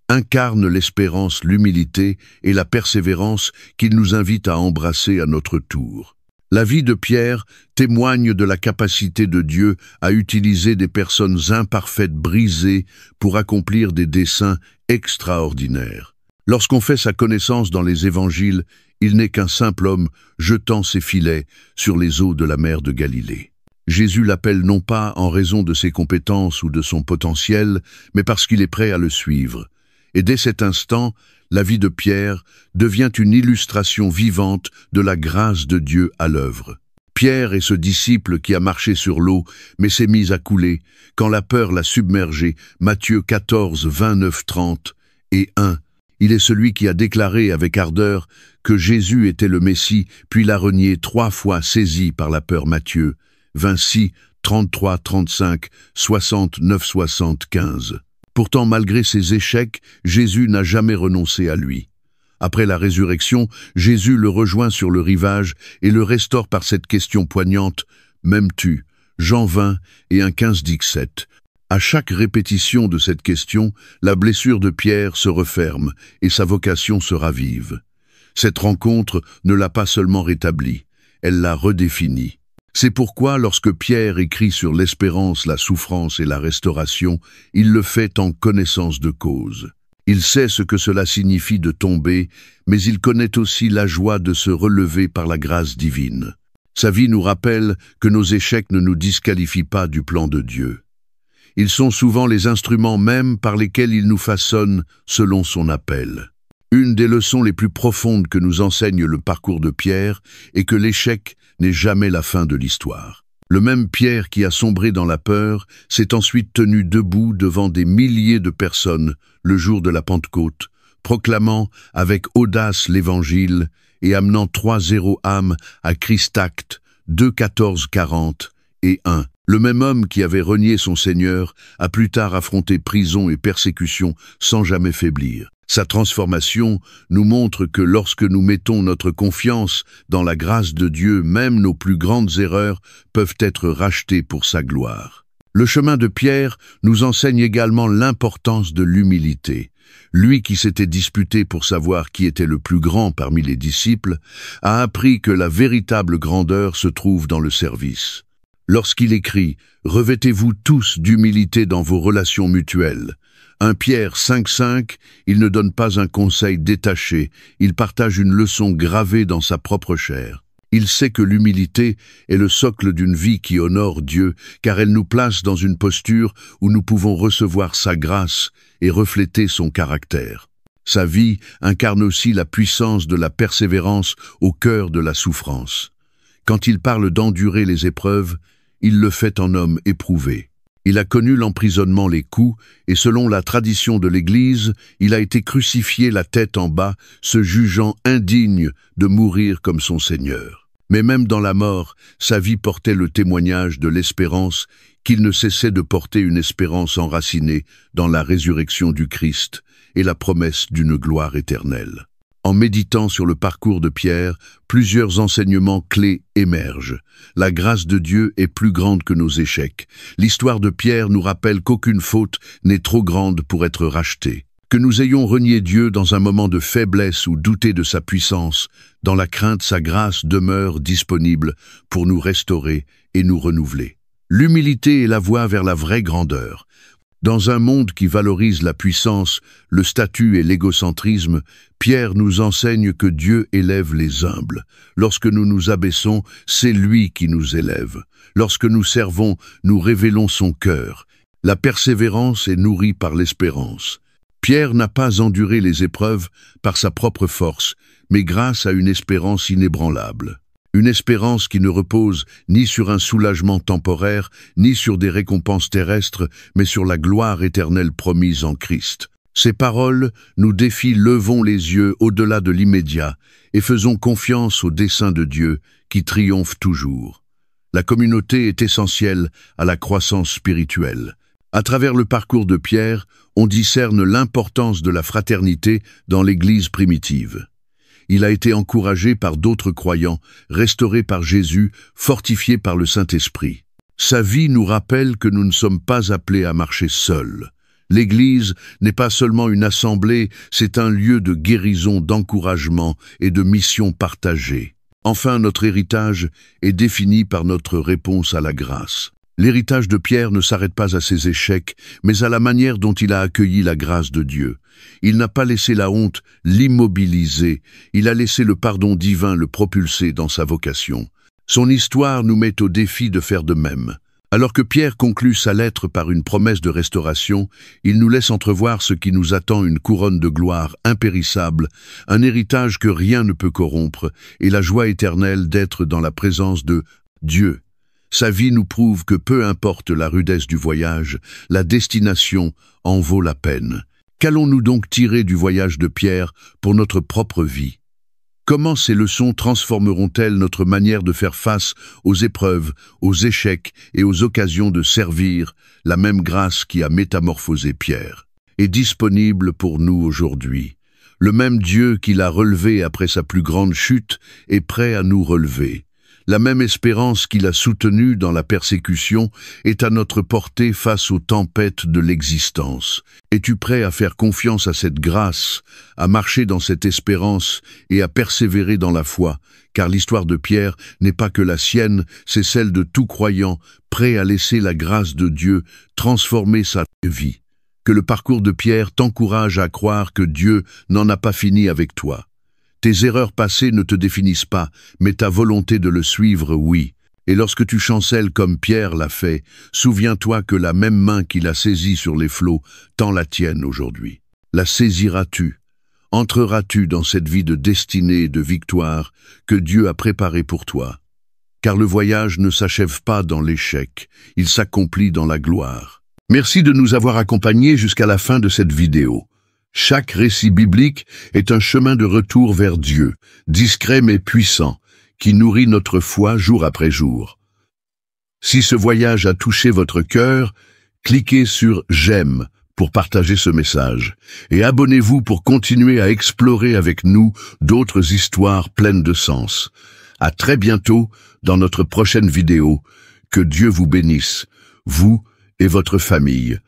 incarne l'espérance, l'humilité et la persévérance qu'il nous invite à embrasser à notre tour. La vie de Pierre témoigne de la capacité de Dieu à utiliser des personnes imparfaites, brisées, pour accomplir des desseins extraordinaires. Lorsqu'on fait sa connaissance dans les évangiles, il n'est qu'un simple homme jetant ses filets sur les eaux de la mer de Galilée. Jésus l'appelle non pas en raison de ses compétences ou de son potentiel, mais parce qu'il est prêt à le suivre. Et dès cet instant, la vie de Pierre devient une illustration vivante de la grâce de Dieu à l'œuvre. Pierre est ce disciple qui a marché sur l'eau, mais s'est mis à couler, quand la peur l'a submergé. Matthieu 14, 29, 30 et 1. Il est celui qui a déclaré avec ardeur que Jésus était le Messie, puis l'a renié 3 fois, saisi par la peur. Matthieu 26, 33, 35, 69, 75. Pourtant, malgré ses échecs, Jésus n'a jamais renoncé à lui. Après la résurrection, Jésus le rejoint sur le rivage et le restaure par cette question poignante: « M'aimes-tu » Jean 20 et 1,15-17. À chaque répétition de cette question, la blessure de Pierre se referme et sa vocation se ravive. Cette rencontre ne l'a pas seulement rétabli, elle l'a redéfini. C'est pourquoi, lorsque Pierre écrit sur l'espérance, la souffrance et la restauration, il le fait en connaissance de cause. Il sait ce que cela signifie de tomber, mais il connaît aussi la joie de se relever par la grâce divine. Sa vie nous rappelle que nos échecs ne nous disqualifient pas du plan de Dieu. Ils sont souvent les instruments mêmes par lesquels il nous façonne selon son appel. Une des leçons les plus profondes que nous enseigne le parcours de Pierre est que l'échec n'est jamais la fin de l'histoire. Le même Pierre qui a sombré dans la peur s'est ensuite tenu debout devant des milliers de personnes le jour de la Pentecôte, proclamant avec audace l'Évangile et amenant 3-0 âmes à Christ. Actes 2, 14, 40 et 1. Le même homme qui avait renié son Seigneur a plus tard affronté prison et persécution sans jamais faiblir. Sa transformation nous montre que lorsque nous mettons notre confiance dans la grâce de Dieu, même nos plus grandes erreurs peuvent être rachetées pour sa gloire. Le chemin de Pierre nous enseigne également l'importance de l'humilité. Lui qui s'était disputé pour savoir qui était le plus grand parmi les disciples, a appris que la véritable grandeur se trouve dans le service. Lorsqu'il écrit « Revêtez-vous tous d'humilité dans vos relations mutuelles », 1 Pierre 5,5, il ne donne pas un conseil détaché, il partage une leçon gravée dans sa propre chair. Il sait que l'humilité est le socle d'une vie qui honore Dieu, car elle nous place dans une posture où nous pouvons recevoir sa grâce et refléter son caractère. Sa vie incarne aussi la puissance de la persévérance au cœur de la souffrance. Quand il parle d'endurer les épreuves, il le fait en homme éprouvé. Il a connu l'emprisonnement, les coups, et selon la tradition de l'Église, il a été crucifié la tête en bas, se jugeant indigne de mourir comme son Seigneur. Mais même dans la mort, sa vie portait le témoignage de l'espérance qu'il ne cessait de porter, une espérance enracinée dans la résurrection du Christ et la promesse d'une gloire éternelle. En méditant sur le parcours de Pierre, plusieurs enseignements clés émergent. La grâce de Dieu est plus grande que nos échecs. L'histoire de Pierre nous rappelle qu'aucune faute n'est trop grande pour être rachetée. Que nous ayons renié Dieu dans un moment de faiblesse ou douté de sa puissance, dans la crainte, sa grâce demeure disponible pour nous restaurer et nous renouveler. L'humilité est la voie vers la vraie grandeur. Dans un monde qui valorise la puissance, le statut et l'égocentrisme, Pierre nous enseigne que Dieu élève les humbles. Lorsque nous nous abaissons, c'est lui qui nous élève. Lorsque nous servons, nous révélons son cœur. La persévérance est nourrie par l'espérance. Pierre n'a pas enduré les épreuves par sa propre force, mais grâce à une espérance inébranlable. Une espérance qui ne repose ni sur un soulagement temporaire, ni sur des récompenses terrestres, mais sur la gloire éternelle promise en Christ. Ces paroles nous défient: levons les yeux au-delà de l'immédiat et faisons confiance au dessein de Dieu qui triomphe toujours. La communauté est essentielle à la croissance spirituelle. À travers le parcours de Pierre, on discerne l'importance de la fraternité dans l'Église primitive. Il a été encouragé par d'autres croyants, restauré par Jésus, fortifié par le Saint-Esprit. Sa vie nous rappelle que nous ne sommes pas appelés à marcher seuls. L'Église n'est pas seulement une assemblée, c'est un lieu de guérison, d'encouragement et de mission partagée. Enfin, notre héritage est défini par notre réponse à la grâce. L'héritage de Pierre ne s'arrête pas à ses échecs, mais à la manière dont il a accueilli la grâce de Dieu. Il n'a pas laissé la honte l'immobiliser, il a laissé le pardon divin le propulser dans sa vocation. Son histoire nous met au défi de faire de même. Alors que Pierre conclut sa lettre par une promesse de restauration, il nous laisse entrevoir ce qui nous attend: une couronne de gloire impérissable, un héritage que rien ne peut corrompre, et la joie éternelle d'être dans la présence de Dieu. Sa vie nous prouve que peu importe la rudesse du voyage, la destination en vaut la peine. Qu'allons-nous donc tirer du voyage de Pierre pour notre propre vie? Comment ces leçons transformeront-elles notre manière de faire face aux épreuves, aux échecs et aux occasions de servir la même grâce qui a métamorphosé Pierre est disponible pour nous aujourd'hui? Le même Dieu qui l'a relevé après sa plus grande chute est prêt à nous relever. La même espérance qui l'a soutenu dans la persécution est à notre portée face aux tempêtes de l'existence. Es-tu prêt à faire confiance à cette grâce, à marcher dans cette espérance et à persévérer dans la foi? Car l'histoire de Pierre n'est pas que la sienne, c'est celle de tout croyant, prêt à laisser la grâce de Dieu transformer sa vie. Que le parcours de Pierre t'encourage à croire que Dieu n'en a pas fini avec toi. Tes erreurs passées ne te définissent pas, mais ta volonté de le suivre, oui. Et lorsque tu chancelles comme Pierre l'a fait, souviens-toi que la même main qui l'a saisi sur les flots tend la tienne aujourd'hui. La saisiras-tu? Entreras-tu dans cette vie de destinée et de victoire que Dieu a préparée pour toi? Car le voyage ne s'achève pas dans l'échec, il s'accomplit dans la gloire. Merci de nous avoir accompagnés jusqu'à la fin de cette vidéo. Chaque récit biblique est un chemin de retour vers Dieu, discret mais puissant, qui nourrit notre foi jour après jour. Si ce voyage a touché votre cœur, cliquez sur « J'aime » pour partager ce message, et abonnez-vous pour continuer à explorer avec nous d'autres histoires pleines de sens. À très bientôt dans notre prochaine vidéo. Que Dieu vous bénisse, vous et votre famille.